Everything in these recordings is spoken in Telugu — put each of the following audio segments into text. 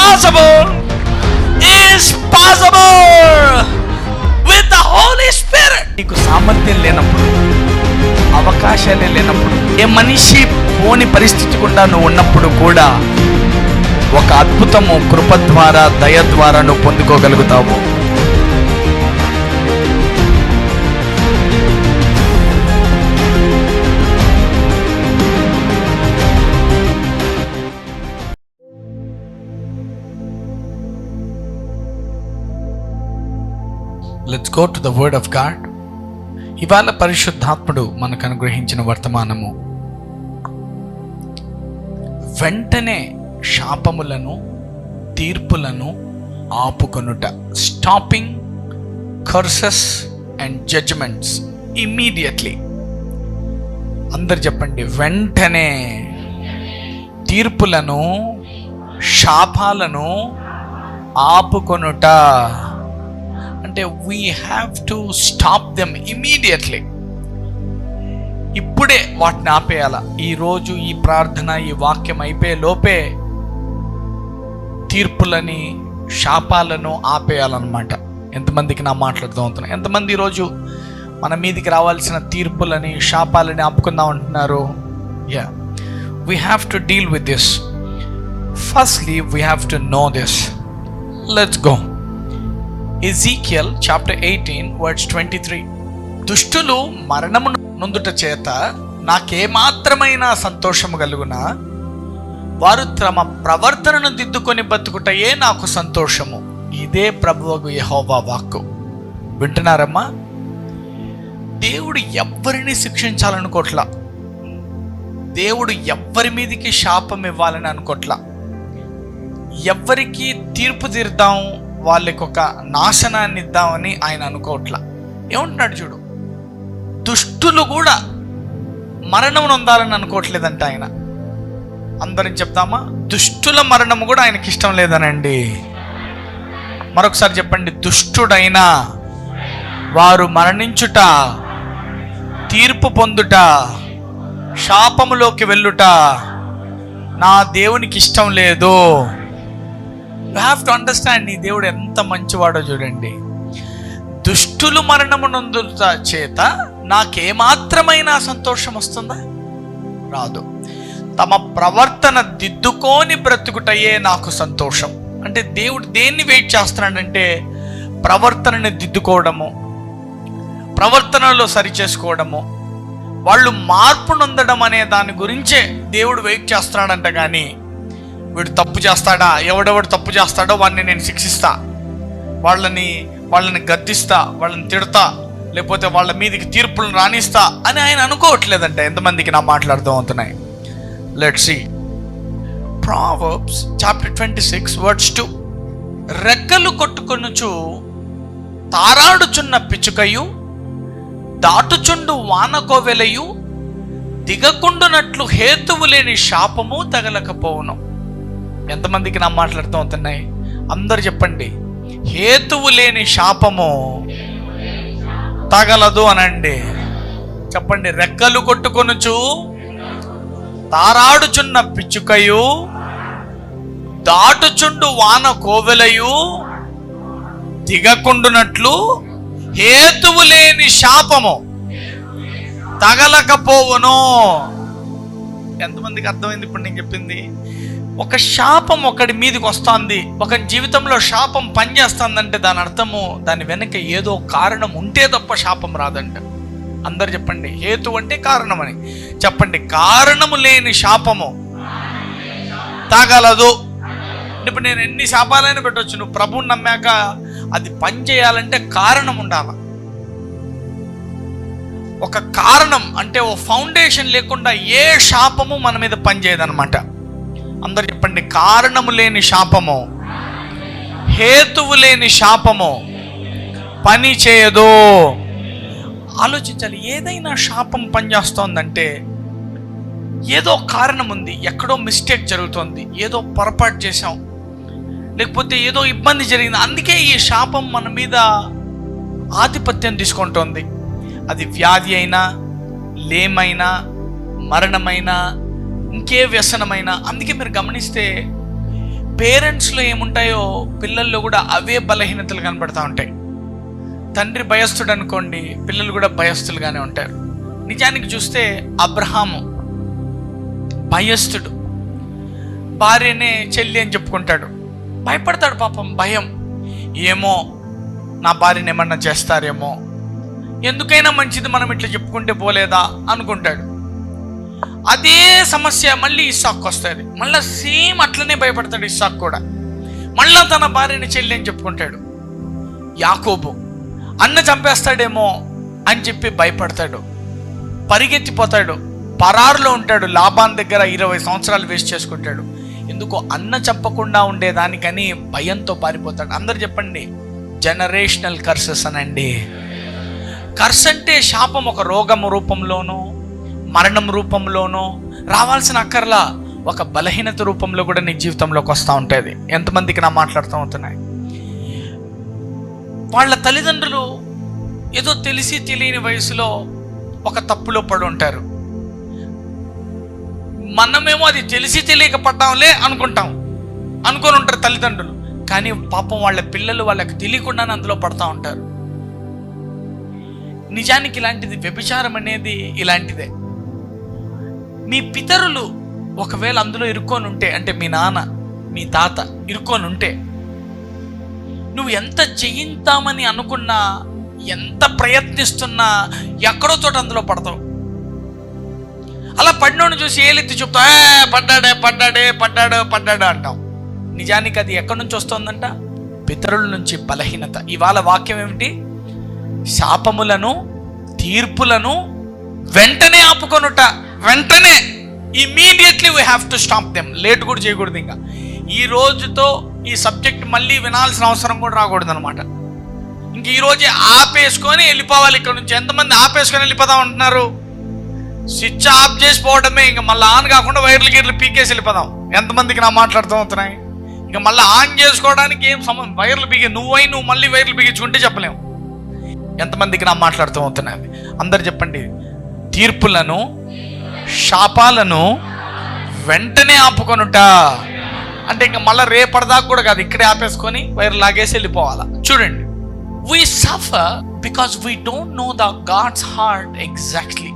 impossible is possible with the Holy Spirit. నీకు సామర్థ్యం లేనప్పుడు, అవకాశాలే లేనప్పుడు, ఏ మనిషి పోని పరిస్థితి గుండా నువ్వు ఉన్నప్పుడు కూడా ఒక అద్భుతము కృప ద్వారా, దయ ద్వారా నువ్వు పొందుకోగలుగుతావు. Let's go to the word of God. ఇవాళ పరిశుద్ధాత్ముడు మనకు అనుగ్రహించిన వర్తమానము, వెంటనే శాపములను, తీర్పులను ఆపుకొనుట. Stopping curses and judgements immediately. అందరు చెప్పండి, వెంటనే తీర్పులను, శాపాలను ఆపుకొనుట. అంటే we have to stop them immediately. ఇప్పుడే వాటిని ఆపేయాల. ఈరోజు ఈ ప్రార్థన, ఈ వాక్యం అయిపోయే లోపే తీర్పులని, శాపాలను ఆపేయాలన్నమాట. ఎంతమందికి నా మాట్లాడుతూ ఉంటున్నా? ఎంతమంది ఈరోజు మన మీదికి రావాల్సిన తీర్పులని, శాపాలని ఆపుకుందాం అంటున్నారు? Yeah, we have to deal with this. Firstly we have to know this. Let's go. Ezekiel chapter 18 verse 23. దుష్టులు మరణము నొందుట చేత నాకేమాత్రమైన సంతోషము కలుగునా, వారు తమ ప్రవర్తనను దిద్దుకొని బతుకుటయే నాకు సంతోషము. ఇదే ప్రభువగు యెహోవా వాక్కు. వింటున్నారమ్మా? దేవుడు ఎవ్వరిని శిక్షించాలనుకోట్లా, దేవుడు ఎవ్వరి మీదకి శాపం ఇవ్వాలని అనుకోట్లా, ఎవ్వరికి తీర్పు తీర్దాం, వాళ్ళకి ఒక నాశనాన్ని ఇద్దామని ఆయన అనుకోవట్లా. ఏమంటున్నాడు చూడు, దుష్టులు కూడా మరణం నొందాలని అనుకోవట్లేదంట ఆయన. అందరం చెప్తామా? దుష్టుల మరణము కూడా ఆయనకి ఇష్టం లేదనండి. మరొకసారి చెప్పండి, దుష్టుడైనా వారు మరణించుట, తీర్పు పొందుట, శాపములోకి వెళ్ళుట నా దేవునికి ఇష్టం లేదు. యు హ్యావ్ టు అండర్స్టాండ్, నీ దేవుడు ఎంత మంచివాడో చూడండి. దుష్టులు మరణము నొందుట చేత నాకేమాత్రమైన సంతోషం వస్తుందా? రాదు. తమ ప్రవర్తన దిద్దుకొని బ్రతుకుటయే నాకు సంతోషం. అంటే దేవుడు దేన్ని వెయిట్ చేస్తున్నాడంటే ప్రవర్తనని దిద్దుకోవడము, ప్రవర్తనలో సరి చేసుకోవడము, వాళ్ళు మార్పు నొందడం అనే దాని గురించే దేవుడు వెయిట్ చేస్తున్నాడంట. కానీ వీడు తప్పు చేస్తాడా, ఎవడెవడు తప్పు చేస్తాడో వాడిని నేను శిక్షిస్తా, వాళ్ళని గద్దిస్తా, వాళ్ళని తిడతా, లేకపోతే వాళ్ళ మీదకి తీర్పులను రాణిస్తా అని ఆయన అనుకోవట్లేదంట. ఎంతమందికి నా మాట్లాడుతూ అవుతున్నాయి? Let's see. Proverbs chapter 26 verse 2. రెక్కలు కొట్టుకొనుచు తారాడుచున్న పిచ్చుకయు, దాటుచుండు వానకోవెలయు, దిగకుండునట్లు హేతువు లేని శాపము తగలకపోవును. ఎంతమందికి నా మాట్లాడుతూ అవుతున్నాయి? అందరు చెప్పండి, హేతువు లేని శాపము తగలదు అనండి. చెప్పండి, రెక్కలు కొట్టుకొనుచు తారాడుచున్న పిచ్చుకయు, దాటుచుండు వాన కోవెలయు, దిగకుండునట్లు హేతువు లేని శాపము తగలకపోవును. ఎంతమందికి అర్థమైంది ఇప్పుడు నేను చెప్పింది? ఒక శాపం ఒకడి మీదకి వస్తుంది, ఒక జీవితంలో శాపం పనిచేస్తుందంటే దాని అర్థము దాని వెనక ఏదో కారణం ఉంటే తప్ప శాపం రాదంట. అందరు చెప్పండి, హేతు అంటే కారణం అని చెప్పండి. కారణము లేని శాపము తగలదు. ఇప్పుడు నేను ఎన్ని శాపాలైనా పెట్టవచ్చు, నువ్వు ప్రభువుని నమ్మాక అది పని చేయాలంటే కారణం ఉండాలి. ఒక కారణం అంటే ఓ ఫౌండేషన్ లేకుండా ఏ శాపము మన మీద పనిచేయదనమాట. అందరు చెప్పండి, కారణము లేని శాపము, హేతువు లేని శాపము పని చేయదు. ఆలోచించాలి, ఏదైనా శాపం పనిచేస్తోందంటే ఏదో కారణం ఉంది, ఎక్కడో మిస్టేక్ జరుగుతోంది, ఏదో పొరపాటు చేసాం, లేకపోతే ఏదో ఇబ్బంది జరిగింది, అందుకే ఈ శాపం మన మీద ఆధిపత్యం తీసుకుంటోంది. అది వ్యాధి అయినా, లేమైనా, మరణమైనా, ఇంకే వ్యసనమైనా. అందుకే మీరు గమనిస్తే పేరెంట్స్లో ఏముంటాయో పిల్లల్లో కూడా అవే బలహీనతలు కనబడతా ఉంటాయి. తండ్రి భయస్థుడు అనుకోండి, పిల్లలు కూడా భయస్థులుగానే ఉంటారు. నిజానికి చూస్తే అబ్రహాము భయస్థుడు, భార్యనే చెల్లి అని చెప్పుకుంటాడు, భయపడతాడు పాపం. భయం, ఏమో నా భార్యని ఏమన్నా చేస్తారేమో, ఎందుకైనా మంచిది మనం ఇట్లా చెప్పుకుంటే పోలేదా అనుకుంటాడు. అదే సమస్య మళ్ళీ ఇస్సాకు వస్తుంది, మళ్ళీ సేమ్ అట్లనే భయపడతాడు ఇస్సాకు కూడా. మళ్ళా తన భార్యని చెల్లి అని చెప్పుకుంటాడు. యాకోబు అన్న చంపేస్తాడేమో అని చెప్పి భయపడతాడు, పరిగెత్తిపోతాడు, పరారులో ఉంటాడు. లాబాన్ దగ్గర 20 సంవత్సరాలు వేస్ట్ చేసుకుంటాడు. ఎందుకో అన్న చెప్పకుండా ఉండేదానికని భయంతో పారిపోతాడు. అందరు చెప్పండి, జనరేషనల్ కర్సెస్ అనండి. కర్స్ అంటే శాపం, ఒక రోగం రూపంలోనో మరణం రూపంలోనో రావాల్సిన అక్కర్లా, ఒక బలహీనత రూపంలో కూడా నీ జీవితంలోకి వస్తూ ఉంటుంది. ఎంతమందికి నా మాట్లాడుతూ అవుతున్నాయి? వాళ్ళ తల్లిదండ్రులు ఏదో తెలిసి తెలియని వయసులో ఒక తప్పులో పడి ఉంటారు. మనమేమో అది తెలిసి తెలియక పడ్డాంలే అనుకొని ఉంటారు తల్లిదండ్రులు. కానీ పాపం వాళ్ళ పిల్లలు వాళ్ళకి తెలియకుండానే అందులో పడతా ఉంటారు. నిజానికి ఇలాంటిది, వ్యభిచారం అనేది ఇలాంటిదే. మీ పితరులు ఒకవేళ అందులో ఇరుక్కొని ఉంటే, అంటే మీ నాన్న మీ తాత ఇరుక్కొని ఉంటే, నువ్వు ఎంత చేయిద్దామని అనుకున్నా, ఎంత ప్రయత్నిస్తున్నా ఎక్కడో చోట అందులో పడతావు. అలా పడినోడిని చూసి ఏలెత్తి చెప్తావు, పడ్డాడు అంటాం. నిజానికి అది ఎక్కడి నుంచి వస్తుందంట? పితరుల నుంచి బలహీనత. ఇవాళ వాక్యం ఏమిటి? శాపములను తీర్పులను వెంటనే ఆపుకొనుట. వెంటనే, immediately we have to stop them. Late కూడా చేయకూడదు. ఇంకా ఈ రోజుతో ఈ సబ్జెక్ట్ మళ్ళీ వినాల్సిన అవసరం కూడా రాకూడదు అనమాట. ఇంక ఈరోజే ఆపేసుకొని వెళ్ళిపోవాలి ఇక్కడ నుంచి. ఎంతమంది ఆపేసుకొని వెళ్ళిపోదాం అంటున్నారు? స్విచ్ ఆఫ్ చేసిపోవడమే, ఇంకా మళ్ళీ ఆన్ కాకుండా వైర్లు గీర్లు పీకేసి వెళ్ళిపోదాం. ఎంతమందికి నా మాట్లాడుతూ అవుతున్నాయి? ఇంకా మళ్ళీ ఆన్ చేసుకోవడానికి ఏం సంబంధం? వైర్లు పీకే నువ్వు మళ్ళీ వైర్లు పీకించుకుంటే చెప్పలేము. ఎంతమందికి నా మాట్లాడుతూ అవుతున్నాయి? అందరు చెప్పండి, తీర్పులను శాపాలను వెంటనే ఆపుకొనుట. అంటే ఇంకా మళ్ళీ రేపటిదాకా కూడా కాదు, ఇక్కడే ఆపేసుకొని వైర్ లాగేసి వెళ్ళిపోవాలా. చూడండి, we suffer because we don't know the God's heart exactly.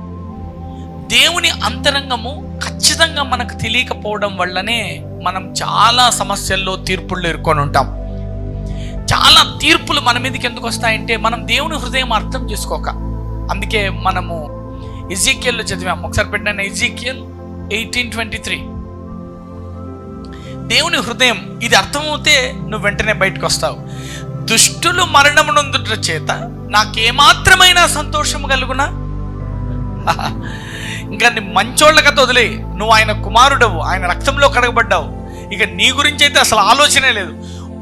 దేవుని అంతరంగము ఖచ్చితంగా మనకు తెలియకపోవడం వల్లనే మనం చాలా సమస్యల్లో, తీర్పుల్లో ఇరుక్కొని ఉంటాం. చాలా తీర్పులు మన మీదకి ఎందుకు వస్తాయంటే మనం దేవుని హృదయం అర్థం చేసుకోక. అందుకే మనము ఎజెకియల్లో చదివాము. ఒకసారి పెట్టిన ఎజెకియల్ 18:23. దేవుని హృదయం ఇది అర్థమవుతే నువ్వు వెంటనే బయటకు వస్తావు. దుష్టులు మరణమునందుట చేత నాకేమాత్రమైనా సంతోషం కలుగునా? ఇంకా నీ మంచోళ్ళ కథ వదిలే, నువ్వు ఆయన కుమారుడవు, ఆయన రక్తంలో కడగబడ్డావు. ఇక నీ గురించి అయితే అసలు ఆలోచనే లేదు.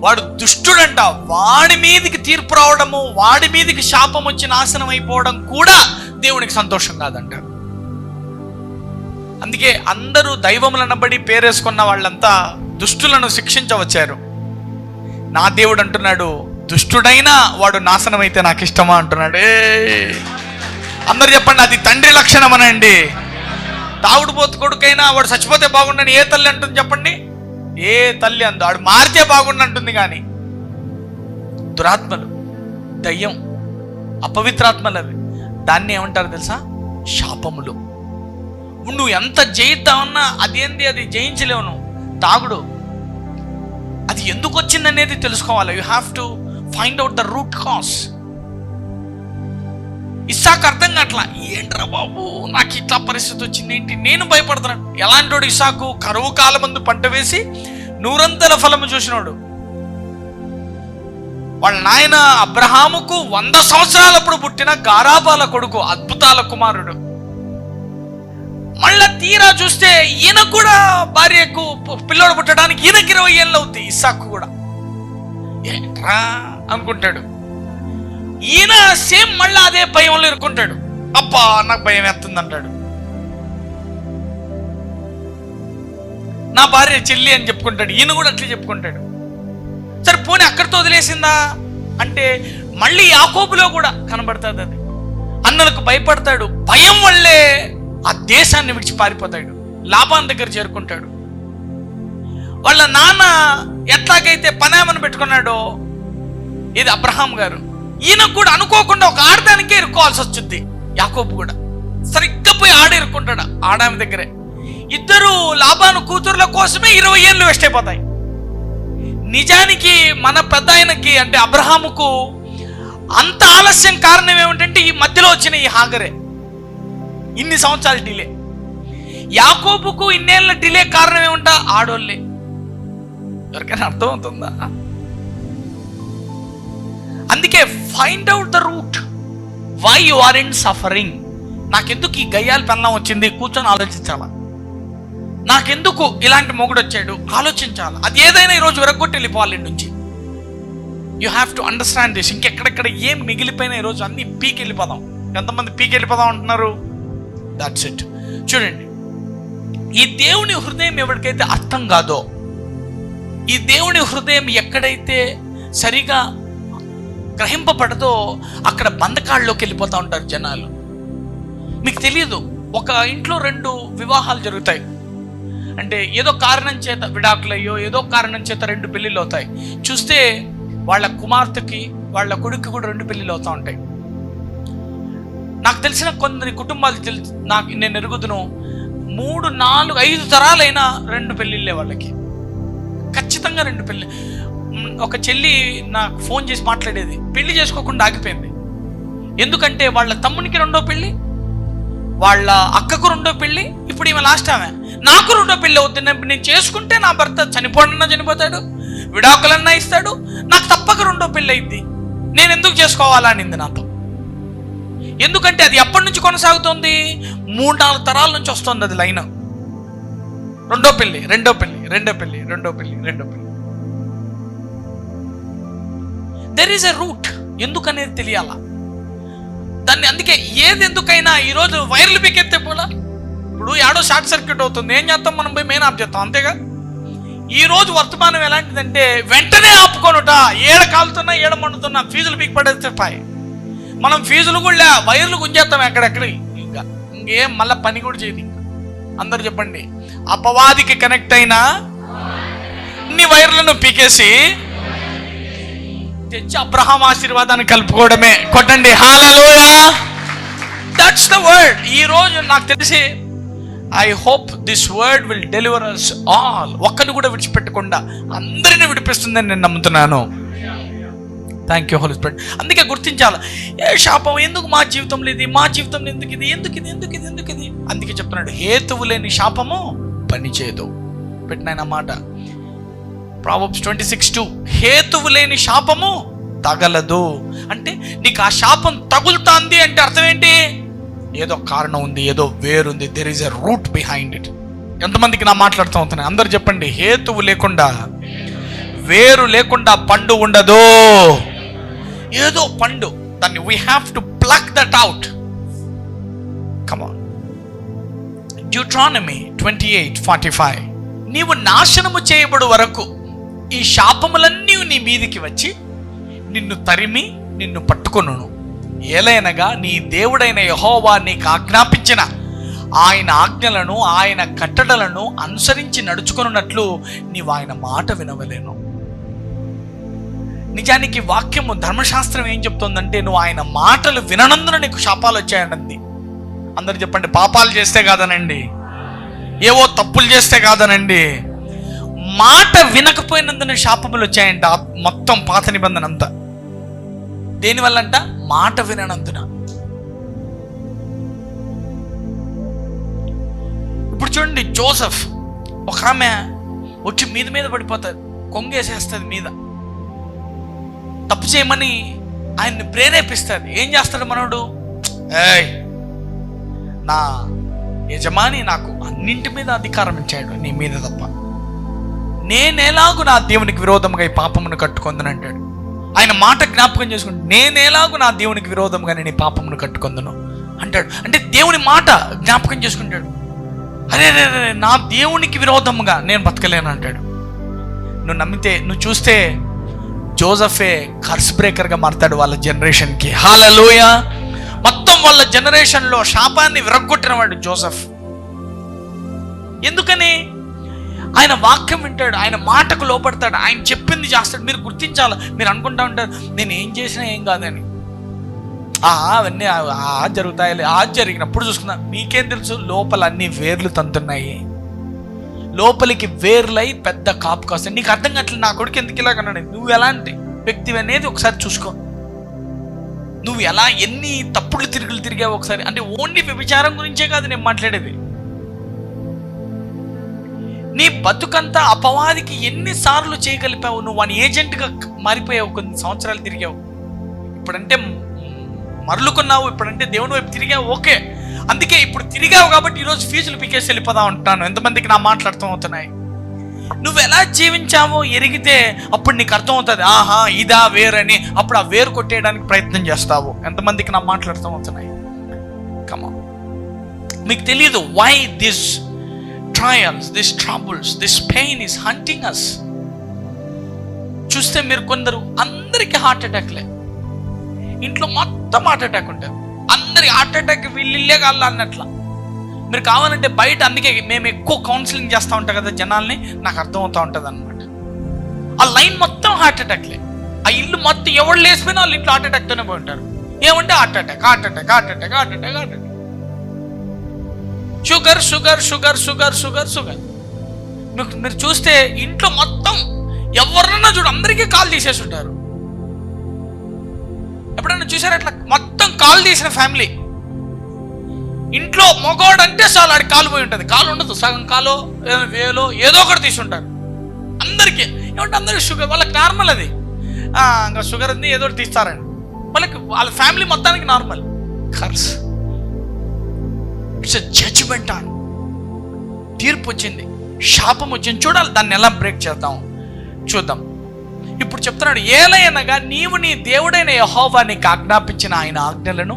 వాడు దుష్టుడంట, వాడి మీదికి తీర్పు రావడము, వాడి మీదికి శాపం వచ్చి నాశనం అయిపోవడం కూడా దేవునికి సంతోషం కాదంట. అందుకే అందరూ దైవములను బడి పేరేసుకున్న వాళ్ళంతా దుష్టులను శిక్షించవచ్చారు. నా దేవుడు అంటున్నాడు, దుష్టుడైనా వాడు నాశనం అయితే నాకు ఇష్టమా అంటున్నాడు. అందరు చెప్పండి, అది తండ్రి లక్షణం అనండి. తాగుడు పోతు కొడుకైనా వాడు చచ్చిపోతే బాగుండని ఏ తల్లి అంటుంది చెప్పండి? ఏ తల్లి అందు? వాడు మారితే బాగుండు అంటుంది. కానీ దురాత్మలు, దయ్యం, అపవిత్రాత్మలు అవి, దాన్ని ఏమంటారు తెలుసా? శాపములు. నువ్వు ఎంత జయిద్దామన్నా అదేంది, అది జయించలేవు. నువ్వు తాగుడు, అది ఎందుకు వచ్చిందనేది తెలుసుకోవాలి. You have to find out the root cause. ఇస్సాకు అర్థం కావట్లా, ఏంట్రా బాబు నాకు ఇట్లా పరిస్థితి వచ్చింది ఏంటి, నేను భయపడుతున్నాను. ఎలాంటి వాడు ఇస్సాకు? కరువు కాలమందు పంట వేసి నూరంతల ఫలము చూసినోడు. వాళ్ళ నాయన అబ్రహాముకు 100 సంవత్సరాలప్పుడు పుట్టిన గారాబాల కొడుకు, అద్భుతాల కుమారుడు. మళ్ళా తీరా చూస్తే ఈయన కూడా భార్యకు పిల్లోడు పుట్టడానికి ఈయనకి 20 ఏళ్ళు అవుతాయి. ఇస్సాకు కూడా ఏంట్రా అనుకుంటాడు. ఈయన సేమ్ మళ్ళీ అదే భయంలో ఇరుక్కుంటాడు. అబ్బా నాకు భయం వేస్తుంది అంటాడు. నా భార్య చెల్లి అని చెప్పుకుంటాడు. ఈయన కూడా అట్లే చెప్పుకుంటాడు. సరే పోనీ అక్కడితో వదిలేసిందా అంటే మళ్ళీ యాకోబులో కూడా కనబడుతుంది అది. అన్నలకు భయపడతాడు. భయం వల్లే ఆ దేశాన్ని విడిచి పారిపోతాడు. లాబాన్ దగ్గర చేరుకుంటాడు. వాళ్ళ నాన్న ఎట్లాగైతే పనేమని పెట్టుకున్నాడో, ఇది అబ్రహాం గారు, ఈయనకు కూడా అనుకోకుండా ఒక ఆడదానికే ఇరుక్కోవాల్సి వచ్చింది. యాకోబు కూడా సరిగ్గా పోయి ఇరుక్కుంటాడు ఆడామె దగ్గరే. ఇద్దరు లాబాను కూతుర్ల కోసమే 20 ఏళ్ళు వేస్ట్ అయిపోతాయి. నిజానికి మన పెద్ద ఆయనకి అంటే అబ్రహాముకు అంత ఆలస్యం కారణం ఏమిటంటే ఈ మధ్యలో వచ్చిన ఈ హాగరే. ఇన్ని సంవత్సరాల డిలే. యాకోబుకు ఇన్నేళ్ళ డిలే కారణం ఏమంటా? ఆడోళ్ళే. ఎవరికైనా అర్థమవుతుందా? అందుకే find out the root why you are in suffering. నాకెందుకు ఈ గయ్యాల పెళ్ళం వచ్చింది? కూర్చొని ఆలోచించాలా. నాకెందుకు ఇలాంటి మొగుడు వచ్చాడు? ఆలోచించాలి. అది ఏదైనా ఈరోజు విరగొట్టి వెళ్ళిపోవాలి నుంచి. You have to understand this. ఇంకెక్కడెక్కడ ఏం మిగిలిపోయినా ఈరోజు అన్ని పీకి వెళ్ళిపోదాం. ఎంతమంది పీకి వెళ్ళిపోదాం అంటున్నారు? That's it. చూడండి, ఈ దేవుని హృదయం ఎవరికైతే అర్థం కాదో, ఈ దేవుని హృదయం ఎక్కడైతే సరిగా గ్రహింపబడదో అక్కడ బంధకాల్లోకి వెళ్ళిపోతూ ఉంటారు జనాలు. మీకు తెలియదు, ఒక ఇంట్లో 2 వివాహాలు జరుగుతాయి అంటే ఏదో కారణం చేత విడాకులయ్యో, ఏదో కారణం చేత 2 పెళ్ళిళ్ళు అవుతాయి. చూస్తే వాళ్ళ కుమార్తెకి వాళ్ళ కొడుకు కూడా 2 పెళ్ళిళ్ళు అవుతూ ఉంటాయి. నాకు తెలిసిన కొందరి కుటుంబాలు నేను ఎరుగుదును 3, 4, 5 తరాలైనా 2 పెళ్ళిళ్ళే వాళ్ళకి. ఖచ్చితంగా 2 పెళ్ళి. ఒక చెల్లి నాకు ఫోన్ చేసి మాట్లాడేది, పెళ్లి చేసుకోకుండా ఆగిపోయింది. ఎందుకంటే వాళ్ళ తమ్మునికి 2వ పెళ్ళి, వాళ్ళ అక్కకు 2వ పెళ్ళి, ఇప్పుడు ఈమె లాస్ట్ ఆమె. నాకు 2వ పెళ్ళి అవుతుంది. నేను చేసుకుంటే నా భర్త చనిపోడన్నా చనిపోతాడు, విడాకులన్నా ఇస్తాడు, నాకు తప్పక 2వ పెళ్ళి అయింది, నేను ఎందుకు చేసుకోవాలా అనింది నాతో. ఎందుకంటే అది ఎప్పటి నుంచి కొనసాగుతుంది? 3-4 తరాల నుంచి వస్తుంది అది లైన్. 2వ పెళ్ళి, 2వ పెళ్ళి, 2వ పెళ్ళి, 2వ పెళ్ళి, 2వ పెళ్ళి. There is a root. ఎందుకనేది తెలియాలా దాన్ని. అందుకే ఏది ఎందుకైనా ఈరోజు వైర్లు పీకెత్తే పోలా. ఇప్పుడు ఏడో షార్ట్ సర్క్యూట్ అవుతుంది, ఏం చేస్తాం? మనం పోయి మెయిన్ ఆఫ్ చేస్తాం, అంతేగా. ఈ రోజు వర్తమానం ఎలాంటిదంటే వెంటనే ఆపుకోనుట. ఏడ కాలుతున్నా, ఏడ మండుతున్నా, ఫీజులు పీకి పడేస్తే పాయ్. మనం ఫీజులు కూడా వైర్లు గుంజేస్తాం ఎక్కడెక్కడ. ఇంకా ఇంకేం మళ్ళీ పని కూడా చేయదు. అందరు చెప్పండి, అపవాదికి కనెక్ట్ అయినా ఇన్ని వైర్లను పీకేసి తెచ్చి అబ్రహాం ఆశీర్వాదాన్ని కలుపుకోవడమే. కొట్టండి హల్లెలూయా. That's the word. ఈ రోజు నాకు తెలిసి I hope this word will deliver us all. ఒక్కరిని కూడా విడిచిపెట్టకుండా అందరినీ విడిపిస్తుందని నేను నమ్ముతున్నాను. Thank you Holy Spirit. అందుకే గుర్తించాలి, ఏ శాపం ఎందుకు మా జీవితంలో ఇది, మా జీవితంలో ఎందుకు ఇది, ఎందుకు ఇది, ఎందుకు ఇది, ఎందుకు ఇది. అందుకే చెప్తున్నాడు, హేతువు లేని శాపము పనిచేయదు. పెట్టిన మాట ప్రావెర్బ్స్ 26:2. హేతువు లేని శాపము తగలదు. అంటే నీకు ఆ శాపం తగులుతాంది అంటే అర్థం ఏంటి? ఏదో కారణం ఉంది, ఏదో వేరుంది. There is a root behind it. ఎంతమందికి నా మాట్లాడుతూ అవుతున్నాయి? అందరు చెప్పండి, హేతువు లేకుండా, వేరు లేకుండా పండు ఉండదు. ఏదో పండు, దాన్ని we have to pluck that out. Come on. Deuteronomy 28:45. నీవు నాశనము చేయబడు వరకు ఈ శాపములన్నీ నీ మీదికి వచ్చి నిన్ను తరిమి నిన్ను పట్టుకొనును. ఏలైనగా నీ దేవుడైన యెహోవా నీకు ఆజ్ఞాపించిన ఆయన ఆజ్ఞలను, ఆయన కట్టడలను అనుసరించి నడుచుకొనున్నట్లు నీవు ఆయన మాట వినవలేను. నిజానికి వాక్యము, ధర్మశాస్త్రం ఏం చెప్తుందంటే నువ్వు ఆయన మాటలు విననందున నీకు శాపాలు వచ్చాయనంది. అందరు చెప్పండి, పాపాలు చేస్తే కాదనండి, ఏవో తప్పులు చేస్తే కాదనండి, మాట వినకపోయినందున శాపములు వచ్చాయంట. మొత్తం పాత నిబంధన అంతా దేనివల్లంట? మాట విననందున. ఇప్పుడు చూడండి, జోసెఫ్, ఒక ఆమె వచ్చి మీద పడిపోతుంది, కొంగేసేస్తుంది మీద, తప్పు చేయమని ఆయన్ని ప్రేరేపిస్తుంది. ఏం చేస్తాడు మనోడు? ఏయ్, నా యజమాని నాకు అన్నింటి మీద అధికారం ఇచ్చాడు, నీ మీద తప్ప. నేనేలాగు నా దేవునికి విరోధంగా ఈ పాపమును కట్టుకుందని అంటాడు. ఆయన మాట జ్ఞాపకం చేసుకుంటే, నేనేలాగు నా దేవునికి విరోధంగా నేను ఈ పాపమును కట్టుకుందును అంటాడు. అంటే దేవుని మాట జ్ఞాపకం చేసుకుంటాడు. అరే నా దేవునికి విరోధంగా నేను బతకలేను అంటాడు. నువ్వు నమ్మితే, నువ్వు చూస్తే జోసెఫే కర్స్ బ్రేకర్గా మారతాడు వాళ్ళ జనరేషన్కి. హల్లెలూయా. మొత్తం వాళ్ళ జనరేషన్లో శాపాన్ని విరగొట్టిన వాడు జోసెఫ్. ఎందుకని? ఆయన వాక్యం వింటాడు, ఆయన మాటకు లోపడతాడు, ఆయన చెప్పింది చేస్తాడు. మీరు గుర్తించాలి. మీరు అనుకుంటా ఉంటారు నేను ఏం చేసినా ఏం కాదని. అవన్నీ జరుగుతాయి, జరిగినప్పుడు చూసుకున్నా. మీకేం తెలుసు? లోపల అన్ని వేర్లు తంతున్నాయి, లోపలికి వేర్లై పెద్ద కాపు కాస్తాయి. నీకు అర్థం కావట్లేదు నా కొడుకు ఎందుకు ఇలా కన్నాడు. నువ్వు ఎలాంటి వ్యక్తివి అనేది ఒకసారి చూసుకో. నువ్వు ఎలా ఎన్ని తప్పుడు తిరుగులు తిరిగావు ఒకసారి. అంటే ఓన్లీ వ్యభిచారం గురించే కాదు నేను మాట్లాడేది. నీ బతుకంతా అపవాదికి ఎన్నిసార్లు చేయగలిపావు. నువ్వు వాని ఏజెంట్గా మారిపోయావు, కొన్ని సంవత్సరాలు తిరిగావు. ఇప్పుడంటే మరలుకున్నావు, ఇప్పుడంటే దేవుని వైపు తిరిగావు, ఓకే. అందుకే ఇప్పుడు తిరిగావు కాబట్టి ఈరోజు ఫీజులు పీకేసి వెళ్ళిపోదా ఉంటాను. ఎంతమందికి నా మాటలు అర్థం అవుతున్నాయి? నువ్వు ఎలా జీవించావో ఎరిగితే అప్పుడు నీకు అర్థమవుతుంది, ఇదా వేరని. అప్పుడు ఆ వేరు కొట్టేయడానికి ప్రయత్నం చేస్తావు. ఎంతమందికి నా మాటలు అర్థం అవుతున్నాయి? కమా, మీకు తెలియదు why this trials, this troubles, this pain is hunting us. చూస్తే మీరు కొందరు అందరికి హార్ట్ అటాక్లే, ఇంట్లో మొత్తం హార్ట్ అటాక్ ఉంటారు. అందరికి హార్ట్ అటాక్ వీళ్ళే కాళ్ళ అన్నట్ల. మీరు కావాలంటే బయట, అందుకే మేము ఎక్కువ కౌన్సిలింగ్ చేస్తూ ఉంటాం కదా జనాల్ని, నాకు అర్థమవుతూ ఉంటుంది అనమాట. ఆ లైన్ మొత్తం హార్ట్ అటాక్లే. ఆ ఇల్లు మొత్తం ఎవరు లేసిపోయినా వాళ్ళు ఇంట్లో హార్ట్ అటాక్తోనే పోయి ఉంటారు. ఏమంటే heart attack, heart attack, heart attack, heart attack, heart attack, sugar sugar sugar sugar sugar sugar. మీరు చూస్తే ఇంట్లో మొత్తం ఎవరన్నా చూడు అందరికీ కాల్ తీసేసి ఉంటారు. ఎప్పుడన్నా చూసారు అట్లా? మొత్తం కాల్ తీసిన ఫ్యామిలీ. ఇంట్లో మగవాడు అంటే చాలు ఆడి కాలు పోయి ఉంటుంది. కాలు ఉండదు, సగం కాలో వేలో ఏదో ఒకటి తీసుంటారు అందరికీ. ఏమంటే అందరికి షుగర్, వాళ్ళకి నార్మల్ అది. ఇంకా షుగర్ ఉంది ఏదో ఒకటి తీస్తారండి వాళ్ళకి. వాళ్ళ ఫ్యామిలీ మొత్తానికి normal. Curse, it's a judgement on. తీర్పు వచ్చింది, శాపం వచ్చింది. చూడాలి దాన్ని ఎలా బ్రేక్ చేద్దాం చూద్దాం. ఇప్పుడు చెప్తున్నాడు, ఏలయనగా నీవు నీ దేవుడైన యెహోవా నీకు ఆజ్ఞాపించిన ఆయన ఆజ్ఞలను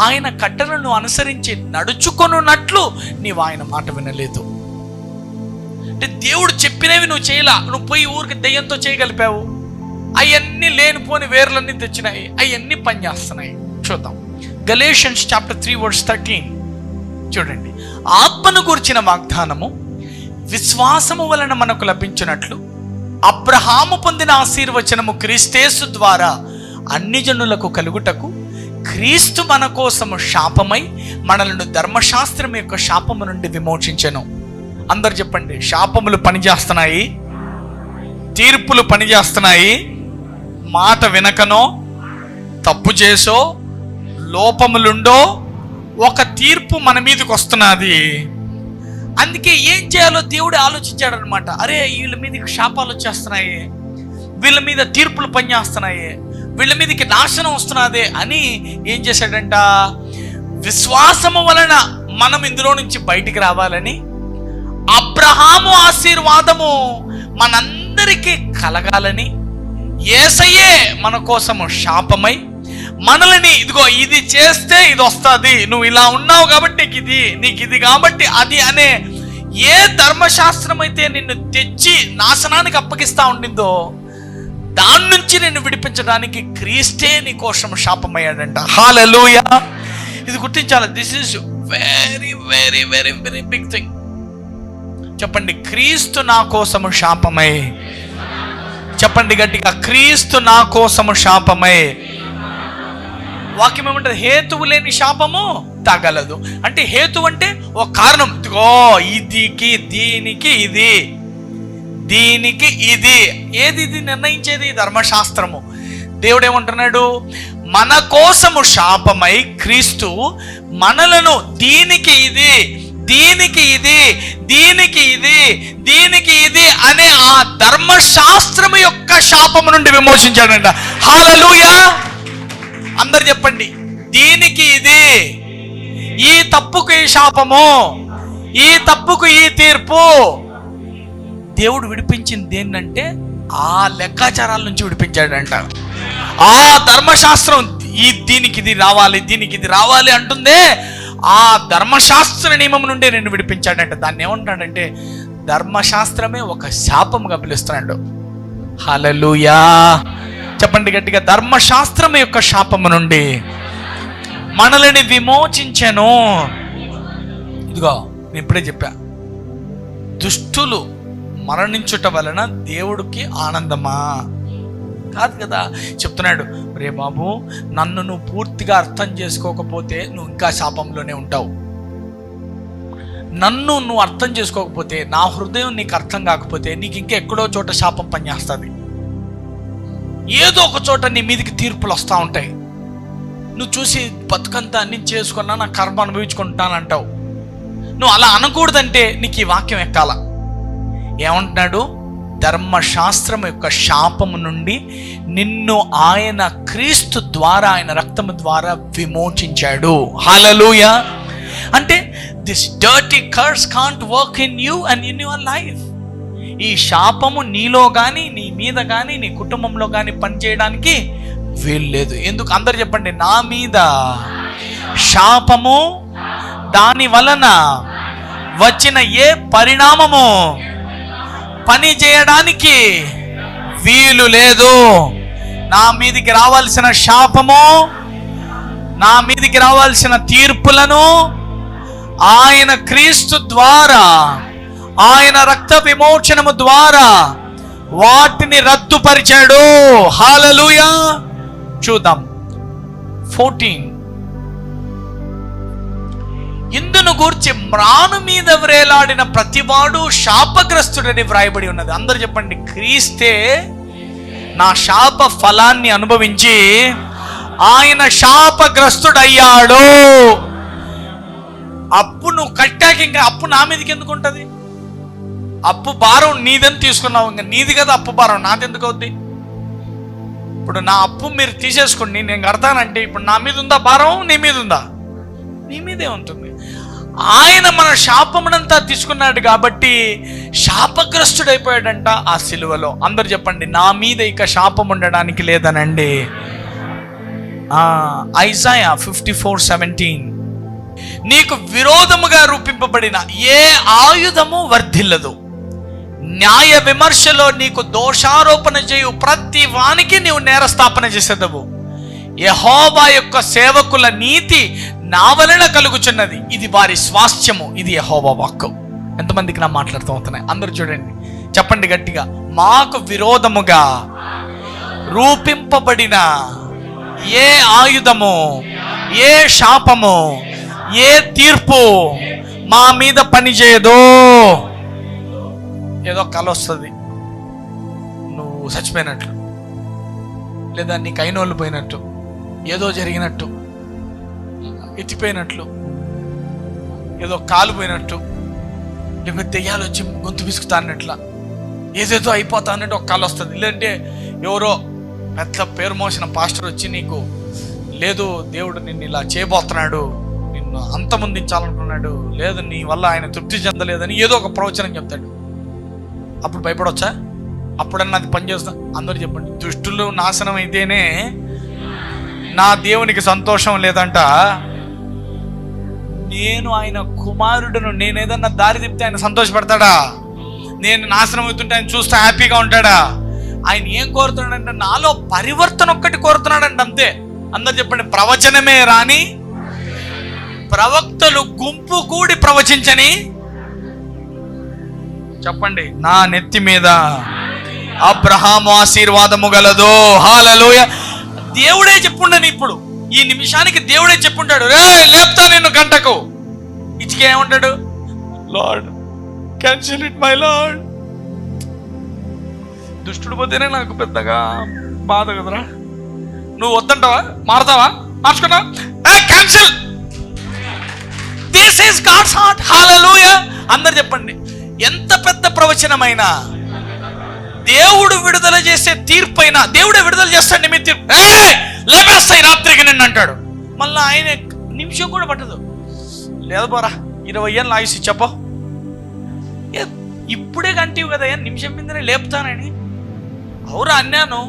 ఆయన కట్టలను అనుసరించి నడుచుకొనున్నట్లు నీవు ఆయన మాట వినలేదు. అంటే దేవుడు చెప్పినవి నువ్వు చేయలా. నువ్వు పోయి ఊరికి దెయ్యంతో చేయగలిపావు. అవన్నీ లేనిపోని వేర్లన్నీ తెచ్చినాయి, అవన్నీ పనిచేస్తున్నాయి. చూద్దాం గలేషియన్స్ చాప్టర్ 3 verse 13 చూడండి. ఆత్మను గురించిన వాగ్దానము విశ్వాసము వలన మనకు లభించినట్లు అబ్రహాము పొందిన ఆశీర్వచనము క్రీస్తేసు ద్వారా అన్ని జనులకు కలుగుటకు క్రీస్తు మన కోసము శాపమై మనలను ధర్మశాస్త్రం యొక్క శాపము నుండి విమోచించెను. అందరు చెప్పండి, శాపములు పనిచేస్తున్నాయి, తీర్పులు పనిచేస్తున్నాయి. మాట వినకనో, తప్పు చేసో, లోపములుండో ఒక తీర్పు మన మీదకి వస్తున్నది. అందుకే ఏం చేయాలో దేవుడు ఆలోచించాడు అనమాట. అరే వీళ్ళ మీదకి శాపాలు వచ్చేస్తున్నాయి, వీళ్ళ మీద తీర్పులు పనిచేస్తున్నాయి, వీళ్ళ మీదకి నాశనం వస్తున్నదే అని ఏం చేశాడంట? విశ్వాసము వలన మనం ఇందులో నుంచి బయటికి రావాలని అబ్రహాము ఆశీర్వాదము మనందరికీ కలగాలని యేసయ్యే మన కోసము శాపమై మనల్ని ఇదిగో ఇది చేస్తే ఇది వస్తుంది, నువ్వు ఇలా ఉన్నావు కాబట్టి నీకు ఇది కాబట్టి అది అనే ఏ ధర్మశాస్త్రం అయితే నిన్ను తెచ్చి నాశనానికి అప్పగిస్తా ఉండిందో దాని నుంచి నిన్ను విడిపించడానికి క్రీస్తే నీ కోసం శాపమయ్యాడంట. హల్లెలూయా. ఇది గుర్తించాలి. This is very very very very big thing. చెప్పండి, క్రీస్తు నా కోసము శాపమై. చెప్పండి గట్టిగా, క్రీస్తు నా కోసము శాపమై. వాక్యం ఏమంటారు? హేతువు లేని శాపము తగలదు. అంటే హేతు అంటే ఒక కారణం. ఇదిగో ఇదికి దీనికి ఇది, దీనికి ఇది. ఏది ఇది నిర్ణయించేది? ధర్మశాస్త్రము. దేవుడు ఏమంటున్నాడు? మన కోసము శాపమై క్రీస్తు మనలను దీనికి ఇది, దీనికి ఇది, దీనికి ఇది, దీనికి ఇది అనే ఆ ధర్మశాస్త్రము యొక్క శాపము నుండి విమోచించాడంట. హల్లెలూయా. అందరు చెప్పండి, దీనికి ఇది, ఈ తప్పుకు ఈ శాపము, ఈ తప్పుకు ఈ తీర్పు. దేవుడు విడిపించింది ఏంటంటే ఆ లెక్కాచారాల నుంచి విడిపించాడంట. ఆ ధర్మశాస్త్రం దీనికి ఇది రావాలి, దీనికి ఇది రావాలి అంటుందే, ఆ ధర్మశాస్త్ర నియమం నుండి నేను విడిపించాడంట. దాన్ని ఏమంటాడంటే ధర్మశాస్త్రమే ఒక శాపముగా పిలుస్తున్నాడు. హల్లెలూయా. చెప్పండి గట్టిగా, ధర్మశాస్త్రం యొక్క శాపము నుండి మనల్ని విమోచించెను. ఇదిగో నేను ఇప్పుడే చెప్పా, దుష్టులు మరణించుట వలన దేవుడికి ఆనందమా? కాదు కదా. చెప్తున్నాడు, రే బాబు, నన్ను నువ్వు పూర్తిగా అర్థం చేసుకోకపోతే నువ్వు ఇంకా శాపంలోనే ఉంటావు. నన్ను నువ్వు అర్థం చేసుకోకపోతే, నా హృదయం నీకు అర్థం కాకపోతే, నీకు ఇంకా ఎక్కడో చోట శాపం పనిచేస్తుంది. ఏదో ఒక చోట నీ మీదకి తీర్పులు వస్తూ ఉంటాయి. నువ్వు చూసి బతుకంతా నేను చేసుకున్నా, నా కర్మ అనుభవించుకుంటానంటావు. నువ్వు అలా అనకూడదంటే నీకు ఈ వాక్యం ఎక్కాల. ఏమంటున్నాడు? ధర్మశాస్త్రం యొక్క శాపము నుండి నిన్ను ఆయన క్రీస్తు ద్వారా, ఆయన రక్తము ద్వారా విమోచించాడు. హల్లెలూయా. అంటే this dirty curse can't work in you and in your life. ఈ శాపము నీలో కానీ, నీ మీద కానీ, నీ కుటుంబంలో కానీ పనిచేయడానికి వీల్లేదు. ఎందుకు? అందరు చెప్పండి, నా మీద శాపము, దాని వలన వచ్చిన ఏ పరిణామము పని చేయడానికి వీలు లేదు. నా మీదికి రావాల్సిన శాపము, నా మీదికి రావాల్సిన తీర్పులను ఆయన క్రీస్తు ద్వారా, ఆయన రక్త విమోచనము ద్వారా వాటిని రద్దుపరిచాడు. హల్లెలూయా. చూద్దాం 14. ఇందును గూర్చి మ్రాను మీద వ్రేలాడిన ప్రతివాడు శాపగ్రస్తుడని వ్రాయబడి ఉన్నది. అందరూ చెప్పండి, క్రీస్తే నా శాప ఫలాన్ని అనుభవించి ఆయన శాపగ్రస్తుడయ్యాడు. అప్పు నువ్వు కట్టాక ఇంకా అప్పు నా మీదకి ఎందుకు ఉంటుంది? అప్పు భారం నీదని తీసుకున్నావు, ఇంకా నీది కదా అప్పు భారం, నాదెందుకు అవుద్ది? ఇప్పుడు నా అప్పు మీరు తీసేసుకోండి, నేను కడతానంటే ఇప్పుడు నా మీద ఉందా భారం? నీ మీద ఉందా? నీ మీదే ఉంటుంది. ఆయన మన శాపమునంతా తీసుకున్నాడు కాబట్టి శాపగ్రస్తుడైపోయాడంట ఆ సిలువలో. అందరు చెప్పండి, నా మీద ఇక శాపం ఉండడానికి లేదనండి. ఐజాయా 54:17, నీకు విరోధముగా రూపింపబడిన ఏ ఆయుధము వర్ధిల్లదు, న్యాయ విమర్శలో నీకు దోషారోపణ చేయు ప్రతి వానికి నీవు నేరస్థాపన చేసేదవు. యెహోవా యొక్క సేవకుల నీతి నా వలన కలుగుచున్నది, ఇది వారి స్వాస్థ్యము, ఇది యెహోవా వాక్కు. ఎంతమందికి నా మాట్లాడుతూ అవుతున్నాయి? అందరూ చూడండి, చెప్పండి గట్టిగా, మాకు విరోధముగా రూపింపబడిన ఏ ఆయుధము, ఏ శాపము, ఏ తీర్పు మా మీద పనిచేయదు. ఏదో కల వస్తుంది, నువ్వు చచ్చిపోయినట్లు, లేదా నీకు అయినోళ్ళు పోయినట్టు, ఏదో జరిగినట్టు, ఎత్తిపోయినట్లు, ఏదో కాలు పోయినట్టు, లేకపోతే దెయ్యాలు వచ్చి గొంతు పిసుకుతా అన్నట్ల, ఏదేదో అయిపోతా అన్నట్టు ఒక కళ వస్తుంది. లేదంటే ఎవరో పెద్ద పేరు మోసిన పాస్టర్ వచ్చి నీకు, లేదు దేవుడు నిన్ను ఇలా చేయబోతున్నాడు, నిన్ను అంతమొందించాలనుకున్నాడు, లేదు నీ వల్ల ఆయన తృప్తి చెందలేదని ఏదో ఒక ప్రవచనం చెప్తాడు. అప్పుడు భయపడవచ్చా? అప్పుడన్నా అది పనిచేస్తా? అందరూ చెప్పండి, దుష్టులు నాశనం అయితేనే నా దేవునికి సంతోషం లేదంట. నేను ఆయన కుమారుడును, నేను ఏదన్నా దారి తిప్పితే ఆయన సంతోషపడతాడా? నేను నాశనం అవుతుంటే ఆయన చూస్తే హ్యాపీగా ఉంటాడా? ఆయన ఏం కోరుతున్నాడంటే నాలో పరివర్తన ఒక్కటి కోరుతున్నాడంట, అంతే. అందరు చెప్పండి, ప్రవచనమే రాని ప్రవక్తలు గుంపు కూడి ప్రవచించని, చెప్పండి, నా నెత్తి మీద అబ్రహాము ఆశీర్వాదము గలదు. హల్లెలూయా. దేవుడే చెప్పుండని, ఇప్పుడు ఈ నిమిషానికి దేవుడే చెప్పుంటాడు, రే లేపుతా నిన్ను గంటకు. ఇచ్చికే ఏమంటాడు? Lord cancel it my lord. దుష్టుడు పోతేనే నాకు పెద్దగా బాధ కదరా, నువ్వు వద్దంటావా? మారతావా? మార్చుకున్నా? Cancel. This is God's heart. Hallelujah. అందరు చెప్పండి, ఎంత పెద్ద ప్రవచనమైనా, దేవుడు విడుదల చేసే తీర్పైనా, దేవుడే విడుదల చేస్తాడు నీ మీద తీర్పు, లేపేస్తాయి రాత్రికి నిన్ను అంటాడు. మళ్ళీ ఆయన నిమిషం కూడా పట్టదు, లేదు పోరా 20 ఏళ్ళు ఆయుష్ చెప్పో, ఇప్పుడే కంటివి కదా నిమిషం మీదనే లేపుతానని. అవురా అన్నాను,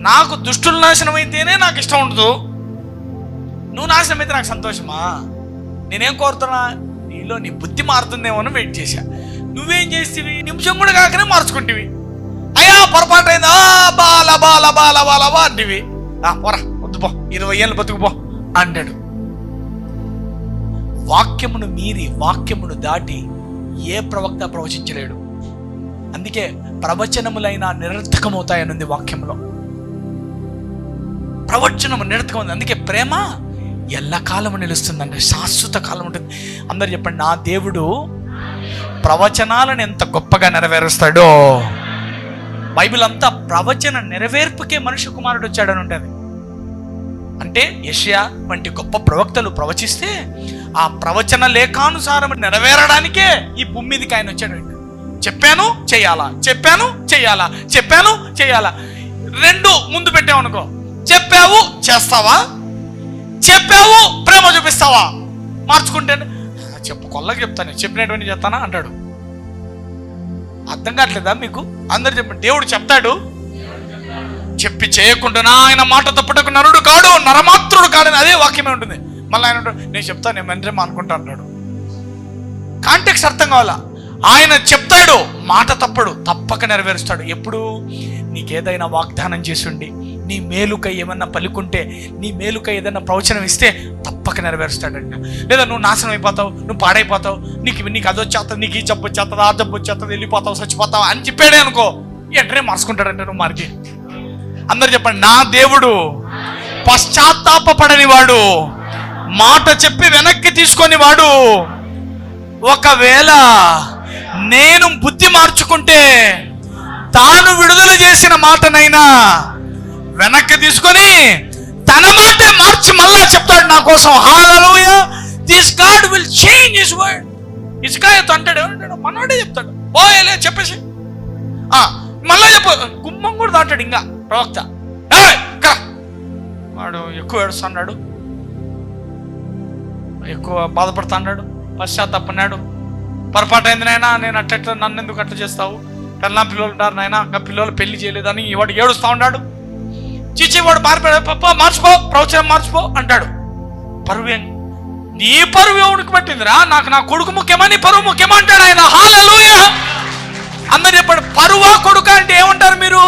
నాకు దుష్టులు నాశనం అయితేనే నాకు ఇష్టం ఉండదు, నువ్వు నాశనం అయితే నాకు సంతోషమా? నేనేం కోరుతున్నా, నీలో నీ బుద్ధి మారుతుందేమో అని వెయిట్ చేశా. నువ్వేం చేస్తేవి? నిమిషం కూడా కాకనే మార్చుకుంటేవి. అయ్యా పొరపాటు అయిందా, బాలా బాలా బాలా బాలా బా అంటివి. పోరా వద్దు పో, 20 ఏళ్ళు బతుకుపో అంటాడు. వాక్యమును మీరి, వాక్యమును దాటి ఏ ప్రవక్త ప్రవచించలేడు. అందుకే ప్రవచనములైన నిరర్థకమవుతాయని ఉంది వాక్యంలో. ప్రవచనము నిరర్థకం. అందుకే ప్రేమ ఎల్లకాలము నిలుస్తుందండి, శాశ్వత కాలం ఉంటుంది. అందరు చెప్పండి, నా దేవుడు ప్రవచనాలను ఎంత గొప్పగా నెరవేరుస్తాడో. బైబిల్ అంతా ప్రవచన నెరవేర్పుకే మనుష్య కుమారుడు వచ్చాడని ఉంటుంది. అంటే యెషయా వంటి గొప్ప ప్రవక్తలు ప్రవచిస్తే ఆ ప్రవచన లేఖానుసారం నెరవేరడానికే ఈ భూమి మీదకి ఆయన వచ్చాడు. చెప్పాను చేయాలా, చెప్పాను చేయాలా, చెప్పాను చేయాలా. రెండు ముందు పెట్టామనుకో, చెప్పావు చేస్తావా, చెప్పావు ప్రేమ చూపిస్తావా. మార్చుకుంటే చెప్పు కొల్లకి చెప్తాను, చెప్పినటువంటి చేస్తానా అంటాడు. అర్థం కావట్లేదా మీకు? అందరు చెప్పండి, దేవుడు చెప్తాడు, చెప్పి చేయకుండా ఆయన మాట తప్పుటకు నరుడు కాడు, నరమాత్రుడు కాడని అదే వాక్యమే ఉంటుంది. మళ్ళీ ఆయన నేను చెప్తాను, నేను వెంటనే అనుకుంటా అంటాడు. కాంటెక్స్ట్ అర్థం కావాలా? ఆయన చెప్తాడు, మాట తప్పడు, తప్పక నెరవేరుస్తాడు. ఎప్పుడు నీకేదైనా వాగ్దానం చేసిండి, నీ మేలుకై ఏమన్నా పలుకుంటే, నీ మేలుకై ఏదైనా ప్రవచనం ఇస్తే తప్పక నెరవేరుస్తాడంట. లేదా నువ్వు నాశనం అయిపోతావు, నువ్వు పాడైపోతావు, నీకు అదొచ్చేస్తుంది, నీకు ఈ జబ్బు వచ్చేస్తుంది, ఆ జబ్బు వచ్చేస్తుంది, వెళ్ళిపోతావు, చచ్చిపోతావు అని చెప్పాడే అనుకో, వెంటనే మార్చుకుంటాడంటే నువ్వు మార్కి. అందరు చెప్పండి, నా దేవుడు పశ్చాత్తాపపడని వాడు, మాట చెప్పి వెనక్కి తీసుకొని వాడు. ఒకవేళ నేను బుద్ధి మార్చుకుంటే తాను విడుదల చేసిన మాటనైనా వెనక్కి తీసుకొని తన మాటే మార్చి మళ్ళా చెప్తాడు నా కోసం. Hallelujah. This God will change his word. ఇస్కాయతో అంటాడు, ఏమంటాడు? మనోడే చెప్తాడు, పోయేలే చెప్పేసి మళ్ళా చెప్పు. గుమ్మం కూడా దాటాడు ఇంకా ప్రవక్త. వాడు ఎక్కువ ఏడుస్తున్నాడు, ఎక్కువ బాధపడుతున్నాడు, పశ్చాత్తాపన్నాడు. పొరపాటు అయింది నాయనా, నేను అట్ట నన్ను ఎందుకు అట్లా చేస్తావు, పెళ్ళా పిల్లలు ఉంటారు నాయనా, ఇంకా పిల్లలు పెళ్లి చేయలేదని వాడు ఏడుస్తూ ఉన్నాడు. చీచి వాడు మారిపోయాడు, పప్ప మార్చిపో, ప్రవచనం మార్చిపో అంటాడు. పరువే, నీ పరువు ఎవరికి పట్టిందిరా? నాకు నా కొడుకు ముఖ్యమా, నీ పరువు ముఖ్యమా అంటాడు ఆయన. హల్లెలూయా. అందరు చెప్పండి, పరువా కొడుక అంటే ఏమంటారు మీరు?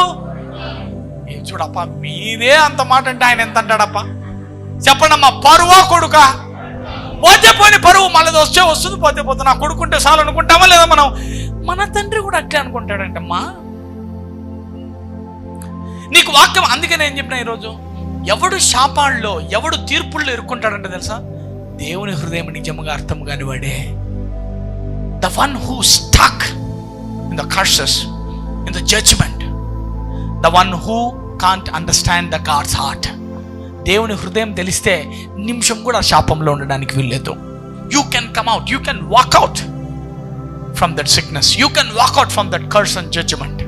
చూడప్ప, మీదే అంత మాట అంటే ఆయన ఎంత అంటాడప్ప? చెప్పండి అమ్మా, పరువా కొడుక? పోతే పోని పరువు మళ్ళీ వస్తుంది, పోతే పోతే నా కొడుకుంటే చాలు అనుకుంటామా లేదా మనం? మన తండ్రి కూడా అట్లే అనుకుంటాడంటమ్మా. నీకు వాక్యం అందుకే నేను చెప్పిన ఈరోజు, ఎవడు శాపాల్లో ఎవడు తీర్పుల్లో ఇరుక్కుంటాడంటే తెలుసా? దేవుని హృదయం నిజముగా అర్థం కాని వాడే. The one who stuck in the curses, in the judgement, the one who can't understand the God's heart. దేవుని హృదయం తెలిస్తే నిమిషం కూడా శాపంలో ఉండడానికి వీల్లేదు. You can come out, you can walk out from that sickness, you can walk out from that curse and judgement.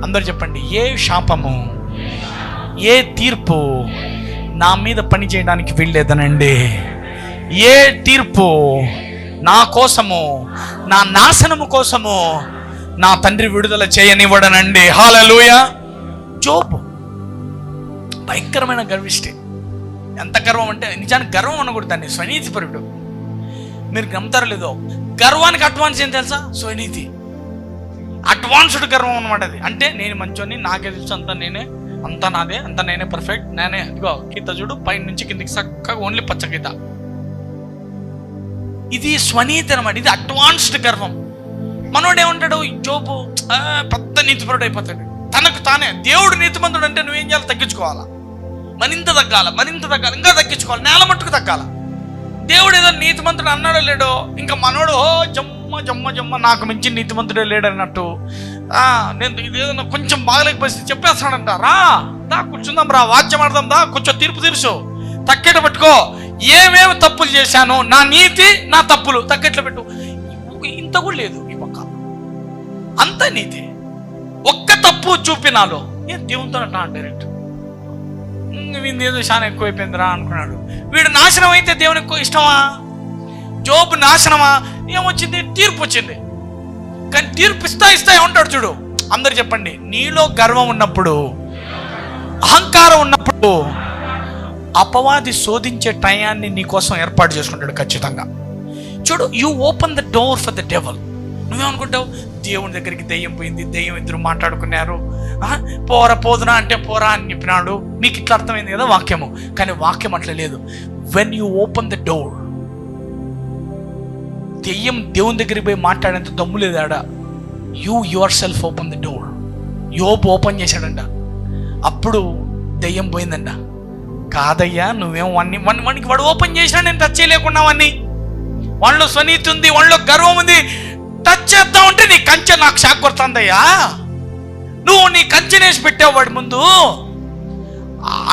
అందరు చెప్పండి, ఏ శాపము, ఏ తీర్పు నా మీద పని చేయడానికి వీల్లేదనండి. ఏ తీర్పు నా కోసము, నా నాశనము కోసము నా తండ్రి విడుదల చేయనివ్వడనండి. హల్లెలూయా. జోబు భయంకరమైన గర్విష్టి. ఎంత గర్వం అంటే, నిజానికి గర్వం అనకూడదు దాన్ని, స్వనీతిపరుడు. మీరు నమ్ముతారో లేదో, గర్వానికి అడ్వాన్స్ ఏం తెలుసా? స్వనీతి. అడ్వాన్స్డ్ గర్వం అనమాట అది. అంటే నేను మంచోని, నాకే తెలుసు, అంతా నేనే, అంతా నాదే, అంతా నేనే పర్ఫెక్ట్, నేనే. ఇదిగో గీత చూడు, పైన నుంచి కిందికి చక్కగా ఓన్లీ పచ్చ గీత. ఇది స్వనీతి అనమాట, ఇది అడ్వాన్స్డ్ గర్వం. మనోడు ఏమంటాడు? జోబు పెద్ద నీతిపరుడు అయిపోతాడు. తనకు తానే దేవుడు నీతిమంతుడు అంటే నువ్వేం చేయాలి? తగ్గించుకోవాలా, మరింత తగ్గాల, మరింత తగ్గాలి, ఇంకా తగ్గించుకోవాలి, నేల మట్టుకు తగ్గాల. దేవుడు ఏదో నీతిమంతుడు అన్నాడో లేడో, ఇంకా మనోడు జమ్మ జమ్మ జమ్మ నాకు మించి నీతిమంతుడే లేడన్నట్టు. నేను ఇదేదన్నా కొంచెం బాగలేకపోతే చెప్పేస్తాడంట, దా కూర్చుందాం, వాద్యం ఆడదాం, కొంచెం తీర్పు తీర్చు, తక్కెట పెట్టుకో, ఏమేమి తప్పులు చేశాను, నా నీతి నా తప్పులు తక్కెట్లు పెట్టు. ఇంత కూడా లేదు ఈ పక్క, అంత నీతి. ఒక్క తప్పు చూపినాలో నేను దేవునితో అంటా డైరెక్ట్, వీదేదో చాలా ఎక్కువైపోయిందిరా అనుకున్నాడు. వీడు నాశనం అయితే దేవుని ఎక్కువ ఇష్టమా? జోబు నాశనమా? ఏమొచ్చింది? తీర్పు వచ్చింది. కానీ తీర్పు ఇస్తా ఉంటాడు చూడు. అందరు చెప్పండి, నీలో గర్వం ఉన్నప్పుడు, అహంకారం ఉన్నప్పుడు అపవాది శోధించే టయాన్ని నీ కోసం ఏర్పాటు చేసుకుంటాడు ఖచ్చితంగా. చూడు, you open the door for the devil. నువ్వేమనుకుంటావు? దేవుని దగ్గరికి దెయ్యం పోయింది, దెయ్యం ఇద్దరు మాట్లాడుకున్నారు, పోదునా అంటే పోరా అని చెప్పినాడు. మీకు ఇట్లా అర్థమైంది కదా వాక్యము. కానీ వాక్యం అట్లా లేదు. When you open the door, దెయ్యం దేవుని దగ్గరికి పోయి మాట్లాడేంత దమ్ము లేదు ఆడ. You your self open the door. యోబు ఓపెన్ చేశాడంట. అప్పుడు దెయ్యం పోయిందంట. కాదయ్యా, నువ్వేం వానికి వాడు ఓపెన్ చేసినా నేను టచ్ చేయలేకున్నా వాడిని. వాళ్ళలో స్వనీతి ఉంది, వాళ్ళలో గర్వం ఉంది. టచ్ చేద్దాం అంటే నీ కంచె నాకు షాక్ కొడుతుందయ్యా. నువ్వు నీ కంచెనేసి పెట్టావు వాడి ముందు.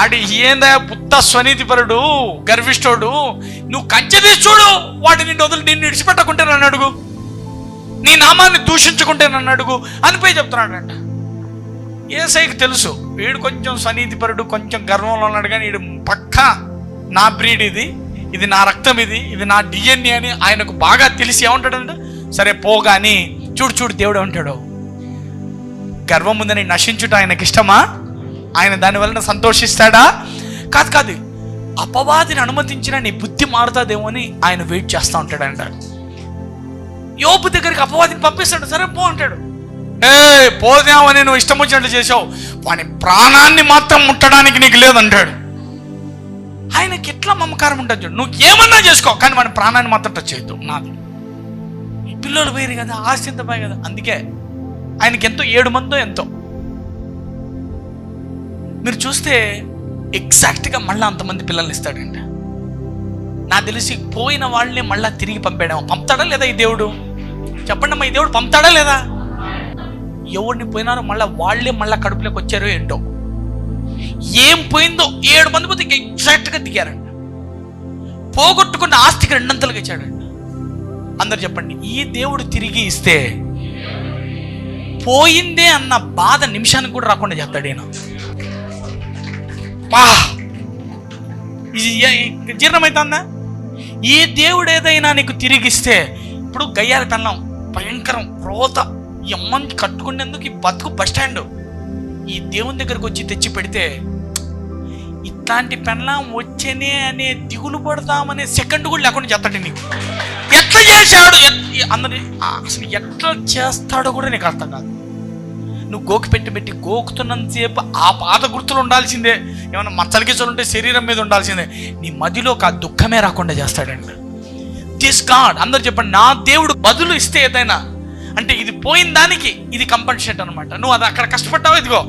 ఆడి ఏందా పుత్త స్వనీతిపరుడు, గర్విష్ఠుడు. నువ్వు కంచె తీసి చూడు, వాడిని నిన్ను విడిచిపెట్టకుంటే నన్ను అడుగు, నీ నామాన్ని దూషించుకుంటే నన్ను అడుగు అని పోయి చెప్తున్నాడంట. యేసయ్యకి తెలుసు వీడు కొంచెం స్వనీతిపరుడు, కొంచెం గర్వంలో ఉన్నాడు, కానీ వీడు పక్కా నా బ్రీడ్, ఇది నా రక్తం, ఇది నా డిఎన్ఏ అని ఆయనకు బాగా తెలిసి ఏమంటాడంటే, సరే పోగాని చూడు దేవుడు ఉంటాడు. గర్వం ఉందని నశించుట ఆయనకి ఇష్టమా? ఆయన దాని వలన సంతోషిస్తాడా? కాదు. అపవాదిని అనుమతించిన నీ బుద్ధి మారుతాదేమో అని ఆయన వెయిట్ చేస్తూ ఉంటాడంట. యోబు దగ్గరికి అపవాదిని పంపిస్తాడు. సరే పో అంటాడు. పోదామని నువ్వు ఇష్టం వచ్చినట్లు చేసావు, వాని ప్రాణాన్ని మాత్రం ముట్టడానికి నీకు లేదంటాడు. ఆయనకి ఎట్లా మమకారం ఉంటుంది చూడు. నువ్వు ఏమన్నా చేసుకో, కానీ వాని ప్రాణాన్ని మాత్రం టచ్ చేయొద్దు. నాది పిల్లలు పోయారు కదా, ఆస్తి ఎంత పోయి కదా. అందుకే ఆయనకి ఎంతో 7 మందో ఎంతో. మీరు చూస్తే ఎగ్జాక్ట్గా మళ్ళీ అంతమంది పిల్లల్ని ఇస్తాడంట. నాకు తెలిసి పోయిన వాళ్ళని మళ్ళీ తిరిగి పంపుతాడా లేదా ఈ దేవుడు? చెప్పండి అమ్మా, ఈ దేవుడు పంపుతాడా లేదా? ఎవరిని పోయినారో వాళ్ళే మళ్ళీ కడుపులోకి వచ్చారో ఏంటో. ఏం పోయిందో 7 మంది పోతే ఎగ్జాక్ట్గా దిగారంట. పోగొట్టుకున్న ఆస్తికి 2 అంతలుగా ఇచ్చాడంట. అందరు చెప్పండి, ఈ దేవుడు తిరిగి ఇస్తే పోయిందే అన్న బాధ నిమిషానికి కూడా రాకుండా చేస్తాడు ఈయన. జీర్ణమవుతుందా? ఈ దేవుడు ఏదైనా నీకు తిరిగిస్తే, ఇప్పుడు గయ్యాలి పెళ్ళం భయంకరం రోత, ఈ అమ్మని కట్టుకునేందుకు ఈ బతుకు బస్టాండ్, ఈ దేవుని దగ్గరకు వచ్చి తెచ్చి పెడితే ఇట్లాంటి పెళ్ళం వచ్చేనే అనే దిగులు పడతామనే సెకండ్ కూడా లేకుండా చేస్తాడు నీకు. ఎట్లా చేశాడు అందరి అసలు ఎట్లా చేస్తాడో కూడా నీకు అర్థం కాదు. నువ్వు గోకి పెట్టి గోకుతున్నంతసేపు ఆ పాత గుర్తులు ఉండాల్సిందే. ఏమైనా మచ్చలకిసలు ఉంటే శరీరం మీద ఉండాల్సిందే. నీ మదిలో ఒక దుఃఖమే రాకుండా చేస్తాడండి దిస్ గాడ్. అందరు చెప్పండి, నా దేవుడు బదులు ఇస్తే ఏదైనా అంటే ఇది పోయిన దానికి ఇది కంపన్సేట్ అనమాట. నువ్వు అది అక్కడ కష్టపడ్డావు, ఇదిగో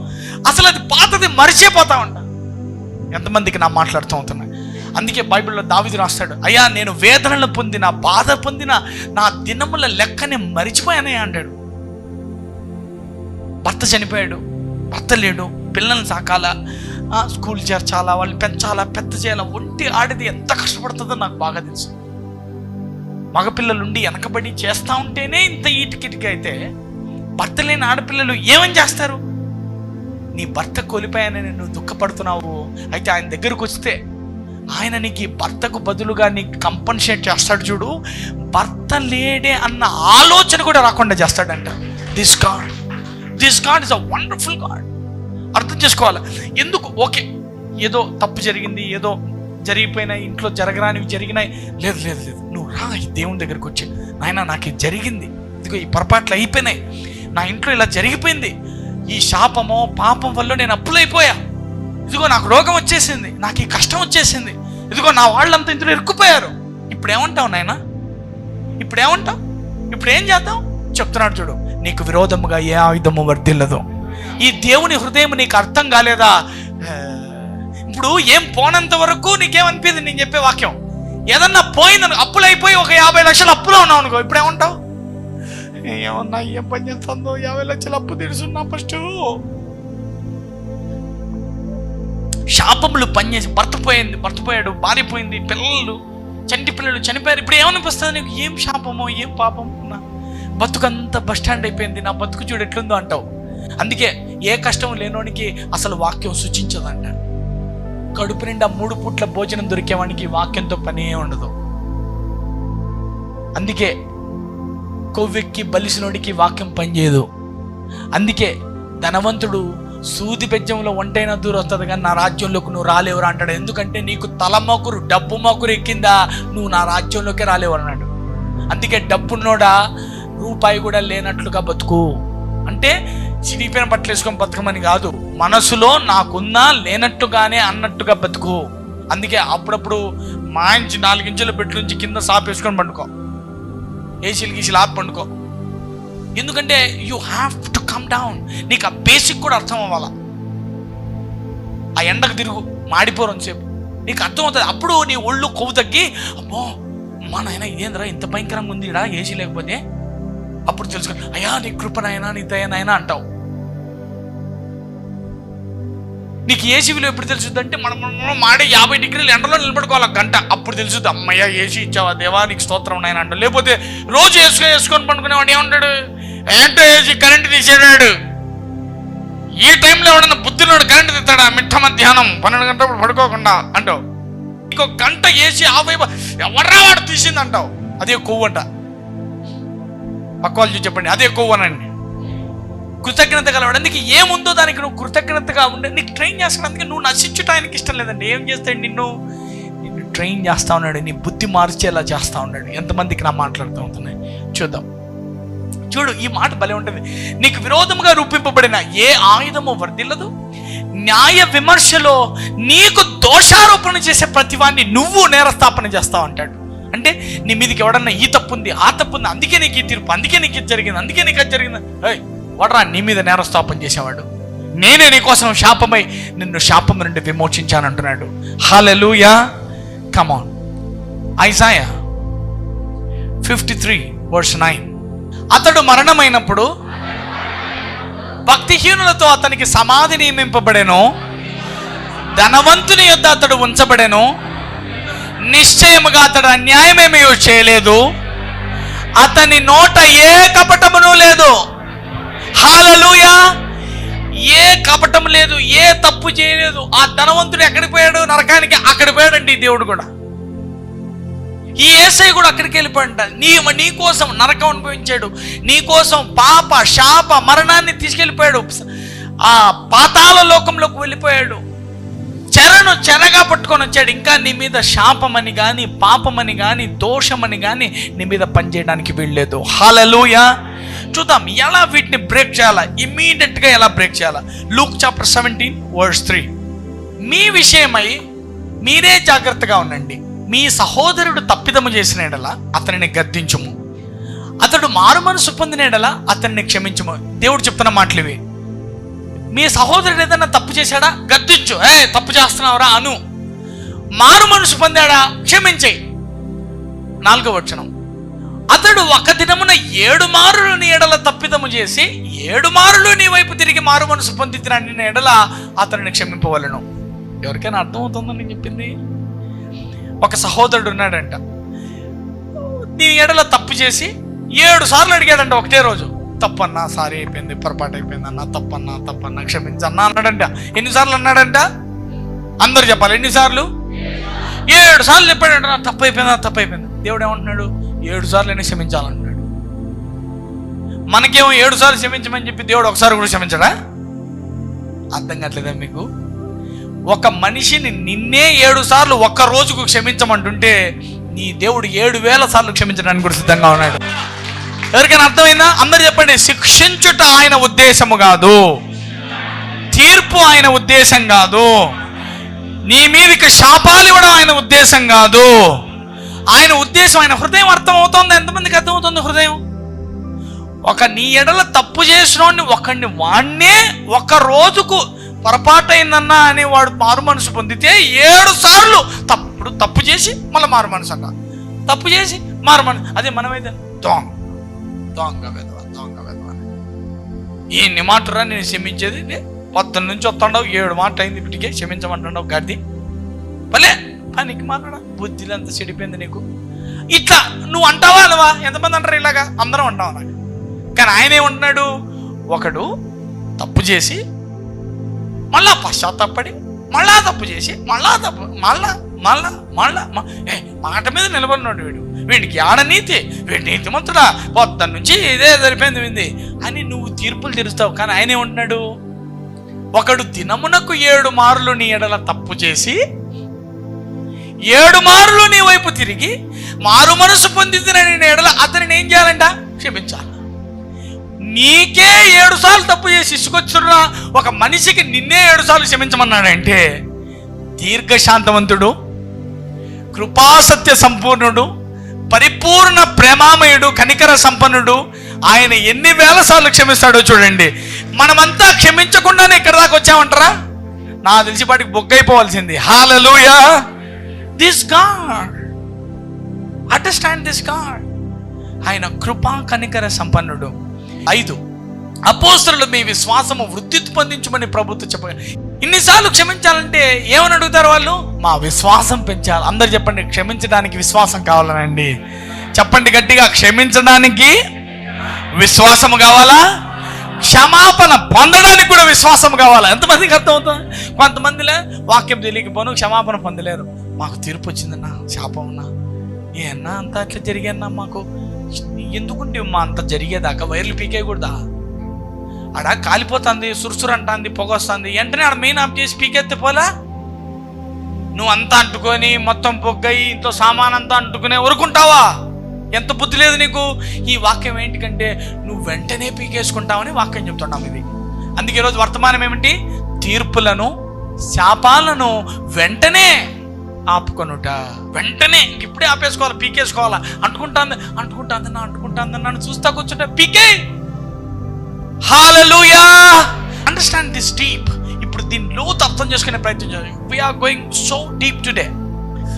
అసలు అది పాతది మరిచిపోతా ఉంటా. ఎంతమందికి నా మాట్లాడుతూ ఉంటున్నా. అందుకే బైబిల్లో దావీదు రాస్తాడు, అయ్యా నేను వేదనలు పొందిన, బాధ పొందిన, నా దినముల లెక్కనే మరిచిపోయానే అంటాడు. భర్త చనిపోయాడు, భర్త లేడు, పిల్లల్ని సాకాలా, స్కూల్ చేర్చాలా, వాళ్ళని పెంచాలా, పెద్ద చేయాలా, ఒంటి ఆడిది ఎంత కష్టపడుతుందో నాకు బాగా తెలుసు. మగపిల్లలుండి వెనకబడి చేస్తూ ఉంటేనే ఇంత ఈటికిటికి అయితే భర్త లేని ఆడపిల్లలు ఏమని చేస్తారు? నీ భర్త కోల్పోయానని నువ్వు దుఃఖపడుతున్నావు. అయితే ఆయన దగ్గరకు వస్తే ఆయన నీకు భర్తకు బదులుగా నీకు కంపన్సేట్ చేస్తాడు చూడు. భర్త లేడే అన్న ఆలోచన కూడా రాకుండా చేస్తాడంట. This God is a wonderful God. అర్థం చేసుకోవాలి. ఎందుకు? ఓకే, ఏదో తప్పు జరిగింది, ఏదో జరిగిపోయినాయి, ఇంట్లో జరగరానివి జరిగినాయి. లేదు, నువ్వు రా ఈ దేవుని దగ్గరికి వచ్చి, నాయన నాకు ఇది జరిగింది, ఇదిగో ఈ పొరపాట్లు అయిపోయినాయి, నా ఇంట్లో ఇలా జరిగిపోయింది, ఈ శాపమో పాపం వల్ల నేను అప్పులైపోయా, ఇదిగో నాకు రోగం వచ్చేసింది, నాకు ఈ కష్టం వచ్చేసింది, ఇదిగో నా వాళ్ళంతా ఇందులో ఇరుక్కుపోయారు. ఇప్పుడు ఏమంటావు నాయన? ఇప్పుడు ఏం చేద్దాం? చెప్తున్నాడు చూడు, నీకు విరోధముగా ఏ ఆయుధము వర్ధిల్లదు. ఈ దేవుని హృదయం నీకు అర్థం కాలేదా? ఇప్పుడు ఏం పోనంత వరకు నీకేమనిపింది నేను చెప్పే వాక్యం? ఏదన్నా పోయిందని, అప్పులు అయిపోయి ఒక 50 లక్షలు అప్పులో ఉన్నావు అనుకో, ఇప్పుడు ఏమంటావు? ఏమన్నా ఏం పని చేస్తుందో, 50 లక్షలు అప్పు తీరుస్తున్నా. ఫస్ట్ శాపములు పనిచేసి భర్త పోయాడు, భార్య పోయింది, చంటి పిల్లలు చనిపోయారు. ఇప్పుడు ఏమనిపిస్తుంది నీకు? ఏం శాపమో, ఏం పాపం, నా బతుకంతా బస్టాండ్ అయిపోయింది, నా బతుకు చూడు ఎట్లుందో అంటావు. అందుకే ఏ కష్టం లేనోనికి అసలు వాక్యం సూచించదంట. కడుపు నిండా 3 పూట్ల భోజనం దొరికేవానికి వాక్యంతో పనే ఉండదు. అందుకే కొవ్వెక్కి బలిసినోడికి వాక్యం పనిచేయదు. అందుకే ధనవంతుడు సూది బెజ్జంలో ఒంటైనా దూరం వస్తుంది కానీ నా రాజ్యంలోకి నువ్వు రాలేవురా అంటాడు. ఎందుకంటే నీకు తలమొకరు, డబ్బు మొకరు ఎక్కిందా, నువ్వు నా రాజ్యంలోకే రాలేవు అన్నాడు. అందుకే డబ్బున్నోడా రూపాయి కూడా లేనట్లుగా బతుకు అంటే చిరిగిపోయిన బట్టలు వేసుకొని బతకమని కాదు, మనసులో నాకున్నా లేనట్టుగానే అన్నట్టుగా బతుకు. అందుకే అప్పుడప్పుడు మాయించి 4 ఇంచుల బెడ్ నుంచి కింద సాప్ వేసుకొని పండుకో, ఏసీలు గీసీలు ఆపి పండుకో. ఎందుకంటే you have to come down. నీకు ఆ బేసిక్ కూడా అర్థం అవ్వాలా. ఆ ఎండకు తిరుగు, మాడిపోరు సేపు నీకు అర్థమవుతుంది. అప్పుడు నీ ఒళ్ళు కొవ్వు తగ్గి, అమ్మో మా నాయన ఇదేంద్రా ఇంత భయంకరంగా ఉంది ఇడా ఏసీ లేకపోతే, అప్పుడు తెలుసుకో అయ్యా నీ కృపనైనా నీ దయనైనా అంటావు. నీకు ఏసీ విలువ ఎప్పుడు తెలుస్తుంది అంటే మనం మాడే 50 డిగ్రీలు ఎండలో నిలబడుకోవాలి గంట, అప్పుడు తెలుస్తుంది అమ్మయ్య ఏసీ ఇచ్చావా దేవా నీకు స్తోత్రం నాయన అంటావు. లేకపోతే రోజు వేసుకొని పండుకునేవాడు ఏమంటాడు, ఏంటో ఏసీ కరెంటు తీసేడాడు, ఈ టైంలో ఎవడన్నా బుద్ధిలోడు కరెంటు తీస్తాడా మిట్ట మధ్యాహ్నం 12 గంటప్పుడు పడుకోకుండా అంటావు. ఇంకో గంట ఏసీ ఆఫ్ ఎవడ్రా వాడు తీసింది అంటావు. అదే కొవ్వు అంట. పక్క వాళ్ళు చూసి చెప్పండి, అదే కొవ్వు అనండి. కృతజ్ఞత కలవాడు. అందుకే ఏముందో దానికి నువ్వు కృతజ్ఞతగా ఉండే నీకు ట్రైన్ చేస్తాడు. అందుకే నువ్వు నశించుట ఆయనకి ఇష్టం లేదండి. ఏం చేస్తాడు, నిన్ను ట్రైన్ చేస్తూ ఉన్నాడు, నీ బుద్ధి మార్చేలా చేస్తూ ఉన్నాడు. ఎంతమందికి నా మాట్లాడుతూ ఉంటున్నాయి చూద్దాం. చూడు ఈ మాట భలే ఉంటుంది. నీకు విరోధముగా రూపింపబడిన ఏ ఆయుధము వర్ధిల్లదు, న్యాయ విమర్శలో నీకు దోషారోపణ చేసే ప్రతివాన్ని నువ్వు నేరస్థాపన చేస్తావు అంటాడు. అంటే నీ మీదకి ఎవడన్నా ఈ తప్పు ఉంది ఆ తప్పు ఉంది, అందుకే నీకు ఈ తీర్పు, అందుకే నీకు ఇది జరిగింది, అందుకే నీకు అది జరిగింది, వాడరా నీ మీద నేరస్థాపన చేసేవాడు, నేనే నీ కోసం శాపమై నిన్ను శాపం నుండి విమోచించానంటున్నాడు. హల్లెలూయా. Come on. ఐజాయా 53:9. అతడు మరణమైనప్పుడు భక్తిహీనులతో అతనికి సమాధి నియమింపబడెను, ధనవంతుని యొద్ద అతడు ఉంచబడెను, నిశ్చయముగా అతడు అన్యాయమేమీ చేయలేదు, అతని నోట ఏ కపటమును లేదు. హల్లెలూయా. ఏ కపటం లేదు, ఏ తప్పు చేయలేదు. ఆ ధనవంతుడు ఎక్కడికి పోయాడు? నరకానికి. అక్కడ పోయాడండి దేవుడు కూడా. ఈ యేసయ్య కూడా అక్కడికి వెళ్ళిపోయాడంట. నీ కోసం నరకం అనుభవించాడు, నీ కోసం పాప శాప మరణాన్ని తీసుకెళ్ళిపోయాడు, ఆ పాతాళ లోకంలోకి వెళ్ళిపోయాడు, చెరగా పట్టుకొని వచ్చాడు. ఇంకా నీ మీద శాపమని కానీ పాపమని కానీ దోషమని కానీ నీ మీద పనిచేయడానికి వీల్లేదు. హల్లెలూయా. చూద్దాం ఎలా వీటిని బ్రేక్ చేయాలా, ఇమ్మీడియట్గా ఎలా బ్రేక్ చేయాలా. Luke chapter 17:3. మీ విషయమై మీరే జాగ్రత్తగా ఉండండి. మీ సహోదరుడు తప్పిదము చేసిన ఎడల అతనిని గద్దించుము, అతడు మారు మనసు పొందిన ఎడల అతన్ని క్షమించుము. దేవుడు చెప్తున్న మాటలు ఇవి. మీ సహోదరుడు ఏదైనా తప్పు చేశాడా గద్దించు, తప్పు చేస్తున్నావురా అను. మారు మనసు పొందాడా క్షమించేయి. 4వ వచనం. అతడు ఒక దినమున 7 మారులు నీ ఎడల తప్పిదము చేసి 7 మారులు నీ వైపు తిరిగి మారు మనసు పొందిన ఎడల అతనిని క్షమింపవలను. ఎవరికైనా అర్థమవుతుందని నేను చెప్పింది? ఒక సహోదరుడు ఉన్నాడంట, నీ ఎడల తప్పు చేసి 7 సార్లు అడిగాడంట ఒకటే రోజు. తప్పన్నా, సారీ అయిపోయింది, పొరపాటు అయిపోయింది అన్న, తప్పన్నా క్షమించన్నా అన్నాడంట. ఎన్నిసార్లు అన్నాడంట? అందరు చెప్పాలి ఎన్నిసార్లు? 7 సార్లు చెప్పాడంట. తప్పు అయిపోయింది. దేవుడు ఏమంటున్నాడు? 7 సార్లు అయినా క్షమించాలంటున్నాడు. మనకేమో 7 సార్లు క్షమించమని చెప్పి దేవుడు ఒకసారి కూడా క్షమించడా? అర్థం కావట్లేదా మీకు? ఒక మనిషిని నిన్నే 7 సార్లు ఒక్క రోజుకు క్షమించమంటుంటే నీ దేవుడు 7,000 సార్లు క్షమించడానికి కూడా సిద్ధంగా ఉన్నాడు. ఎవరికైనా అర్థమైందా? అందరు చెప్పండి. శిక్షించుట ఆయన ఉద్దేశము కాదు, తీర్పు ఆయన ఉద్దేశం కాదు, నీ మీదకి శాపాలు ఇవ్వడం ఆయన ఉద్దేశం కాదు. ఆయన ఉద్దేశం, ఆయన హృదయం అర్థమవుతుంది. ఎంతమందికి అర్థమవుతుంది హృదయం? నీ ఎడల తప్పు చేసిన వాడినే ఒక రోజుకు పొరపాటైందన్నా అని వాడు మారు మనసు పొందితే 7 సార్లు తప్పు చేసి మళ్ళీ మారు మనసు అన్న, తప్పు చేసి మారు మనసు. అదే మనమైతే దొంగ వెధవ ఎన్ని మాటరా నేను క్షమించేది? పొద్దున్న నుంచి వస్తాడావు, 7 మాట అయింది ఇప్పటికే క్షమించమంటున్నావు. గడ్డి భలే పనికి మాట్లాడ, బుద్ధిలో అంత చెడిపోయింది నీకు. ఇట్లా నువ్వు అంటావా అనవా? ఎంతమంది అంటారు ఇలాగా? అందరం అంటాం అలాగా. కానీ ఆయన ఏమంటున్నాడు? ఒకడు తప్పు చేసి మళ్ళా పశ్చాత్తాపడి మళ్ళా తప్పు చేసి మళ్ళా మాట మీద నిలబడినాడు. వీడికి ఆడ నీతి, వీడి నీతిమంతుడా, పొద్దున్న నుంచి ఇదే సరిపోయింది అని నువ్వు తీర్పులు తీరుస్తావు. కానీ ఆయన ఏమంటున్నాడు? ఒకడు దినమునకు 7 మారులు నీ ఎడల తప్పు చేసి 7 మారులు నీ వైపు తిరిగి మారు మనసు పొందిన నీ ఎడల అతనిని ఏం చేయాలంట? క్షమించాలి. నీకే 7 సార్లు తప్పు చేసి ఇసుకొచ్చున్నా ఒక మనిషికి నిన్నే 7 సార్లు క్షమించమన్నాడంటే దీర్ఘశాంతవంతుడు, కృపాసత్య సంపూర్ణుడు, పరిపూర్ణ ప్రేమామయుడు, కనికర సంపన్నుడు, ఆయన ఎన్ని వేల సార్లు క్షమిస్తాడో చూడండి. మనమంతా క్షమించకుండానే ఇక్కడ దాకా వచ్చామంటారా? నా తెలిసిపాటికి బొగ్గైపోవాల్సింది. Hallelujah. This God, understand this God. ఆయన కృపా కనికర సంపన్నుడు. 5, అపోస్తలులు మీ విశ్వాసము వృద్ధి పొందించమని ప్రభుత్వం చెప్పగా. ఇన్నిసార్లు క్షమించాలంటే ఏమని అడుగుతారు వాళ్ళు? మా విశ్వాసం పెంచాలి. అందరు చెప్పండి, క్షమించడానికి విశ్వాసం కావాలనండి. చెప్పండి గట్టిగా, క్షమించడానికి విశ్వాసము కావాలా? క్షమాపణ పొందడానికి కూడా విశ్వాసం కావాలా? ఎంతమందికి అర్థమవుతుంది? కొంతమందిలే వాక్యం తెలియకపోను క్షమాపణ పొందలేరు. మాకు తీర్పు వచ్చిందన్నా, శాపం ఉన్నా, ఏమన్నా అంత అట్లా జరిగాన్నా, మాకు ఎందుకుంటే మా అంత జరిగేదాకా వైర్లు పీకేయకూడదా? ఆడ కాలిపోతుంది, సురుసురు అంటుంది, పొగ వస్తుంది, వెంటనే ఆడ మెయిన్ ఆఫ్ చేసి పీకెత్తే పోలా? నువ్వు అంతా అంటుకొని మొత్తం పొగ్గయి ఇంతో సామాన్ అంతా అంటుకునే ఊరుకుంటావా? ఎంత బుద్ధి లేదు నీకు? ఈ వాక్యం ఏంటికంటే నువ్వు వెంటనే పీకేసుకుంటావని వాక్యం చెప్తున్నాం ఇది. అందుకే ఈరోజు వర్తమానం ఏమిటి? తీర్పులను శాపాలను వెంటనే ఆపుకొనుట. వెంటనే ఇప్పుడే ఆపేసుకోవాలి, పీకేసుకోవాలా? అంటుకుంటాంది నన్ను చూస్తా కూర్చుంటా, పీకే. హల్లెలూయా. Understand this deep. ఇప్పుడు దీని లోతు అర్థం చేసుకునే ప్రయత్నం చేయాలి. We are going so deep today.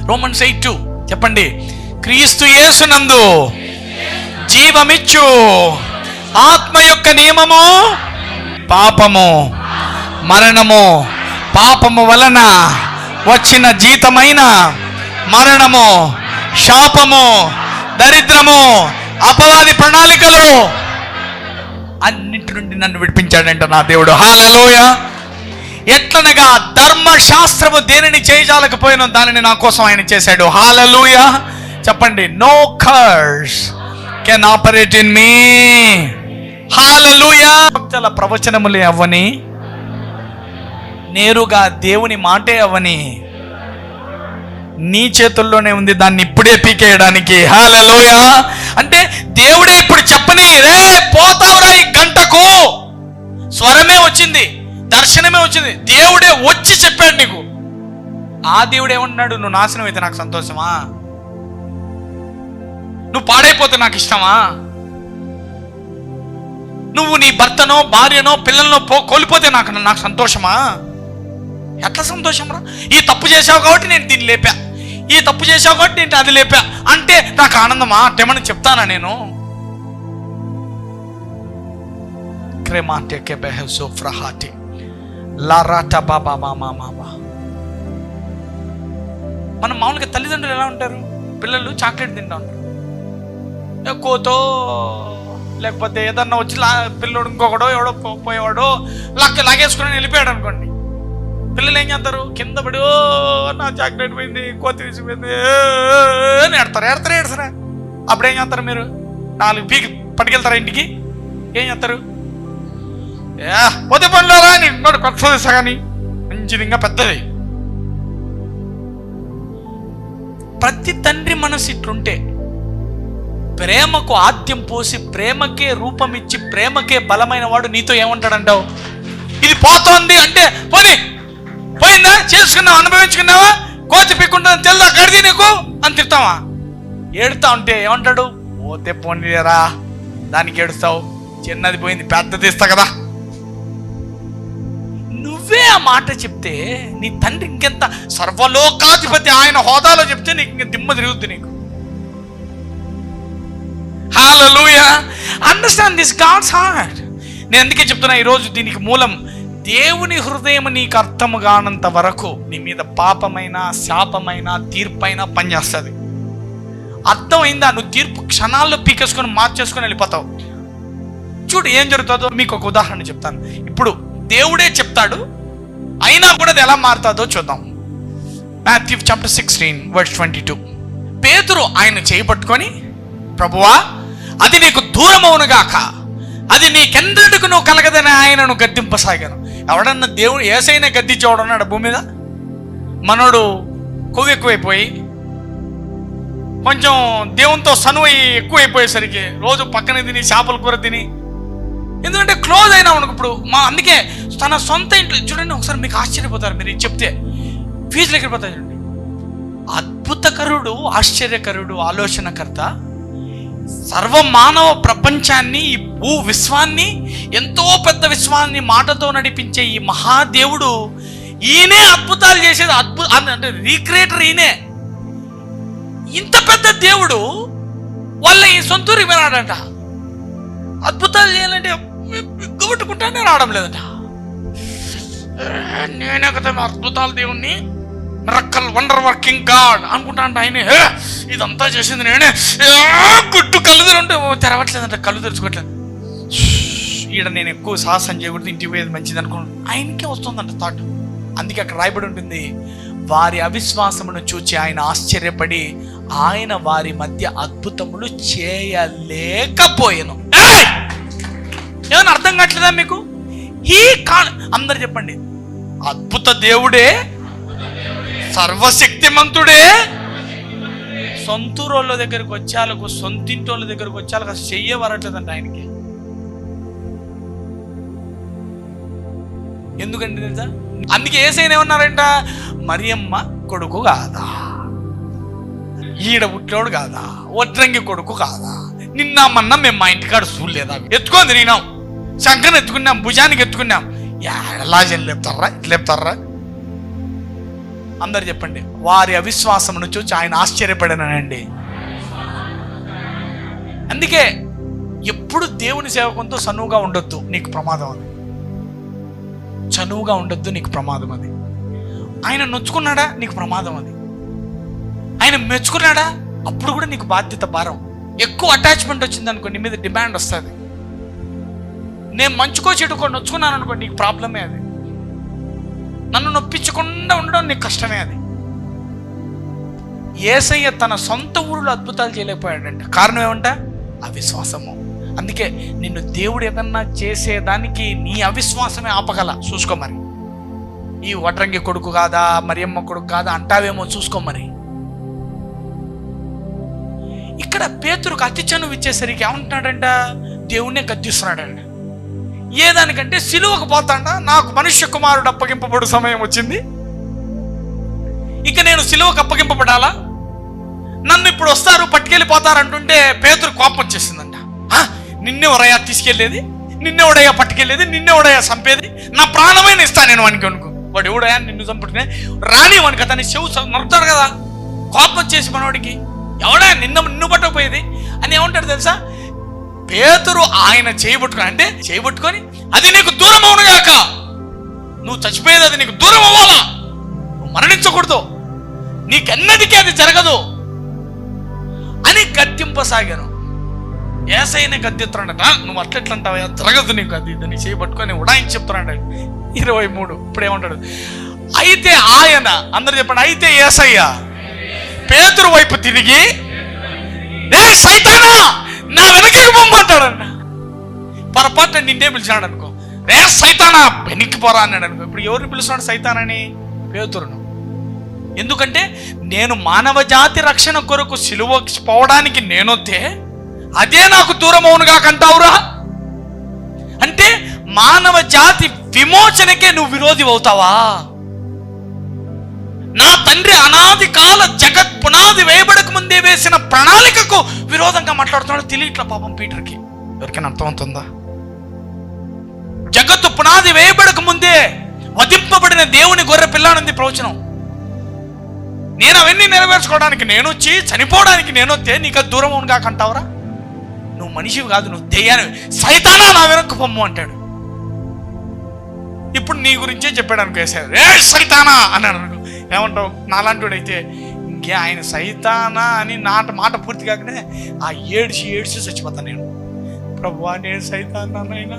Romans 8:2 చెప్పండి. క్రీస్తు యేసునందు జీవమిచ్చు ఆత్మ యొక్క నియమము పాపము, మరణము, పాపము వలన వచ్చిన జీతమైన మరణము, శాపము, దరిద్రము, అపవాది ప్రణాళికలు అన్నింటి నుండి నన్ను విడిపించాడంట నా దేవుడు. హల్లెలూయా. ఎట్లనగా ధర్మశాస్త్రము దేనిని చేయజాలకపోయినా దానిని నా కోసం ఆయన చేశాడు. హల్లెలూయా. చెప్పండి, no curse can operate in me. Hallelujah. భక్తుల ప్రవచనములే అవ్వని, నేరుగా దేవుని మాటే అవ్వని, నీ చేతుల్లోనే ఉంది దాన్ని ఇప్పుడే పీకేయడానికి. హల్లెలూయా. అంటే దేవుడే ఇప్పుడు చెప్పని, రే పోతావురా ఈ గంటకు. స్వరమే వచ్చింది, దర్శనమే వచ్చింది, దేవుడే వచ్చి చెప్పాడు నీకు. ఆ దేవుడు ఏమన్నాడు? నువ్వు నాశనం అయితే నాకు సంతోషమా? నువ్వు పాడైపోతే నాకు ఇష్టమా? నువ్వు నీ భర్తనో భార్యనో పిల్లలనో కోల్పోతే నాకు సంతోషమా? ఎట్లా సంతోషం రా? ఈ తప్పు చేసావు కాబట్టి నేను దీన్ని లేపా, ఈ తప్పు చేసావు కాబట్టి నేను అది లేపా అంటే నాకు ఆనందమా? టెమని చెప్తానా నేను? మనం మామూలుగా తల్లిదండ్రులు ఎలా ఉంటారు? పిల్లలు చాక్లెట్ తింటా ఉంటారు, కోతో లేకపోతే ఏదన్నా వచ్చి పిల్లడు ఇంకొకడో ఎవడో పోయేవాడో లాగేసుకుని వెళ్ళిపోయాడు అనుకోండి. పిల్లలు ఏం చేస్తారు? కింద పడి నా చాక్లెట్ పోయింది, కోతి తీసిపోయింది అని ఏడతారా? అప్పుడు ఏం చేస్తారు మీరు? 4 పీకి పట్టుకెళ్తారా ఇంటికి? ఏం చేస్తారు? పోతే పనులేరా అని ఇంకోటి కొత్త తీసా కానీ మంచిది, ఇంకా పెద్దది. ప్రతి తండ్రి మనసు ఇట్లుంటే, ప్రేమకు ఆద్యం పోసి ప్రేమకే రూపం ఇచ్చి ప్రేమకే బలమైన వాడు నీతో ఏమంటాడంటావు? ఇది పోతోంది అంటే పోయిందా, చేసుకున్నావా, అనుభవించుకున్నావా, కోతి పీక్కుంటుందని తెలుదా గడిది నీకు అని తిడతావా? ఏడుతా ఉంటే ఏమంటాడు? పోతే పోనీరా, దానికి ఏడుస్తావు, చిన్నది పోయింది పెద్దది ఇస్తా కదా. నువ్వే ఆ మాట చెప్తే నీ తండ్రి ఇంకెంత సర్వలోకాధిపతి ఆయన హోదాలో చెప్తే నీకు ఇంక దిమ్మ తిరుగుద్ది నీకు. Hallelujah. Understand this God's heart. నేను అందుకే చెప్తున్నా ఈరోజు దీనికి మూలం దేవుని హృదయం నీకు అర్థము కానంత వరకు నీ మీద పాపమైన శాపమైన తీర్పైన పనిచేస్తుంది. అర్థమైందా? నువ్వు తీర్పు క్షణాల్లో పీకేసుకొని మార్చేసుకొని వెళ్ళిపోతావు. చూడు ఏం జరుగుతుందో మీకు ఒక ఉదాహరణ చెప్తాను. ఇప్పుడు దేవుడే చెప్తాడు, అయినా కూడా అది ఎలా మారుతుందో చూద్దాం. Matthew chapter 16 verse 22. పేతురు ఆయన చేయబట్టుకొని, ప్రభువా అది నీకు దూరమవునుగాక, అది నీకెందుకు నువ్వు కలగదని ఆయనను గద్దింపసాగాను. ఎవడన్నా దేవుడు ఏసైనా గద్దించేవాడు ఉన్నాడు భూమి మీద? మనోడు కొవ్వు ఎక్కువైపోయి కొంచెం దేవునితో సనువై ఎక్కువైపోయేసరికి రోజు పక్కన తిని చేపల కూర తిని, ఎందుకంటే క్లోజ్ అయినా మనకు ఇప్పుడు అందుకే తన సొంత ఇంట్లో చూడండి, ఒకసారి మీకు ఆశ్చర్యపోతారు మీరు చెప్తే, ఫీజులు ఎక్కిపోతాయి చూడండి. అద్భుతకరుడు, ఆశ్చర్యకరుడు, ఆలోచనకర్త సర్వమానవ ప్రపంచాన్ని, ఈ భూ విశ్వాన్ని, ఎంతో పెద్ద విశ్వాన్ని మాటతో నడిపించే ఈ మహాదేవుడు, ఈయనే అద్భుతాలు చేసేది. అంటే రీక్రియేటర్ ఈయనే. ఇంత పెద్ద దేవుడు వాళ్ళ ఈ సొంతూరికి వినాడంట. అద్భుతాలు చేయాలంటే గుబట్టుకుంటానే రావడం లేదట. నేనే కదా అద్భుతాల దేవుణ్ణి, మిరక్కల్ వండర్ వర్కింగ్ గాడ్ అనుకుంటా అంట. ఆయనే ఇదంతా చేసింది నేనే. గుడ్డు కళ్ళు తెరుంటే తెరవట్లేదంట, కళ్ళు తెరుచుకోవట్లేదు. ఈడ నేను ఎక్కువ సాహసం చేయకూడదు, ఇంటికి పోయేది మంచిది అనుకున్నాను. ఆయనకే వస్తుందంట థాట్. అందుకే అక్కడ రాయబడి ఉంటుంది, వారి అవిశ్వాసమును చూచి ఆయన ఆశ్చర్యపడి ఆయన వారి మధ్య అద్భుతములు చేయలేకపోయాను. ఏమైనా అర్థం కావట్లేదా మీకు? అందరు చెప్పండి, అద్భుత దేవుడే, సర్వశక్తిమంతుడే. సొంతూరోళ్ళ దగ్గరికి వచ్చేలకు, సొంతింటోళ్ళ దగ్గరికి వచ్చేలకు అసలు చెయ్యవరట్లేదంట ఆయనకి. ఎందుకంటే తెలుసా? అందుకే యేసయ్య ఏమన్నారంట, మరియమ్మ కొడుకు కాదా, ఈడ పుట్టినోడు కాదా, వడ్రంగి కొడుకు కాదా, నిన్న మొన్న మేము మా ఇంటికాడ చూడలేదా, ఎత్తుకొని తిరిగినాం, శంకర్ని ఎత్తుకున్నాం, భుజానికి ఎత్తుకున్నాం, లాజని లేపుతారా, ఇట్లా లేపుతారా? అందరు చెప్పండి, వారి అవిశ్వాసమును చూచి ఆయన ఆశ్చర్యపడానండి. అందుకే ఎప్పుడు దేవుని సేవకంతో చనువుగా ఉండొద్దు, నీకు ప్రమాదం అది. చనువుగా ఉండొద్దు, నీకు ప్రమాదం అది. ఆయన నొచ్చుకున్నాడా, నీకు ప్రమాదం అది. ఆయన మెచ్చుకున్నాడా, అప్పుడు కూడా నీకు బాధ్యత భారం. ఎక్కువ అటాచ్మెంట్ వచ్చింది అనుకో, నీ మీద డిమాండ్ వస్తుంది. నేను మంచుకో చెడుకో నొచ్చుకున్నాను అనుకో, నీకు ప్రాబ్లమే అది. నన్ను నొప్పించకుండా ఉండడం నీకు కష్టమే అది. యేసయ్య తన సొంత ఊరిలో అద్భుతాలు చేయలేకపోయాడంటే కారణం ఏమంట? అవిశ్వాసము. అందుకే నిన్ను దేవుడు ఏదన్నా చేసేదానికి నీ అవిశ్వాసమే ఆపగల. చూసుకో మరి, ఈ వడ్రంగి కొడుకు కాదా, మరియమ్మ కొడుకు కాదా అంటావేమో, చూసుకో మరి. ఇక్కడ పేతురుకు అతి చనువు ఇచ్చేసరికి ఏమంటున్నాడంట, దేవుణ్ణే గద్దిస్తున్నాడంట. ఏదానికంటే సిలువకు పోతాండ, నాకు మనుష్య కుమారుడు అప్పగింపబడు సమయం వచ్చింది, ఇక నేను సిలువకు అప్పగింపబడాలా, నన్ను ఇప్పుడు వస్తారు పట్టుకెళ్ళిపోతారు అంటుంటే పేతురు కోపం వచ్చేసిందంట. నిన్నెవరయ్యా తీసుకెళ్లేది, నిన్నెవడయ్యా పట్టుకెళ్ళేది, నిన్నెవడయ్యా చంపేది, నా ప్రాణమైన ఇస్తాను నేను వానికి అనుకో. వాడు ఎవడయ్యా నిన్ను చంపుకునే, రాని వానికి అతని చెవు నరుతాడు కదా. కోపం వచ్చేసి మనవాడికి, ఎవడా నిన్ను పట్టకపోయేది అని ఏమంటాడు తెలుసా? పేతురు ఆయన చేయబట్టుకొని, అంటే చేయబట్టుకొని, అది నీకు దూరం అవునుగాక, నువ్వు చచ్చిపోయేది అది నీకు దూరం అవ్వాలా, నువ్వు మరణించకూడదు, నీకెన్నటికీ అది జరగదు అని గద్దింపసాగాను. యేసయ్యనే గద్దెత్తున్నాడట. నువ్వు అట్లెట్లంటావా, జరగదు నీకు అది, దాన్ని చేయబట్టుకొని ఉడాయించి చెప్తున్నాడు. 23 ఇప్పుడు ఏమంటాడు? అయితే ఆయన, అందరు చెప్పండి, అయితే యేసయ్య పేతురు వైపు తిరిగి, ఏ సైతానా నా వెనకకి పొమ్మంటాడన్న. పొరపాటు నిన్నే పిలిచినాడు అనుకో, రే సైతానా వెనక్కి పోరా అన్నాడు అనుకో. ఇప్పుడు ఎవరిని పిలుస్తున్నాడు సైతానని? పేతురును. ఎందుకంటే నేను మానవ జాతి రక్షణ కొరకు సిలువకి పోవడానికి నేనొత్తే అదే నాకు దూరం అవునుగా కంటావురా అంటే మానవ జాతి విమోచనకే నువ్వు విరోధి అవుతావా? నా తండ్రి అనాది కాల జగత్ పునాది వేయబడక ముందే వేసిన ప్రణాళికకు విరోధంగా మాట్లాడుతున్నాడు. తెలియట్లా పాపం పీటర్కి. ఎవరికైనా అర్థమవుతుందా? జగత్తు పునాది వేయబడక ముందే వధింపబడిన దేవుని గొర్రె పిల్లానుంది ప్రవచనం. నేను అవన్నీ నెరవేర్చుకోవడానికి నేను వచ్చి చనిపోవడానికి నేనొత్తే నీకు అది దూరం అవునుగా కంటావురా? నువ్వు మనిషివి కాదు, నువ్వు దెయ్యానివి, సైతానా నా వెనక్కు పొమ్ము అంటాడు. ఇప్పుడు నీ గురించే చెప్పాడు అనుకో, ఏ సైతానా అన్నాడు అనుకో, ఏమంటావు? నాలాంటివాడైతే ఇంకే ఆయన సైతానా అని మాట పూర్తి కాకనే ఆ ఏడ్చి చచ్చిపోతాను నేను. ప్రభువా నేను సైతాన్నైనా,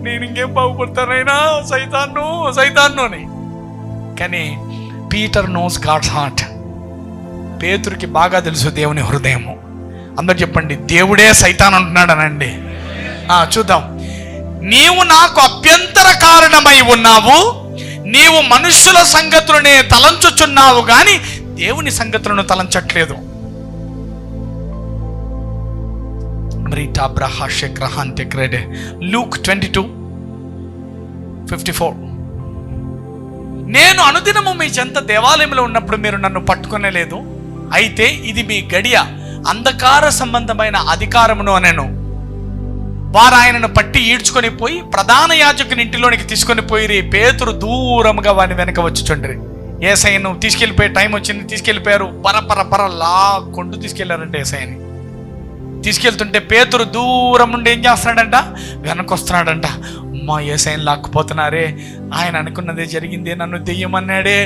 నేను ఇంకేం బాగుపడతానైనా, సైతాన్ను అని. కానీ పీటర్ నోస్ గాడ్స్ హార్ట్. పేతురుకి బాగా తెలుసు దేవుని హృదయము. అందరు చెప్పండి, దేవుడే సైతాన్ అంటున్నాడు అనండి. చూద్దాం. నీవు నాకు అభ్యంతర కారణమై ఉన్నావు, నీవు మనుష్యుల సంగతులనే తలంచుచున్నావు గాని దేవుని సంగతులను తలంచట్లేదు. లూక్ 22:54. నేను అనుదినము మీ చెంత దేవాలయంలో ఉన్నప్పుడు మీరు నన్ను పట్టుకొనలేదు, అయితే ఇది మీ గడియ, అంధకార సంబంధమైన అధికారమును అనెను. వారు ఆయనను పట్టి ఈడ్చుకొని పోయి ప్రధాన యాజకుని ఇంటిలోనికి తీసుకొని పోయి పేతురు దూరముగా వాని వెనక వచ్చుచుండ్రి. యేసయ్యను తీసుకెళ్ళిపోయే టైం వచ్చింది, తీసుకెళ్ళిపోయారు. పర లాక్కుంటూ తీసుకెళ్లారంటే యేసయ్యని తీసుకెళ్తుంటే పేతురు దూరం నుండి ఏం చేస్తున్నాడంట, వెనకొస్తున్నాడంట. అమ్మా, యేసయ్యని లాక్కుపోతున్నారే, ఆయన అనుకున్నదే జరిగిందే, నన్ను దెయ్యమన్నాడే,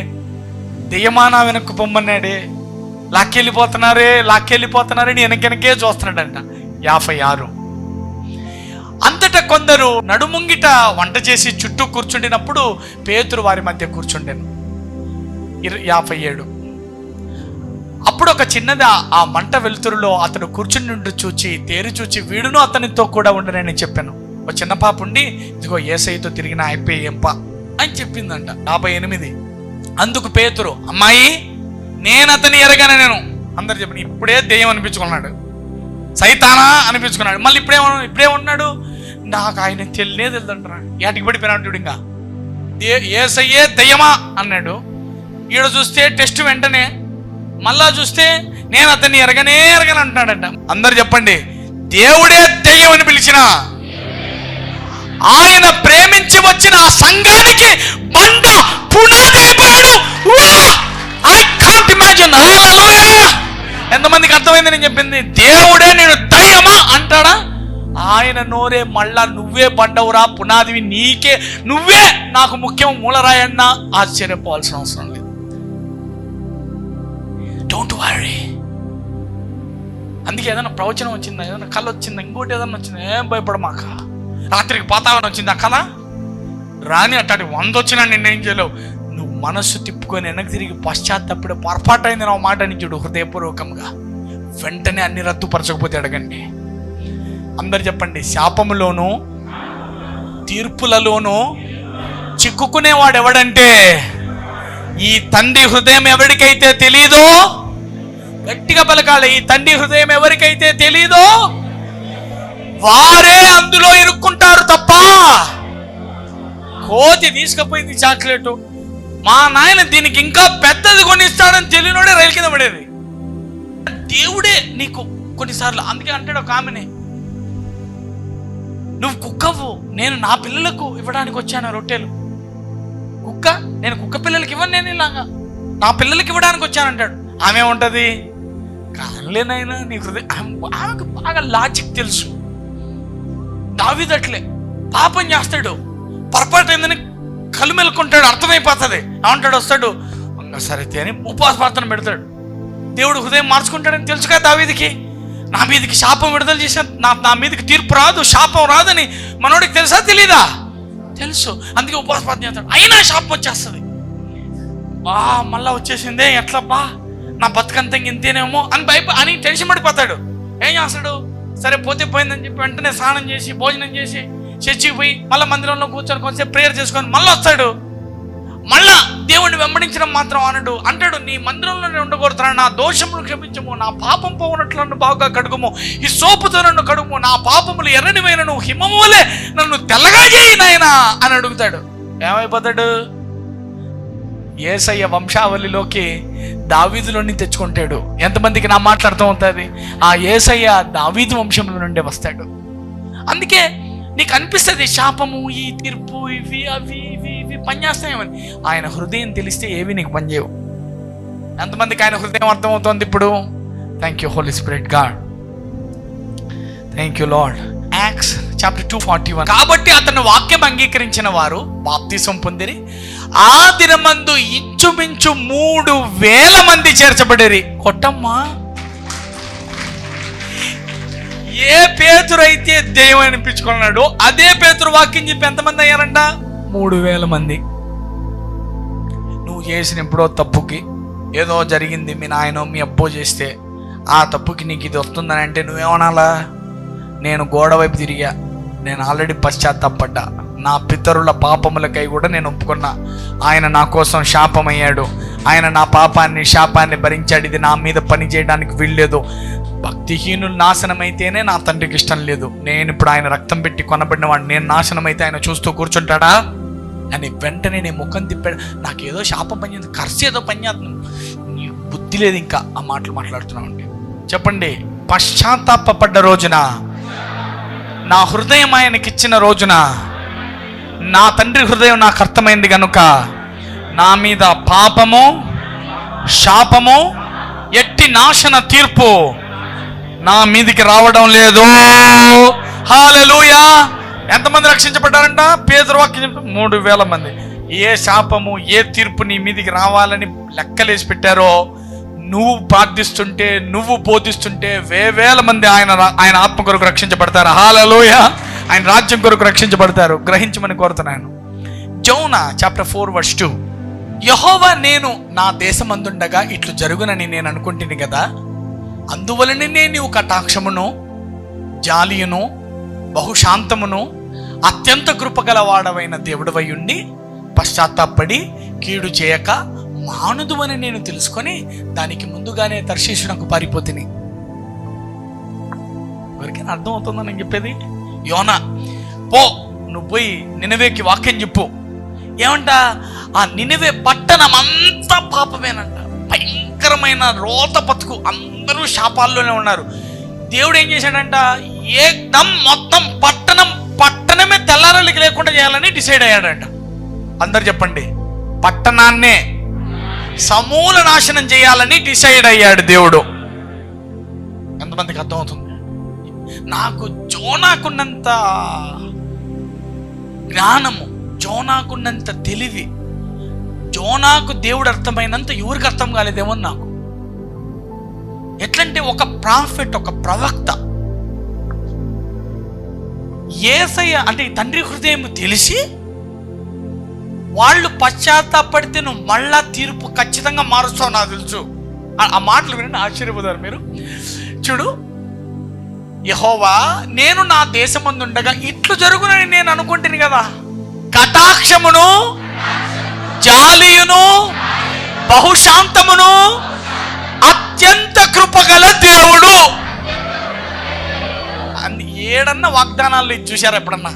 దెయ్యమా నా వెనక్కు పొమ్మన్నాడే, లాక్కెళ్ళిపోతున్నారని వెనకెనకే చూస్తున్నాడంట. 56. అంతటా కొందరు నడుముంగిట వంట చేసి చుట్టూ కూర్చుండినప్పుడు పేతురు వారి మధ్య కూర్చుండెను. 57. అప్పుడు ఒక చిన్నది ఆ మంట వెలుతురులో అతడు కూర్చుని చూచి తేరి చూచి వీడును అతనితో కూడా ఉండనని చెప్పాను. ఒక చిన్న పాప ఉండి, ఇదిగో యేసయ్యతో తిరిగిన అయిపోయి ఎంప అని చెప్పిందంట. 58. అందుకు పేతురు, అమ్మాయి, నేను అతని ఎరగాను. అందరు చెప్పండి. ఇప్పుడే దెయ్యం అనిపించుకున్నాడు, సైతానా అనిపించుకున్నాడు. మళ్ళీ ఇప్పుడేమన్నాడు, నాకు ఆయన తెలియదంటున్నాడు. ఏటికి పడిపోయినాడు. ఇంకా యేసయ్యే దెయ్యమా అన్నాడు. ఈడ చూస్తే టెస్ట్ వెంటనే, మళ్ళా చూస్తే నేను అతన్ని ఎరగనే అంటున్నాడంట. అందరు చెప్పండి, దేవుడే దెయ్యం అని పిలిచిన ఆయన ప్రేమించి వచ్చిన ఆ సంఘానికి బండ పునాది అయిపోయాడు. I can't imagine. ఎంతమందికి అర్థమైంది నేను చెప్పింది? దేవుడే నేను దయ్యమా అంటాడా? ఆయన నోరే మళ్ళా నువ్వే బండవురా, పునాదివి నువ్వే నాకు ముఖ్యం, మూలరాయన్నా ఆశ్చర్యపోవాల్సిన అవసరం లేదు. Don't worry. అందుకే ఏదైనా ప్రవచనం వచ్చిందా, ఏదైనా కళ వచ్చిందా, ఇంకోటి ఏదైనా వచ్చిందా, ఏం భయపడమాక. రాత్రికి పాతాళం వచ్చిందా కళ రాని, అట్టాటి 100 వచ్చినా నిన్నేం చేయలేవు. నువ్వు మనస్సు తిప్పుకొని వెనక్కి తిరిగి పశ్చాత్తప్పుడు పొరపాటు అయింది నా మాట అని చూడు, హృదయపూర్వకంగా వెంటనే అన్ని రద్దుపరచకపోతే అడగండి. అందరు చెప్పండి, శాపములోను తీర్పులలోనూ చిక్కుకునేవాడు ఎవడంటే ఈ తండ్రి హృదయం ఎవరికైతే తెలీదో, గట్టిగా పలకాలి, ఈ తండ్రి హృదయం ఎవరికైతే తెలీదో వారే అందులో ఇరుక్కుంటారు తప్ప. కోతి తీసుకుపోయింది చాక్లెట్, మా నాయన దీనికి ఇంకా పెద్దది కొనిస్తాడని తెలియనోడే రైలు కింద పడేది. దేవుడే నీకు కొన్నిసార్లు, అందుకే అంటాడు ఒక ఆమెని, నువ్వు కుక్కవు, నేను నా పిల్లలకు ఇవ్వడానికి వచ్చాను రొట్టెలు. కుక్క, నేను కుక్క పిల్లలకి ఇవ్వను, నేను ఇలాగా నా పిల్లలకి ఇవ్వడానికి వచ్చానంటాడు. ఆమె ఉంటుంది, కాలేనైనా నీ హృదయం. ఆమెకు బాగా లాజిక్ తెలుసు. దావీదు అట్లే పాపం చేస్తాడు, పొరపాటు అయిందని కళ్ళు మెలుకుంటాడు, అర్థమైపోతుంది. ఏమంటాడు, వస్తాడు సరే అని ఉపవాస ప్రార్థన పెడతాడు. దేవుడు హృదయం మార్చుకుంటాడని తెలుసు కదా దావీదుకి. నా మీదకి శాపం విడుదల చేసిన, నా మీదకి తీర్పు రాదు, శాపం రాదని మనోడికి తెలుసా తెలీదా? తెలుసు. అందుకే ఉపవాస ప్రార్థన చేస్తాడు. అయినా శాపం వచ్చేస్తుంది. మళ్ళా వచ్చేసిందే, ఎట్లా నా బతుకంతా ఇంతేనేమో అని టెన్షన్ పడిపోతాడు. ఏం చేస్తాడు, సరే పోతే పోయిందని చెప్పి వెంటనే స్నానం చేసి భోజనం చేసి చర్చికి పోయి మళ్ళీ మందిరంలో కూర్చొని కొంచెంసేపు ప్రేయర్ చేసుకొని మళ్ళీ వస్తాడు. మళ్ళా దేవుణ్ణి వెంబడించడం మాత్రం అంటాడు, నీ మందిరంలోనే ఉండకూడదు, నా దోషములు క్షమించము, నా పాపం పోవునట్లు నన్ను బాగా కడుగుము, ఈ సోపుతో నన్ను కడుగుము, నా పాపములు ఎర్రనివైనను హిమము వలె నన్ను తెల్లగా చేయి నాయనా అని అడుగుతాడు. ఏమైపోతాడు? యేసయ్య వంశావళిలోకి దావీదులోని తెచ్చుకుంటాడు. ఎంతమందికి నా మాట్లాడుతూ ఉంటుంది? ఆ యేసయ్య దావీదు వంశంలో నుండి వస్తాడు. అందుకే నీకు అనిపిస్తుంది శాపము, ఈ తీర్పు, ఇవి అవి ఇవి ఇవి పనిచేస్తాయేమని. ఆయన హృదయం తెలిస్తే ఏవి నీకు పనిచేయవు. ఎంతమందికి ఆయన హృదయం అర్థమవుతుంది ఇప్పుడు? Thank you Holy Spirit God, thank you Lord. Acts chapter 2:41. కాబట్టి అతను వాక్యం అంగీకరించిన వారు బాప్తిసం పొందిరి. ఆ దినమందు ఇంచుమించు 3,000 మంది చేర్చబడేరి. కొట్టమ్మా. ఏ పేతురు అయితే దెయ్యం అనిపించుకున్నాడో అదే పేతురు వాక్యం చెప్పి ఎంతమంది అయ్యారంట? 3,000 మంది. నువ్వు చేసిన ఎప్పుడో తప్పుకి ఏదో జరిగింది, మీ నాయనో మీ అబ్బో చేస్తే ఆ తప్పుకి నీకు ఇది వస్తుందని అంటే నువ్వేమనాలా? నేను గోడ వైపు తిరిగా, నేను ఆల్రెడీ పశ్చాత్తాపడ్డా, నా పితరుల పాపములకై కూడా నేను ఒప్పుకున్నా, ఆయన నా కోసం శాపమయ్యాడు, ఆయన నా పాపాన్ని శాపాన్ని భరించాడు, ఇది నా మీద పని చేయడానికి వీల్లేదు. భక్తిహీనులు నాశనం అయితేనే నా తండ్రికి ఇష్టం లేదు. నేను ఇప్పుడు ఆయన రక్తం పెట్టి కొనబడిన వాడు, నేను నాశనం అయితే ఆయన చూస్తూ కూర్చుంటాడా అని వెంటనే నేను ముఖం తిప్పాడు. నాకేదో శాపం పనిచేస్తుంది, ఖర్చు ఏదో పని చేస్తుంది, నీకు బుద్ధి లేదు ఇంకా ఆ మాటలు మాట్లాడుతున్నావు అంటే. చెప్పండి, పశ్చాత్తాపపడ్డ రోజున, నా హృదయం ఆయనకిచ్చిన రోజున, నా తండ్రి హృదయం నాకు అర్థమైంది కనుక నా మీద పాపము, శాపము, ఎట్టి నాశన తీర్పు నా మీదికి రావడం లేదు. హల్లెలూయా. ఎంతమంది రక్షించబడ్డారంట? పేతురు వాక్యం 3,000 మంది. ఏ శాపము, ఏ తీర్పు నీ మీదికి రావాలని లెక్కలేసి పెట్టారో, నువ్వు ప్రార్థిస్తుంటే, నువ్వు బోధిస్తుంటే వేవేల మంది ఆయన ఆత్మ కొరకు రక్షించబడతారు. హల్లెలూయా. ఆయన రాజ్యం కొరకు రక్షించబడతారు. గ్రహించమని కోరుతున్నాను. జోనా చాప్టర్ 4:2. యెహోవా నేను నా దేశమందుండగా ఇట్లు జరుగునని నేను అనుకుంటుని కదా, అందువలననే నీవు కటాక్షమును, జాలియును, బహుశాంతమును, అత్యంత కృపగలవాడవైన దేవుడవై ఉండి పశ్చాత్తాపడి కీడు చేయక మానుదు అని నేను తెలుసుకొని దానికి ముందుగానే తర్షీషునకు పారిపోతిని. ఎవరికైనా అర్థం అవుతుందో నేను చెప్పేది? యోనా, పో, నువ్వు పోయి నినవేకి వాక్యం చెప్పు. ఏమంట? ఆ నినవే పట్టణం అంతా పాపమేనంట. భయంకరమైన రోత బతుకు, అందరూ శాపాల్లోనే ఉన్నారు. దేవుడు ఏం చేశాడంట? ఏకదం మొత్తం పట్టణమే తెల్లారలికి లేకుండా చేయాలని డిసైడ్ అయ్యాడంట. అందరు చెప్పండి, పట్టణాన్నే సమూల నాశనం చేయాలని డిసైడ్ అయ్యాడు దేవుడు. ఎంతమందికి అర్థమవుతుంది? నాకు జోనాకున్నంత జ్ఞానము, జోనాకున్నంత తెలివి, జోనాకు దేవుడు అర్థమైనంత ఎవరికి అర్థం కాలేదేమో నాకు. ఎట్లంటే ఒక ప్రాఫెట్, ఒక ప్రవక్త, యేసయ్య అంటే తండ్రి హృదయం తెలిసి వాళ్ళు పశ్చాత్తాపడితే నువ్వు మళ్ళా తీర్పు ఖచ్చితంగా మారుస్తావు నాకు తెలుసు. ఆ మాటలు వినండి, ఆశ్చర్యపోతారు మీరు. చూడు, యెహోవా నేను నా దేశమందుండగా ఇట్లు జరుగునని నేను అనుకుంటుని కదా, కటాక్షమును, జాలియును, బహుశాంతమును, అత్యంత కృపగల దేవుడు. ఏడన్నా వాగ్దానాలు చూశారు ఎప్పుడన్నా?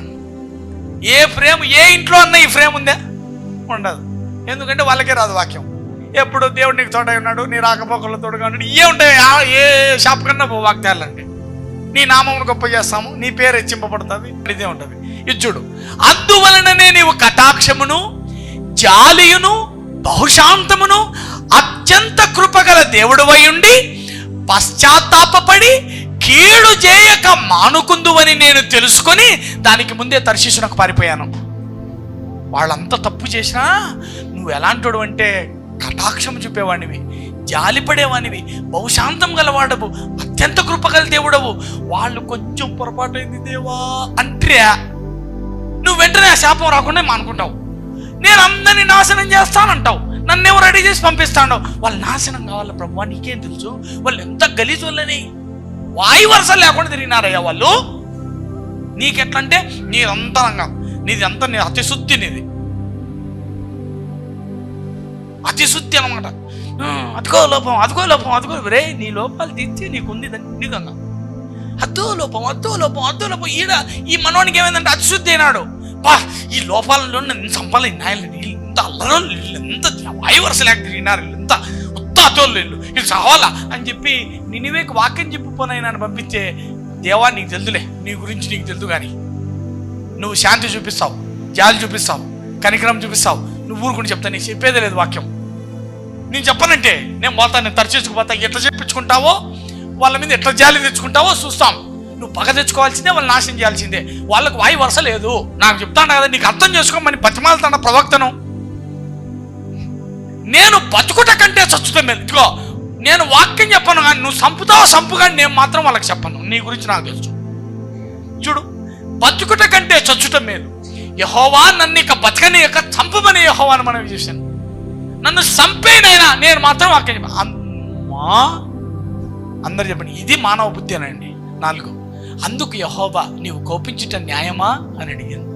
ఏ ఫ్రేమ్, ఏ ఇంట్లో అన్నా ఈ ఫ్రేమ్ ఉందా? ఉండదు. ఎందుకంటే వాళ్ళకే రాదు వాక్యం. ఎప్పుడు దేవుడు నీకు తోడై ఉన్నాడు, నీ రాకపోకల్లో తోడుగా ఉన్నాడు, ఏ ఉంటాయి. ఏ షాప్ కన్నా వాగ్దానాలండి. నీ నామమును గొప్ప చేస్తాము, నీ పేరు హెచ్చింపబడుతుంది, ఇదే ఉంటుంది. ఇది చూడు, అందువలననే నీవు కటాక్షమును, జాలియును, బహుశాంతమును, అత్యంత కృపగల దేవుడువై ఉండి పశ్చాత్తాపడి కీడు చేయక మానుకుందువని నేను తెలుసుకొని దానికి ముందే తర్షీషునకు పారిపోయాను. వాళ్ళంతా తప్పు చేసినా నువ్వు ఎలాంటోడు అంటే కటాక్షం చూపేవాడివి, జాలిపడేవానివి, బహుశాంతం గలవాడవు, అత్యంత కృపగల దేవుడవు. వాళ్ళు కొంచెం పొరపాటు అయింది దేవా అంటే నువ్వు వెంటనే ఆ శాపం రాకుండా మానుకుంటావు. నేను అందరినీ నాశనం చేస్తానంటావు, నన్నేమో రెడీ చేసి పంపిస్తాను. వాళ్ళు నాశనం కావాలి ప్రభు, నీకేం తెలుసు? వాళ్ళు ఎంత గలీజు వాళ్ళని, వాయు వరుస లేకుండా తిరిగినారయ్యా వాళ్ళు. నీకెట్లంటే నీదంతరంగా, నీది అంతా నీ అతిశుద్ధి, నీది అతిశుద్ధి అనమాట. అదిగో లోపం, అదిగో లోపం, అదిగో రే, నీ లోపాలు తీర్చి నీకుంది దండికంగా. అద్దో లోపం, అద్దో లోపం, అద్దో లోపం. ఈ మనోనికి ఏమైందంటే అతిశుద్ధి అయినాడు. బా, ఈ లోపాలలో నేను సంపాలి, ఇంత అల్లరో, ఎంత వాయు వరుస లేక తిరిగినారు, ఎంత ఉత్తాతోళ్ళు ఇది సవాలా అని చెప్పి నినివేకి వాక్యం చెప్పిపోనైనా పంపించే, దేవా నీకు తెలుదులే, నీ గురించి నీకు తెలుదు, కానీ నువ్వు శాంతి చూపిస్తావు, జాలి చూపిస్తావు, కనికరం చూపిస్తావు, నువ్వు ఊరుకుని చెప్తా, నీకు చెప్పేదే లేదు వాక్యం. నేను చెప్పనంటే నేను పోతాను, నేను తరచేసుకుపోతా. ఎట్లా చెప్పించుకుంటావో వాళ్ళ మీద, ఎట్లా జాలి తెచ్చుకుంటావో చూస్తాం. నువ్వు పగ తెచ్చుకోవాల్సిందే, వాళ్ళు నాశనం చేయాల్సిందే. వాళ్ళకు వాయి వరుస లేదు. నాకు చెప్తాను కదా, నీకు అర్థం చేసుకోమని బతిమాలుతాను ప్రవక్తను. నేను బతుకుట కంటే చచ్చుతాం మేలు. ఇదిగో నేను వాక్యం చెప్పను, కానీ నువ్వు సంపుతావు సంపు, కానీ నేను మాత్రం వాళ్ళకి చెప్పను. నీ గురించి నాకు తెలుసు. చూడు, బతుకుట కంటే చచ్చుటం మేలు. యెహోవా నన్ను ఇక బతకని ఇక చంపమని యెహోవాను మనం చేశాను. నన్ను చంపేనైనా నేను మాత్రం వాక్యం చెప్పాను. అమ్మా, అందరు చెప్పండి, ఇది మానవ బుద్ధి అనండి. 4, అందుకు యెహోవా నీవు కోపించుట న్యాయమా అని అడిగాను.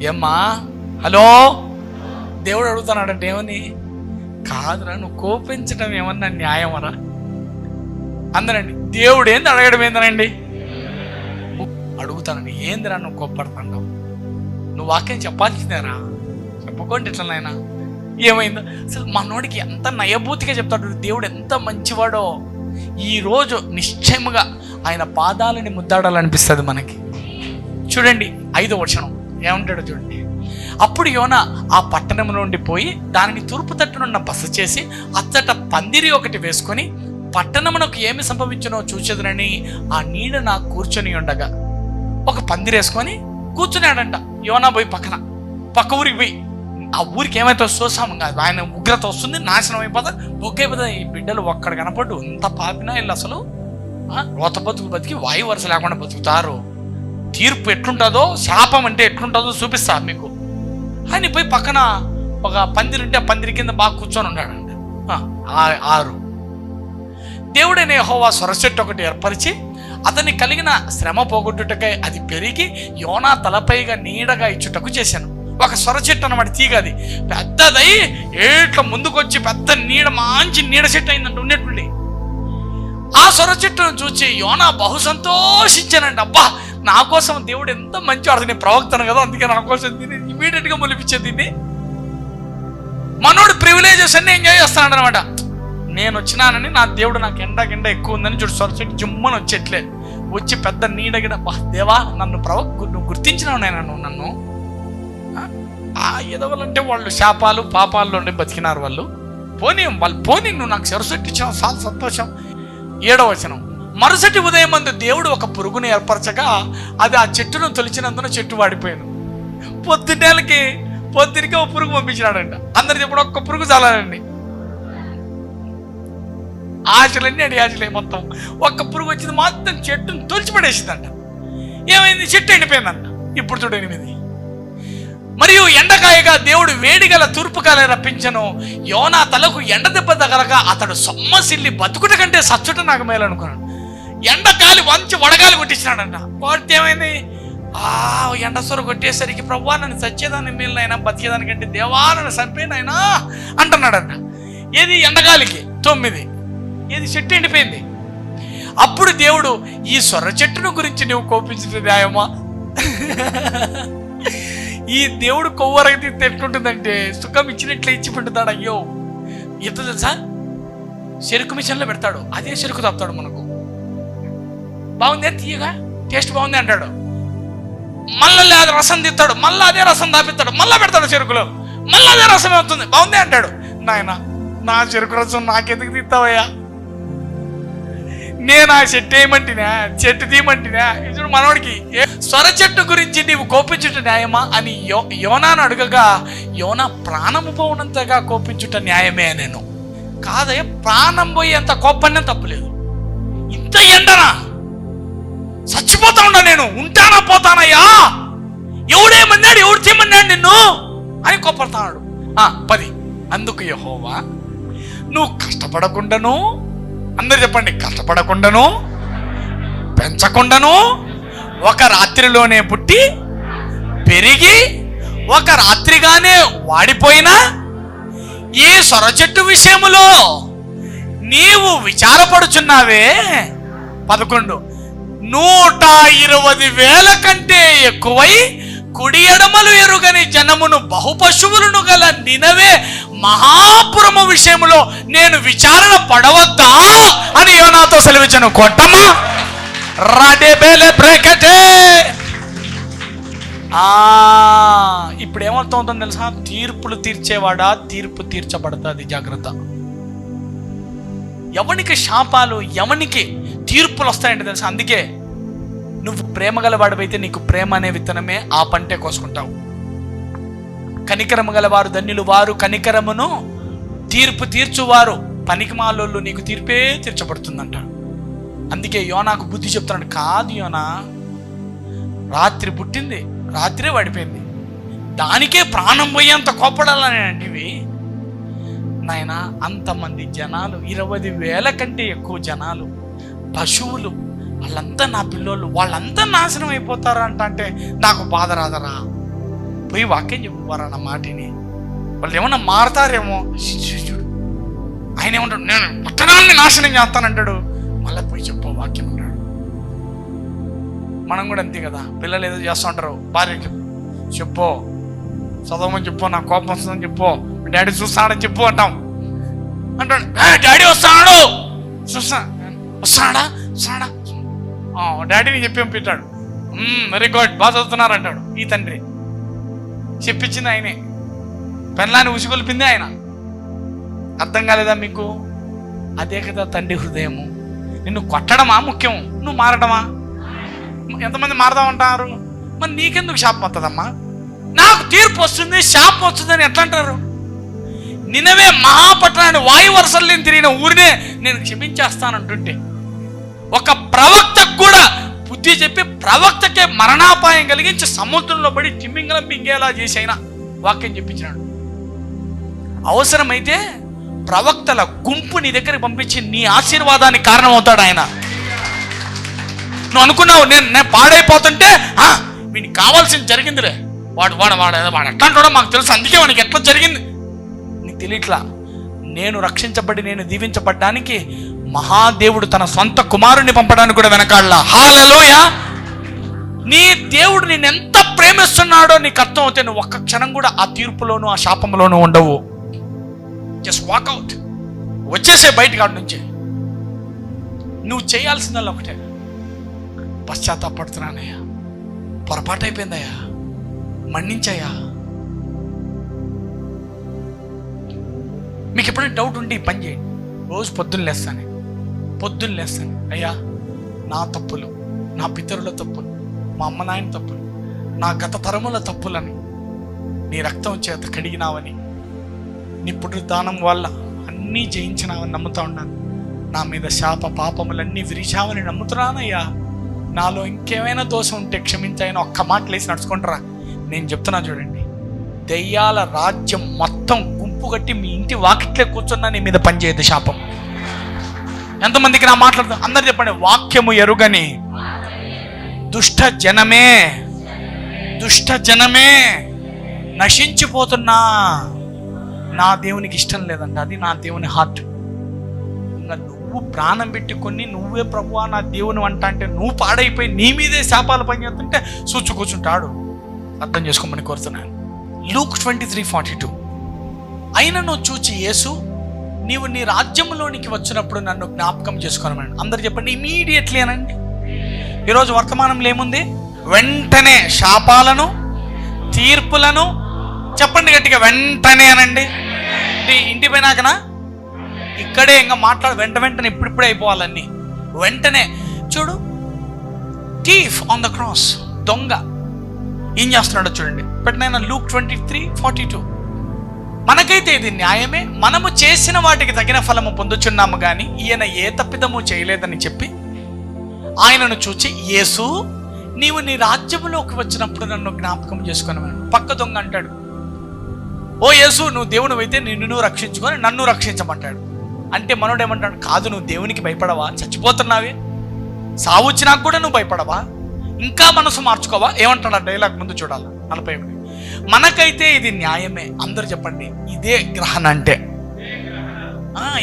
ఏమ్మా, హలో, దేవుడు అడుగుతున్నాడంటే ఏమని? కాదురా, నువ్వు కోపించడం ఏమన్నా న్యాయమరా అందరండి. దేవుడు ఏంది అడగడం ఏందనండి? అడుగుతానండి, ఏందిరా నువ్వు కోప్పడుతున్నావు? నువ్వు వాక్యం చెప్పాల్సిందేరా, చెప్పకుండా ఎట్లనైనా ఏమైందో అసలు మనోడికి ఎంత నయభూతిగా చెప్తాడు, దేవుడు ఎంత మంచివాడో. ఈరోజు నిశ్చయముగా ఆయన పాదాలని ముద్దాడాలనిపిస్తుంది మనకి. చూడండి 5వ వచనం ఏమంటాడో చూడండి. అప్పుడు యోనా ఆ పట్టణం నుండి పోయి దానిని తూర్పు తట్టునున్న బస చేసి అచ్చట పందిరి ఒకటి వేసుకొని పట్టణమునకు ఏమి సంభవించునో చూచెదనని ఆ నీడన కూర్చొని ఉండగా, ఒక పందిరి వేసుకొని కూర్చున్నాడంట యోనా. పోయి పక్క ఊరికి పోయి, ఆ ఊరికి ఏమైతే చూసాము కాదు, ఆయన ఉగ్రత వస్తుంది, నాశనం అయిపోతుంది, బొగ్గైపోతుంది. ఈ బిడ్డలు ఒక్కడ కనపడ్డు, ఇంత పాపినా వీళ్ళు అసలు రోత బతికి వాయు వరుస లేకుండా బతుకుతారు. తీర్పు ఎట్లుంటుందో, శాపం అంటే ఎట్లుంటుందో చూపిస్తా మీకు. ఆయన పోయి పక్కన ఒక పందిరి ఉంటే ఆ పందిరి కింద బాగా కూర్చొని ఉన్నాడంట. 6 దేవుడైన యెహోవా సొరచెట్టు ఒకటి ఏర్పరిచి అతన్ని కలిగిన శ్రమ పోగొట్టుటకై అది పెరిగి యోనా తలపైగా నీడగా ఇచ్చుటకు చేశాను. ఒక సొరచెట్టు అన్నమాట, తీగ అది పెద్దదై ఏట్ల ముందుకొచ్చి పెద్ద నీడ, మంచి నీడ చెట్టు అయిందంట ఉన్నట్టుండి. ఆ సొరచెట్టును చూసి యోనా బహు సంతోషించానండి. అబ్బా, నా కోసం దేవుడు ఎంత మంచివాడు, నేను ప్రవక్తను కదా, అందుకే నా కోసం దీన్ని ఇమీడియట్గా మొలిపించేది. దీన్ని మనోడు ప్రివిలేజెస్ అన్ని ఎంజాయ్ చేస్తున్నాడు అనమాట. నేను వచ్చినానని నా దేవుడు నాకు ఎండ ఎక్కువ ఉందని చూడు, సొరచెట్టు జుమ్మని వచ్చేట్లే వచ్చి పెద్ద నీడగిడ. బా దేవా, నన్ను నువ్వు గుర్తించినావు నేను నన్ను. ఆ ఎదవలంటే వాళ్ళు శాపాలు పాపాల్లో ఉండి బతికినారు వాళ్ళు. పోనీ నువ్వు నాకు సొరచెట్టు ఇచ్చావు, చాలా సంతోషం. 7వ వచనం. మరుసటి ఉదయం మందు దేవుడు ఒక పురుగును ఏర్పరచగా అది ఆ చెట్టును తొలిచినందున చెట్టు వాడిపోయాను. పొద్దున్నేళ్ళకి ఒక పురుగు పంపించినాడంట. అందరు చెప్పడం ఒక్క పురుగు చాలండి, ఆశలన్నీ ఆశలే మొత్తం. ఒక్క పురుగు వచ్చింది, మొత్తం చెట్టును తొలిచిపడేసిందంట. ఏమైంది? చెట్టు ఎండిపోయిందంట. ఇప్పుడు చూడు 8. మరియు ఎండకాయగా దేవుడు వేడిగల తూర్పుగాలి రప్పించను. యోనా తలకు ఎండ దెబ్బ తగలగా అతడు సొమ్మసిల్లి బతుకుట కంటే సచ్చుట నాకు మేలు అనుకున్నాడు. ఎండగాలి వంచి వడగాలి కొట్టించినాడంట. వాడితే ఏమైంది? ఎండ సొర కొట్టేసరికి ప్రభువా, నన్ను సచ్చేదాన్ని మేలునైనా బతికేదానికంటే దేవా నన్ను చంపేనైనా అంటున్నాడంట. ఏది? ఎండగాలికి. 9. ఏది? చెట్టు ఎండిపోయింది. అప్పుడు దేవుడు, ఈ సొర చెట్టును గురించి నువ్వు కోపించిన న్యాయమా? ఈ దేవుడు కొవ్వరగతి ఎట్లుంటుందంటే సుఖం ఇచ్చినట్లే ఇచ్చి పెట్టుతాడు. అయ్యో, ఎంత తెలుసా? చెరుకు మిషన్లో పెడతాడు, అదే చెరుకు తాపుతాడు. మనకు బాగుంది, తీయగా టేస్ట్ బాగుంది అంటాడు. మళ్ళీ అది రసం తీస్తాడు, మళ్ళీ అదే రసం తాపిస్తాడు, మళ్ళీ పెడతాడు చెరుకులో, మళ్ళీ అదే రసం అవుతుంది, బాగుంది అంటాడు. నాయన, నా చెరుకు రసం నాకెందుకు తీస్తావయ్యా? నేను ఆ చెట్టు వేయమంటినా, చెట్టు తీయమంటినా? ఇప్పుడు మనోడికి సొర చెట్టు గురించి నీవు కోపించుట న్యాయమా అని యోనాను అడగగా, యోనా ప్రాణము పోవునంతగా కోపించుట న్యాయమే. నేను కాదయ్యా, ప్రాణం పోయేంత కోపాన్ని తప్పులేదు. ఇంత ఎండనా? చచ్చిపోతా ఉన్నా నేను, ఉంటానా పోతానయ్యా? ఎవడేమన్నాడు, ఎవడు చేయమన్నాడు నిన్ను అని కోపడతాడు. 10. అందుకు యెహోవా, నువ్వు కష్టపడకుండాను, అందరు చెప్పండి, కష్టపడకుండాను పెంచకుండాను ఒక రాత్రిలోనే పుట్టి పెరిగి ఒక రాత్రిగానే వాడిపోయినా ఈ సొర చెట్టు విషయములో నీవు విచారపడుచున్నావే. 11. 120,000 కంటే ఎక్కువై కుడి ఎడమలు ఎరుగని జనమును బహుపశువులను గల నినవే మహాపురము విషయంలో నేను విచారణ పడవద్దా అని యోనాతో సెలవించను. కొట్టమా రాడేబేలే బ్రేకటే. ఇప్పుడు ఏమవుతుందో తెలుసా? తీర్పులు తీర్చేవాడా, తీర్పు తీర్చబడుతుంది. జాగ్రత్త. ఎవనికి శాపాలు, ఎవనికి తీర్పులు వస్తాయంటే తెలుసా? అందుకే నువ్వు ప్రేమ గలవాడివైతే నీకు ప్రేమ అనే విత్తనమే ఆ పంటే కోసుకుంటావు. కనికరము గలవారు ధన్యులు, వారు కనికరమును తీర్పు తీర్చువారు. పనికిమాలోళ్ళు నీకు తీర్పే తీర్చబడుతుందంట. అందుకే యోనాకు బుద్ధి చెప్తున్నాడు. కాదు యోనా, రాత్రి పుట్టింది, రాత్రే పడిపోయింది, దానికే ప్రాణం పోయేంత కోపడాలని అంటివి నాయన. అంతమంది జనాలు, 20,000 కంటే ఎక్కువ జనాలు, పశువులు, వాళ్ళంతా నా పిల్లోళ్ళు, వాళ్ళంతా నాశనం అయిపోతారు అంటే నాకు బాధ రాదరా? పోయి వాక్యం చెప్పుకోరా నా మాటిని. వాళ్ళు ఏమన్నా మారతారేమో. చూడు, ఆయన ఏమంటాడు, నేను పట్టణాన్ని నాశనం చేస్తానంటాడు, మళ్ళీ పోయి చెప్పు వాక్యం అంటాడు. మనం కూడా అంతే కదా, పిల్లలు ఏదో చేస్తూ ఉంటారు, భార్యకి చెప్పు, చదవమని చెప్పు, నా కోపం వస్తుందని చెప్పు, డాడీ చూస్తాడని చెప్పు అంటాం. అంటాడు డాడీ వస్తాడు, వస్తాడా డాడీని చెప్పి పంపించాడు. వెరీ గుడ్, బాగా చదువుతున్నారు అంటాడు ఈ తండ్రి. చెప్పించింది ఆయనే, పెళ్ళాన్ని ఉసిగొల్పింది ఆయన. అర్థం కాలేదా మీకు? అదే కదా తండ్రి హృదయము. నిన్ను కొట్టడమా ముఖ్యం, నువ్వు మారడమా? ఎంతమంది మారదామంటారు? మరి నీకెందుకు శాపం వస్తుందమ్మా? నాకు తీర్పు వస్తుంది శాపం వస్తుందని ఎట్లా అంటారు? నినవే మహాపట్టణాన్ని వాయు వరుసలు నేను తిరిగిన ఊరినే నేను క్షమించేస్తానంటుంటే, ఒక ప్రవక్తకు కూడా బుద్ధి చెప్పి ప్రవక్తకే మరణాపాయం కలిగించి సముద్రంలో పడి తిమ్మింగలం మింగేలా చేసి అయినా వాక్యం చెప్పించినాడు. అవసరమైతే ప్రవక్తల గుంపు నీ దగ్గరికి పంపించి నీ ఆశీర్వాదానికి కారణమవుతాడు ఆయన. నువ్వు అనుకున్నావు నేను పాడైపోతుంటే వీనికి కావాల్సింది జరిగిందిలే, వాడు వాడు వాడు వాడు ఎట్లా అంటాడో మాకు తెలుసు, అందుకే వానికి ఎట్లా జరిగింది నీకు తెలియట్లా. నేను రక్షించబడి నేను దీవించబడ్డానికి మహాదేవుడు తన సొంత కుమారుణ్ణి పంపడానికి కూడా వెనకాడలా. హల్లెలూయా! నీ దేవుడు నేను ఎంత ప్రేమిస్తున్నాడో నీకు అర్థం అవుతే నువ్వు ఒక్క క్షణం కూడా ఆ తీర్పులోను ఆ శాపంలోనూ ఉండవు. జస్ట్ వాకౌట్, వచ్చేసే బయట కాడి నుంచి. నువ్వు చేయాల్సిందల్లా ఒకటే, పశ్చాత్తాపడుతున్నానయ్యా, పొరపాటు అయిపోయిందయ్యా, మన్నించయ్యా. మీకు ఎప్పుడైనా డౌట్ ఉంటే ఈ పని చేయండి. రోజు పొద్దున్న లేస్తాను, అయ్యా నా తప్పులు, నా పితరుల తప్పులు, మా అమ్మ నాయన తప్పులు, నా గత తరముల తప్పులని నీ రక్తం చేత కడిగినావని, నీ పునరుద్ధానం వల్ల అన్నీ జయించినావని నమ్ముతా ఉన్నాను. నా మీద శాప పాపములన్నీ విరిచావని నమ్ముతున్నానయ్యా. నాలో ఇంకేమైనా దోషం ఉంటే క్షమించాయని ఒక్క మాట లేసి నడుచుకుంటారా? నేను చెప్తున్నా చూడండి, దెయ్యాల రాజ్యం మొత్తం గుంపు కట్టి మీ ఇంటి వాకిట్లే కూర్చున్నా నీ మీద పనిచేయదు శాపం. ఎంతమందికి నా మాట్లాడుతా? అందరు చెప్పండి, వాక్యము ఎరుగని దుష్ట జనమే నశించిపోతున్నా నా దేవునికి ఇష్టం లేదంట. అది నా దేవుని హార్ట్. ఇంకా నువ్వు ప్రాణం పెట్టుకొని నువ్వే ప్రభువా నా దేవుని అంట అంటే నువ్వు పాడైపోయి నీ మీదే శాపాలు పనిచేస్తుంటే చూచు కూర్చుంటాడు. అర్థం చేసుకోమని కోరుతున్నాను. లూక్ 23:42 అయినను చూచి యేసు నీవు నీ రాజ్యంలోనికి వచ్చినప్పుడు నన్ను జ్ఞాపకం చేసుకోనమని. అందరు చెప్పండి ఇమీడియట్లీ అనండి. ఈరోజు వర్తమానంలో ఏముంది? వెంటనే శాపాలను తీర్పులను చెప్పండి గట్టిగా, వెంటనే అనండి. ఇంటి పోయినాకనా ఇక్కడే ఇంకా మాట్లాడు, వెంటనే ఇప్పుడిప్పుడే అయిపోవాలన్నీ వెంటనే. చూడు, థీఫ్ ఆన్ ద క్రాస్, దొంగ ఏం చేస్తున్నాడో చూడండి. పెట్టిన లూక్ 23:42 మనకైతే ఇది న్యాయమే, మనము చేసిన వాటికి తగిన ఫలము పొందుచున్నాము కానీ ఈయన ఏ తప్పిదము చేయలేదని చెప్పి ఆయనను చూచి యేసు నీవు నీ రాజ్యములోకి వచ్చినప్పుడు నన్ను జ్ఞాపకం చేసుకున్నాను. పక్క దొంగ అంటాడు, ఓ యేసు నువ్వు దేవుడు అయితే నిన్ను రక్షించుకొని నన్ను రక్షించమంటాడు. అంటే మనోడు ఏమంటాడు? కాదు, నువ్వు దేవునికి భయపడవా? చచ్చిపోతున్నావే, సావు వచ్చినాక కూడా నువ్వు భయపడవా? ఇంకా మనసు మార్చుకోవా? ఏమంటాడు ఆ డైలాగ్ ముందు చూడాలి. 40 మనకైతే ఇది న్యాయమే. అందరు చెప్పండి ఇదే గ్రహణ అంటే.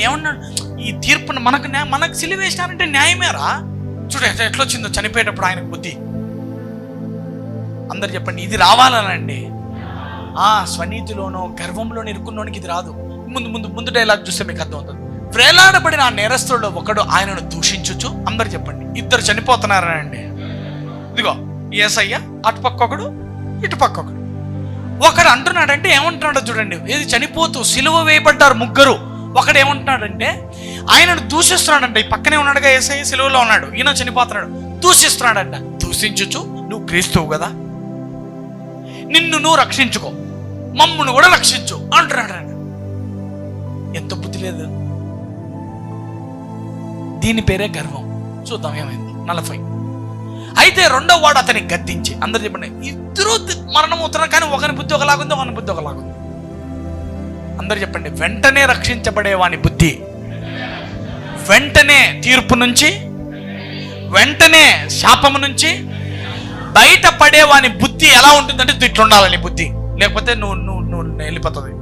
ఏమన్నాడు? ఈ తీర్పును మనకు సిలువ వేసినారంటే న్యాయమేరా. చూడ ఎట్లొచ్చిందో చనిపోయేటప్పుడు ఆయనకు బుద్ధి. అందరు చెప్పండి ఇది రావాలనండి. స్వనీతిలోనో గర్వంలోనో ఇరుక్కున్నోనికి ఇది రాదు. ముందు డైలాగ్ చూస్తే మీకు అర్థమవుతుంది. వేలాడబడిన ఆ నేరస్తుల్లో ఒకడు ఆయనను దూషించుచు, అందరు చెప్పండి ఇద్దరు చనిపోతున్నారనండి. ఇదిగో యేసయ్య అటుపక్క ఒకడు ఇటుపక్క ఒకడు. ఒకడు అంటున్నాడంటే ఏమంటున్నాడో చూడండి. ఏది చనిపోతూ సిలువ వేయబడ్డారు ముగ్గురు. ఒకడు ఏమంటున్నాడంటే ఆయనను దూషిస్తున్నాడంట. ఈ పక్కనే ఉన్నాడుగా యేసయ్య, సిలువలో ఉన్నాడు, ఈయన చనిపోతున్నాడు, దూషిస్తున్నాడంట. దూషించుచు నువ్వు క్రీస్తువు కదా, నిన్ను నువ్వు రక్షించుకో, మమ్మును కూడా రక్షించు అంటున్నాడంట. ఎంత బుద్ధి లేదు. దీని పేరే గర్వం. చూద్దాం ఏమైంది. 40 అయితే రెండో వాడు అతన్ని గద్దించి, అందరు చెప్పండి ఇద్దరు మరణం అవుతున్నారు కానీ ఒకని బుద్ధి ఒకలాగుంది, ఒకని బుద్ధి ఒకలాగుంది. అందరు చెప్పండి వెంటనే రక్షించబడే వాని బుద్ధి, వెంటనే తీర్పు నుంచి, వెంటనే శాపము నుంచి బయటపడే వాని బుద్ధి ఎలా ఉంటుందంటే ఇట్లుండాలని బుద్ధి. లేకపోతే నువ్వు వెళ్ళిపోతుంది,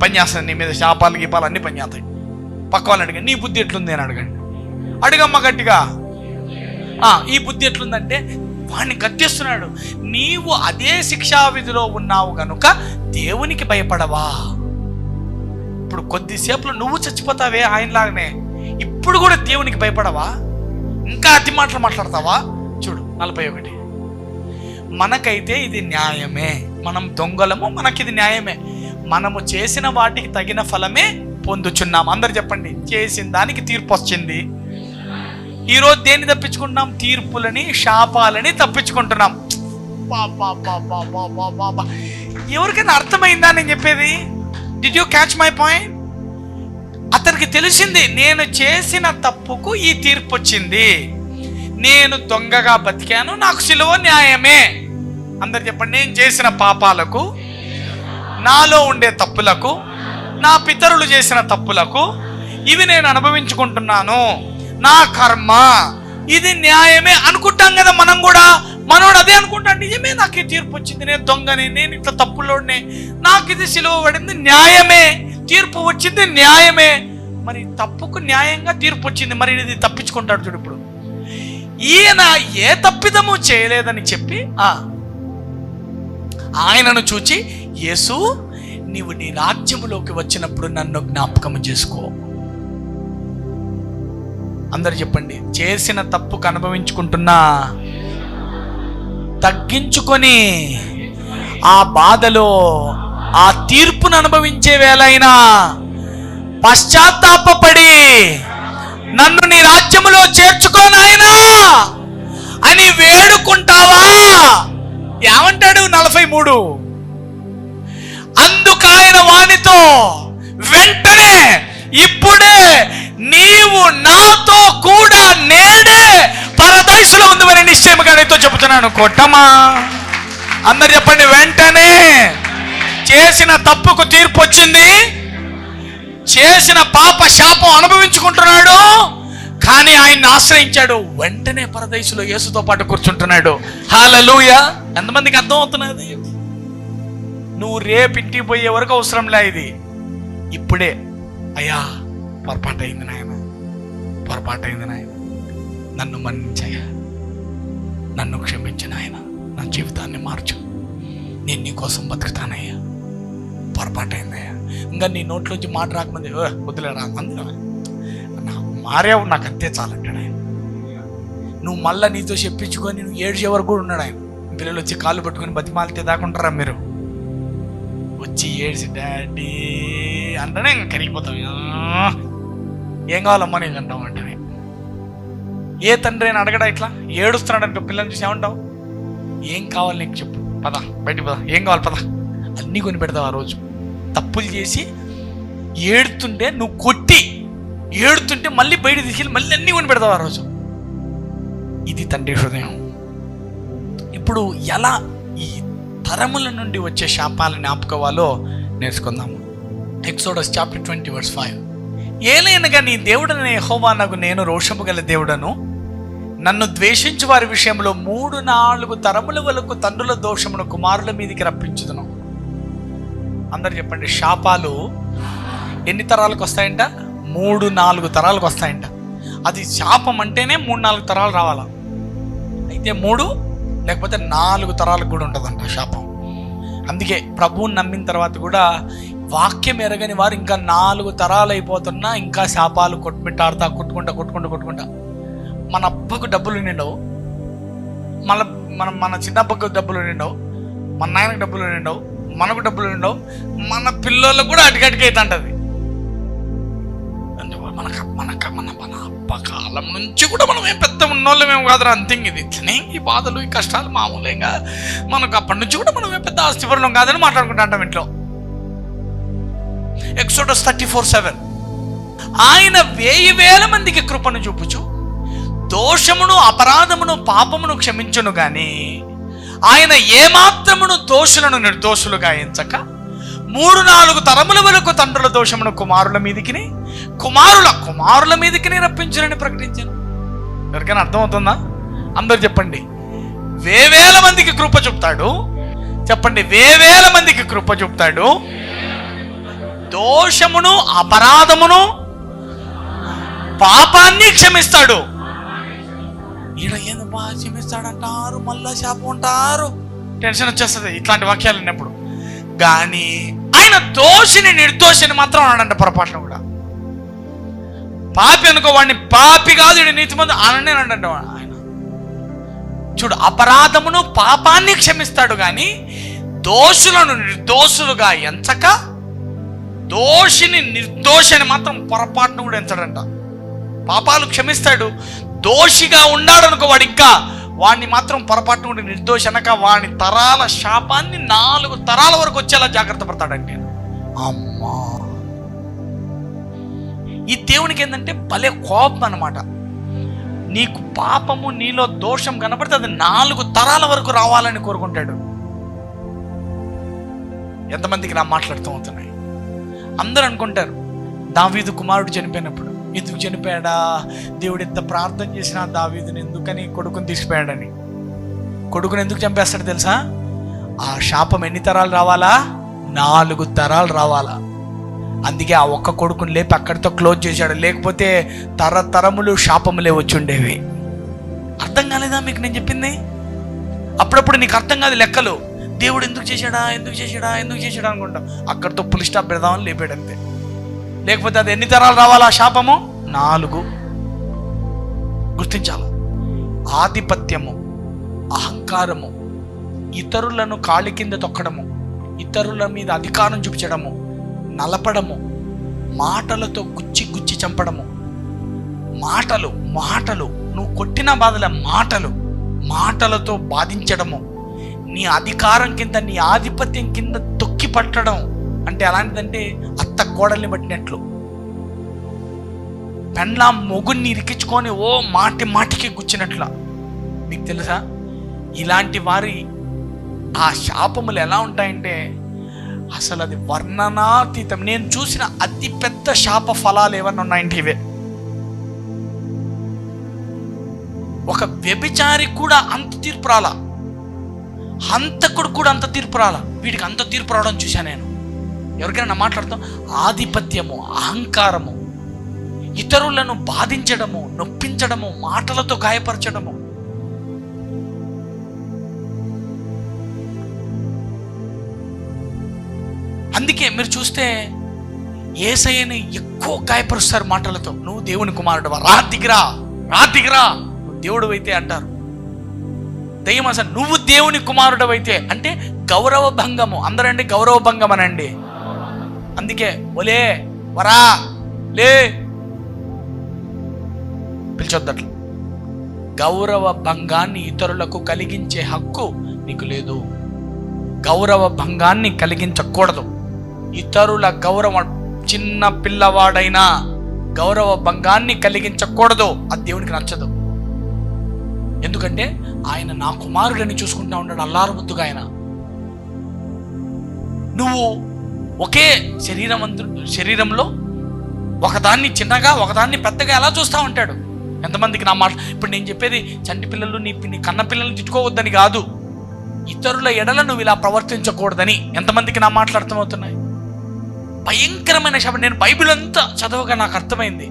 పని చేస్తుంది నీ మీద. శాపాలు గీపాలు అన్నీ పని చేస్తాయి. పక్క వాళ్ళని అడిగా నీ బుద్ధి ఎట్లుంది అని అడగండి. అడిగమ్మ గట్టిగా, ఈ బుద్ధి ఎట్లుందంటే వాడిని గద్దిస్తున్నాడు. నీవు అదే శిక్షా విధిలో ఉన్నావు గనుక దేవునికి భయపడవా? ఇప్పుడు కొద్దిసేపులో నువ్వు చచ్చిపోతావే ఆయనలాగానే. ఇప్పుడు కూడా దేవునికి భయపడవా? ఇంకా అతి మాటలు మాట్లాడతావా? చూడు 41. మనకైతే ఇది న్యాయమే, మనం దొంగలము, మనకిది న్యాయమే, మనము చేసిన వాటికి తగిన ఫలమే పొందుచున్నాం. అందరు చెప్పండి, చేసిన దానికి తీర్పు వచ్చింది. ఈరోజు దేన్ని తప్పించుకుంటున్నాం? తీర్పులని, శాపాలని తప్పించుకుంటున్నాం. ఎవరికైనా అర్థమైందా నేను చెప్పేది? Did you catch my point? అతనికి తెలిసింది, నేను చేసిన తప్పుకు ఈ తీర్పు వచ్చింది, నేను దొంగగా బతికాను, నాకు సిలువ న్యాయమే. అందరు చెప్పండి, నేను చేసిన పాపాలకు, నాలో ఉండే తప్పులకు, నా పితరులు చేసిన తప్పులకు ఇవి నేను అనుభవించుకుంటున్నాను, నా కర్మ, ఇది న్యాయమే అనుకుంటాం కదా మనం కూడా. మనోడు అదే అనుకుంటాడు, నిజమే, నాకు ఈ తీర్పు వచ్చింది, నేను దొంగని, నేను ఇట్లా తప్పులోనే, నాకు ఇది సిలువ పడింది, న్యాయమే, తీర్పు వచ్చింది, న్యాయమే. మరి తప్పుకు న్యాయంగా తీర్పు వచ్చింది, మరి ఇది తప్పించుకుంటాడు. చూడు, ఇప్పుడు ఈయన ఏ తప్పిదము చేయలేదని చెప్పి ఆయనను చూచి, యేసు, నీవు నీ రాజ్యములోకి వచ్చినప్పుడు నన్ను జ్ఞాపకము చేసుకో. అందరు చెప్పండి, చేసిన తప్పుకు అనుభవించుకుంటున్నా, తగ్గించుకొని ఆ బాధలో ఆ తీర్పును అనుభవించే వేళైనా పశ్చాత్తాపపడి నన్ను నీ రాజ్యములో చేర్చుకో నాయనా అని వేడుకుంటావా? ఏమంటాడు 43? అందుకాయన వానితో, వెంటనే, ఇప్పుడే నీవు నాతో కూడా నేడే పరదైసులో ఉందని నిశ్చయముగా నీతో చెబుతున్నాను. కొట్టమా? అందరు చెప్పండి, వెంటనే. చేసిన తప్పుకు తీర్పు వచ్చింది, చేసిన పాప శాపం అనుభవించుకుంటున్నాడు, కానీ ఆయన్ని ఆశ్రయించాడు, వెంటనే పరదైసులో యేసుతో పాటు కూర్చుంటున్నాడు. హల్లెలూయా! ఎంతమందికి అర్థం అవుతున్నది? నువ్వు రేపు ఇంటికి పోయే వరకు అవసరం లే, ఇది ఇప్పుడే, అయ్యా పొరపాటైంది నాయన, పొరపాటైంది నాయన, నన్ను మన్నించయ్యా, నన్ను క్షమించు నాయన, నా జీవితాన్ని మార్చు, నేను నీ కోసం బతుకుతానయ్యా, పొరపాటైందయ్యా. ఇంకా నీ నోట్లోంచి మాట రాకముందే వదిలేరా, అందులో మారేవు, నాకు అంతే చాలంటాడు ఆయన. నువ్వు మళ్ళీ నీతో చెప్పించుకొని నువ్వు ఏడ్చే వరకు కూడా ఉన్నాడు ఆయన. పిల్లలు వచ్చి కాళ్ళు పట్టుకొని బతిమాలితే దాకుంటారా మీరు? వచ్చి ఏడ్చి డాడీ అంటేనే ఇంకా కరిగిపోతాం. ఏం కావాలమ్మా నీకు అంటావు అంటే, ఏ తండ్రి అని అడగడా? ఇట్లా ఏడుస్తున్నాడు అంటే పిల్లల్ని చూసి ఏమంటావు? ఏం కావాలి నీకు చెప్పు, పద బయటికి పద, ఏం కావాలి పద, అన్నీ కొని పెడతావు. ఆ రోజు తప్పులు చేసి ఏడుతుంటే, నువ్వు కొట్టి ఏడుతుంటే మళ్ళీ బయట తీసుకెళ్ళి మళ్ళీ అన్నీ కొని పెడతావు ఆ రోజు. ఇది తండ్రి హృదయం. ఇప్పుడు ఎలా ఈ తరముల నుండి వచ్చే శాపాలను ఆపుకోవాలో నేర్చుకుందాము. Exodus chapter 20:5. ఏలైనగా నీ దేవుడనే యెహోవా నగు నేను రోషము గల దేవుడను, నన్ను ద్వేషించు వారి విషయంలో 3-4 తరముల వరకు తండ్రుల దోషమును కుమారుల మీదికి రప్పించుదును. అందరు చెప్పండి, శాపాలు ఎన్ని తరాలకు వస్తాయంట? 3-4 తరాలకు వస్తాయంట. అది శాపం అంటేనే 3-4 తరాలు రావాలా, అయితే 3 లేకపోతే 4 తరాలకు కూడా ఉంటుందంట శాపం. అందుకే ప్రభువుని నమ్మిన తర్వాత కూడా వాక్యం ఎరగని వారు ఇంకా 4 తరాలు అయిపోతున్నా ఇంకా శాపాలు కొట్టుమిట్టాడుతా కొట్టుకుంటా. మన అబ్బకు డబ్బులు నిండవు, మన చిన్నబ్బకు డబ్బులు నిండవు, మన నాయనకు డబ్బులు నిండవు, మనకు డబ్బులు నిండవు, మన పిల్లలకు కూడా అటుకటికి అవుతుంటుంది. మన అబ్బ కాలం నుంచి కూడా మనం ఏం పెద్ద ఉన్నోళ్ళమేమో కాదురా, అంతే. ఇది ఇట్లనే ఈ బాధలు ఈ కష్టాలు మామూలుగా మనకు అప్పటి నుంచి కూడా మనం ఏం పెద్ద ఆస్తిపరులం కాదని మాట్లాడుకుంటా అంటాం ఇంట్లో. ఎక్సోడస్ 34:7. ఆయన 1000 మందికి కృపను చూపుచు దోషమును అపరాధమును పాపమును క్షమించును గాని ఆయన ఏమాత్రమును దోషులను నిర్దోషులుగా ఎంచక 3-4 తరముల వరకు తండ్రుల దోషమును కుమారుల మీదికి రప్పించునని ప్రకటించాను. ఎవరికైనా అర్థమవుతుందా? అందరు చెప్పండి, 1000 మందికి కృప చూపుతాడు. చెప్పండి, 1000 మందికి కృప చూపుతాడు, దోషమును అపరాధమును పాపాన్ని క్షమిస్తాడు. ఈడ ఏదో బాగా క్షమిస్తాడంటారు, మళ్ళా శాపం అంటారు, టెన్షన్ వచ్చేస్తుంది ఇట్లాంటి వాక్యాలు విన్నప్పుడు. కానీ ఆయన ఆయన దోషిని నిర్దోషిని మాత్రం అన్నాడంట పొరపాటున కూడా. పాపి అనుకో, వాడిని పాపి కాదు వీడు నీతిమంతుడు అననే అనంట ఆయన. చూడు, అపరాధమును పాపాన్ని క్షమిస్తాడు కానీ దోషులను నిర్దోషులుగా ఎంచక దోషిని నిర్దోషిని మాత్రం పొరపాటును కూడా ఎంచడంట. పాపాలు క్షమిస్తాడు, దోషిగా ఉన్నాడు అనుకో వాడు, ఇంకా వాడిని మాత్రం పొరపాటును కూడా నిర్దోషి అనక వాడి తరాల శాపాన్ని 4 తరాల వరకు వచ్చేలా జాగ్రత్త పడతాడండి. అమ్మా, ఈ దేవునికి ఏంటంటే భలే కోపం అన్నమాట. నీకు పాపము, నీలో దోషం కనబడితే అది 4 తరాల వరకు రావాలని కోరుకుంటాడు. ఎంతమందికి నా మాట్లాడుతూ అవుతున్నాయి? అందరూ అనుకుంటారు దావీదు కుమారుడు చనిపోయినప్పుడు, ఎందుకు చనిపోయాడా, దేవుడు ఎంత ప్రార్థన చేసినా దావీదుని ఎందుకని కొడుకుని తీసిపోయాడని. కొడుకుని ఎందుకు చంపేస్తాడు తెలుసా? ఆ శాపం ఎన్ని తరాలు రావాలా? 4 తరాలు రావాలా. అందుకే ఆ ఒక్క కొడుకుని లేపి అక్కడితో క్లోజ్ చేశాడు. లేకపోతే తరతరములు శాపములే వచ్చి ఉండేవి. అర్థం కాలేదా మీకు నేను చెప్పింది? అప్పుడప్పుడు నీకు అర్థం కాదు లెక్కలు. దేవుడు ఎందుకు చేశాడా అనుకుంటాం. అక్కడితో పులి స్టాప్ పెడదామని లేపాడు అంతే. లేకపోతే అది ఎన్ని తరాలు రావాలా శాపము? 4. గుర్తించాలి. ఆధిపత్యము, అహంకారము, ఇతరులను కాళ్ళ కింద తొక్కడము, ఇతరుల మీద అధికారం చూపించడము, నలపడము, మాటలతో గుచ్చి గుచ్చి చంపడము, మాటలు నువ్వు కొట్టిన బాధల మాటలతో బాధించడము, నీ అధికారం కింద, నీ ఆధిపత్యం కింద తొక్కి పట్టడం. అంటే ఎలాంటిదంటే అత్త కోడల్ని పట్టినట్లు. పెండ్లా మొగుడిని ఇరికించుకొని ఓ మాటికి గుచ్చినట్ల. మీకు తెలుసా ఇలాంటి వారి ఆ శాపములు ఎలా ఉంటాయంటే అసలు అది వర్ణనాతీతం. నేను చూసిన అతి పెద్ద శాప ఫలాలు ఏమన్నా ఉన్నాయంటే ఇవే. ఒక వ్యభిచారి కూడా అంత తీర్పు రాలా, హంతకుడు కూడా అంత తీర్పు రాలా, వీడికి అంత తీర్పు రావడం చూశాను నేను. ఎవరికైనా మాట్లాడతాం, ఆధిపత్యము, అహంకారము, ఇతరులను బాధించడము, నొప్పించడము, మాటలతో గాయపరచడము. అందుకే మీరు చూస్తే యేసయ్యని ఎక్కువ గాయపరుస్తారు మాటలతో. నువ్వు దేవుని కుమారుడువా, రాతికిరా నువ్వు దేవుడు అయితే అంటారు. దయ్యం అసలు నువ్వు దేవుని కుమారుడు అయితే అంటే గౌరవ భంగము. అందరండి గౌరవ భంగం అనండి. అందుకే ఒలే వరా లే పిలిచొద్దట్లు. గౌరవ భంగాన్ని ఇతరులకు కలిగించే హక్కు నీకు లేదు. గౌరవ భంగాన్ని కలిగించకూడదు. ఇతరుల గౌరవం, చిన్న పిల్లవాడైనా గౌరవ భంగాన్ని కలిగించకూడదు. అది దేవునికి నచ్చదు. ఎందుకంటే ఆయన నా కుమారుడని చూసుకుంటా ఉన్నాడు అల్లారుముద్దుగా. ఆయన నువ్వు ఒకే శరీరంలో ఒకదాన్ని చిన్నగా ఒకదాన్ని పెద్దగా ఎలా చూస్తూ ఉంటాడు. ఎంతమందికి నా మాట ఇప్పుడు నేను చెప్పేది, చంటి పిల్లలు నీ కన్న పిల్లల్ని తిట్టుకోవద్దని కాదు, ఇతరుల ఎడల నువ్వు ఇలా ప్రవర్తించకూడదని. ఎంతమందికి నా మాటలు అర్థమవుతున్నాయి? భయంకరమైన శాపం. నేను బైబిల్ అంతా చదవగా నాకు అర్థమైంది.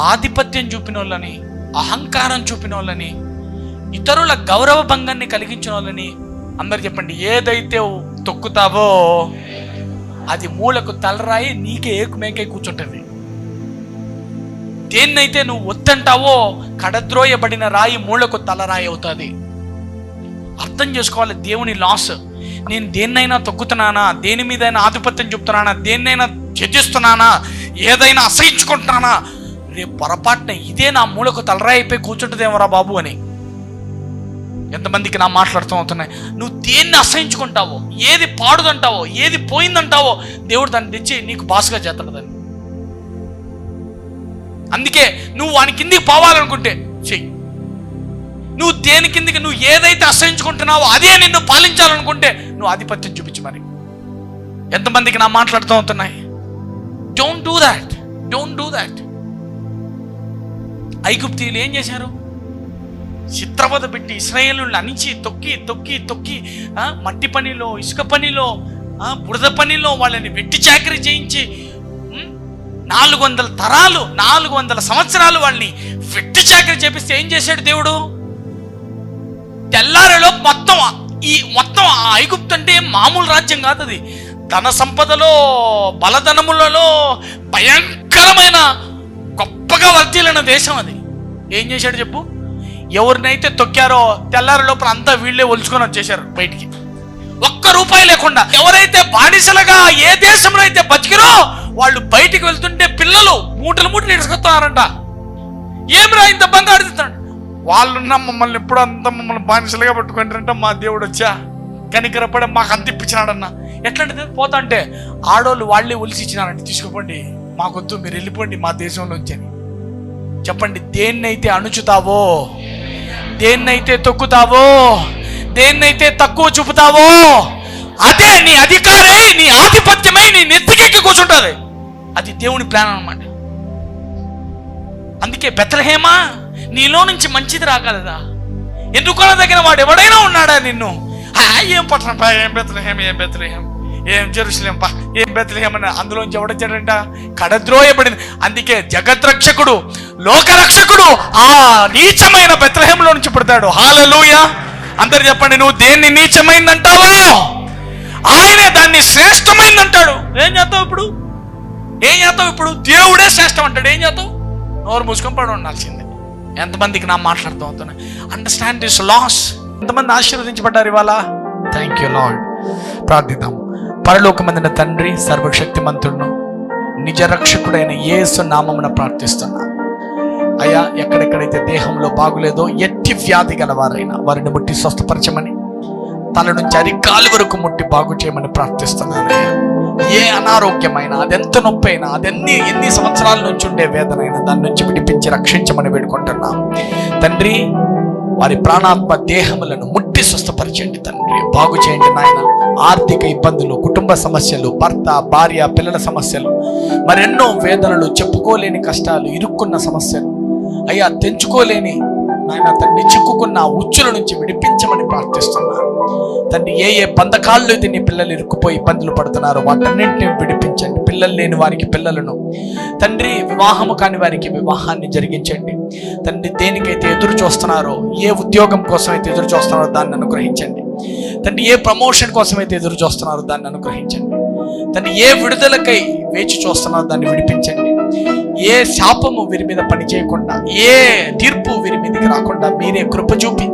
ఆధిపత్యం చూపిన వాళ్ళని, అహంకారం చూపిన వాళ్ళని, ఇతరుల గౌరవ భంగాన్ని కలిగించిన వాళ్ళని, అందరు చెప్పండి, ఏదైతే తొక్కుతావో అది మూలకు తలరాయి నీకే ఏకుమేకై కూర్చుంటుంది. దేన్నైతే నువ్వు వద్దంటావో కడద్రోయబడిన రాయి మూలకు తలరాయి అవుతుంది. అర్థం చేసుకోవాలి దేవుని లాస్. నేను దేన్నైనా తొక్కుతున్నానా, దేని మీదైనా ఆధిపత్యం చూపుతున్నానా, దేన్నైనా త్యజిస్తున్నానా, ఏదైనా అసహించుకుంటున్నానా, రేపు పొరపాటున ఇదే నా మూలకు తలరాయి అయిపోయి కూర్చుంటుందేమోరా బాబు అని. ఎంతమందికి నా మాట్లాడుతూ అవుతున్నాయి? నువ్వు దేన్ని అసహించుకుంటావో, ఏది పాడుదంటావో, ఏది పోయిందంటావో దేవుడు దాన్ని తెచ్చి నీకు బాసుగా చేస్తాడు దాన్ని. అందుకే నువ్వు వాని కిందికి పోవాలనుకుంటే చెయ్యి. నువ్వు దేని కిందికి, నువ్వు ఏదైతే అసహించుకుంటున్నావో అదే నిన్ను పాలించాలనుకుంటే నువ్వు ఆధిపత్యం చూపించు. మరి ఎంతమందికి నా మాట్లాడుతూ అవుతున్నాయి? Don't do that. ఐగుప్తీయులు ఏం చేశారు? చిత్రవద పెట్టి ఇశ్రాయేలుని అణిచి తొక్కి మట్టి పనిలో, ఇసుక పనిలో, బురద పనిలో వాళ్ళని వెట్టి చాకరీ చేయించి 400 సంవత్సరాలు వాళ్ళని వెట్టి చాకరీ చేపిస్తే ఏం చేశాడు దేవుడు? తెల్లారిలో మొత్తం ఆ ఐగుప్తు అంటే మామూలు రాజ్యం కాదు అది. ధన సంపదలో, బలధనములలో భయంకరమైన గొప్పగా వర్ధిల్లిన దేశం అది. ఏం చేశాడు చెప్పు? ఎవరినైతే తొక్కారో తెల్లారి లోపల అంతా వీళ్ళే ఒలుచుకొని వచ్చేసారు బయటికి, ఒక్క రూపాయి లేకుండా. ఎవరైతే బానిసలుగా ఏ దేశంలో అయితే బతికిరో వాళ్ళు బయటికి వెళ్తుంటే పిల్లలు మూటలు మూటలు ఇసుకొస్తున్నారంట. ఏమిరా ఇంత బంగారు తిన్నాడు? వాళ్ళున్న మమ్మల్ని ఎప్పుడు అంత మమ్మల్ని బానిసలుగా పట్టుకుంటారంట. మా దేవుడు వచ్చా కనికరపడే మాకు అంత ఇప్పించినాడన్న. ఎట్లాంటిది? పోతా అంటే ఆడోళ్ళు వాళ్ళే ఒలిసి ఇచ్చినారంటే, తీసుకుపోండి, మాకొద్దు, మీరు వెళ్ళిపోండి మా దేశంలోంచి అని. చెప్పండి, దేన్నైతే అణుచుతావో, దేన్నైతే తొక్కుతావో, దేన్నైతే తక్కువ చూపుతావో అదే నీ అధికారై, నీ ఆధిపత్యమై నీ నెత్తికెక్కి కూర్చుంటుంది. అది దేవుని ప్లాన్ అన్నమాట. అందుకే బెత్లెహేమా, నీలో నుంచి మంచిది రాగలదా? ఎందుకన్నా దగ్గర వాడు ఎవడైనా ఉన్నాడా నిన్ను? ఏం పట్టణం పా, ఏం బెత్లెహేం, ఏం బెత్లెహేం, ఏం జెరూసలేం పా, ఏం బెత్లెహేం అని అందులోంచి ఎవడొచ్చాడంట? కడద్రోయబడింది. అందుకే జగద్రక్షకుడు, లోకరక్షకుడు ఆ నీచమైన బెత్లెహేంలో నుంచి పుడతాడు. హల్లెలూయా! అందరు చెప్పండి, నువ్వు దేన్ని నీచమైందంటావో ఆయనే దాన్ని శ్రేష్టమైందంటాడు. ఏం చేస్తావు ఇప్పుడు? ఏం చేస్తావు ఇప్పుడు? దేవుడే శ్రేష్టం అంటాడు. ఏం చేస్తావు? నోరు మూసుకొని పడి ఉండాల్సిందే. ఎంతమందికి నా మాట్లాడుతూ అవుతున్నా? Understand this laws. ఎంతమంది ఆశీర్వదించబడ్డారు ఇవాళ? Thank you lord. ప్రార్థిద్దాం. పరలోకమందున తండ్రి, సర్వశక్తిమంతుడును నిజ రక్షకుడైన యేసు నామమున ప్రార్థిస్తున్నా. అయ్యా, ఎక్కడెక్కడైతే దేహంలో బాగులేదో, ఎట్టి వ్యాధి గలవారైనా వారిని ముట్టి స్వస్థపరచమని, తల నుంచి అరికాలి వరకు ముట్టి బాగు చేయమని ప్రార్థిస్తున్నానయ్యా. ఏ అనారోగ్యమైనా, అదెంత నొప్పి అయినా, ఎన్ని సంవత్సరాల నుంచి ఉండే వేదనైనా దాని నుంచి విడిపించి రక్షించమని వేడుకుంటున్నాం తండ్రి. వారి ప్రాణాత్మ దేహములను ముట్టి స్వస్థపరచండి తండ్రి. బాగు చేయండి నాయన. ఆర్థిక ఇబ్బందులు, కుటుంబ సమస్యలు, భర్త భార్య పిల్లల సమస్యలు, మరెన్నో వేదనలు, చెప్పుకోలేని కష్టాలు, ఇరుక్కున్న సమస్యలు అయ్యా, తెంచుకోలేని నాయన తండ్రి చిక్కుకున్న ఉచ్చుల నుంచి విడిపించమని ప్రార్థిస్తున్నాను తండ్రి. ఏ బంధకాల్లో అయితే నీ పిల్లలు ఇరుక్కుపోయి ఇబ్బందులు పడుతున్నారో వాటన్నింటినీ విడిపించండి. పిల్లలు లేని వారికి పిల్లలను తండ్రి, వివాహము కాని వారికి వివాహాన్ని జరిగించండి తండ్రి. దేనికైతే ఎదురు చూస్తున్నారో, ఏ ఉద్యోగం కోసం అయితే ఎదురు చూస్తున్నారో దాన్ని అనుగ్రహించండి తండ్రి. ఏ ప్రమోషన్ కోసం అయితే ఎదురు చూస్తున్నారో దాన్ని అనుగ్రహించండి తండ్రి. ఏ విడుదలకై వేచి చూస్తున్నారో దాన్ని విడిపించండి. ఏ శాపము వీరి మీద పని చేయకుండా, ఏ తీర్పు వీరి మీదకి రాకుండా మీరే కృప చూపి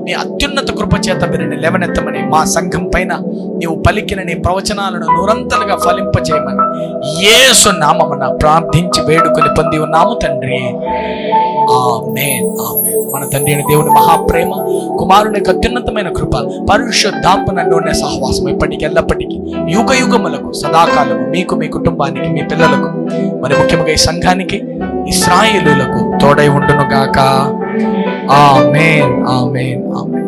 నీ అత్యున్నత కృప చేత వీరిని లేవనెత్తమని, మా సంఘం పైన నీవు పలికిన నీ ప్రవచనాలను నూరంతలుగా ఫలింపచేయమని యేసు నామమున ప్రార్థించి వేడుకొని పొంది ఉన్నాము తండ్రి. ఆమేన్, ఆమేన్. మన తండ్రి అయిన దేవుని మహాప్రేమ, కుమారుని యొక్క అత్యున్నతమైన కృప, పరిశుద్ధాత్మలోనే సహవాసం ఇప్పటికి ఎల్లప్పటికీ యుగ యుగములకు సదాకాలము మీకు, మీ కుటుంబానికి, మీ పిల్లలకు, మరి ముఖ్యంగా ఈ సంఘానికి, ఇశ్రాయేలులకు తోడై ఉండును గాక. ఆమేన్, ఆమేన్, ఆమేన్.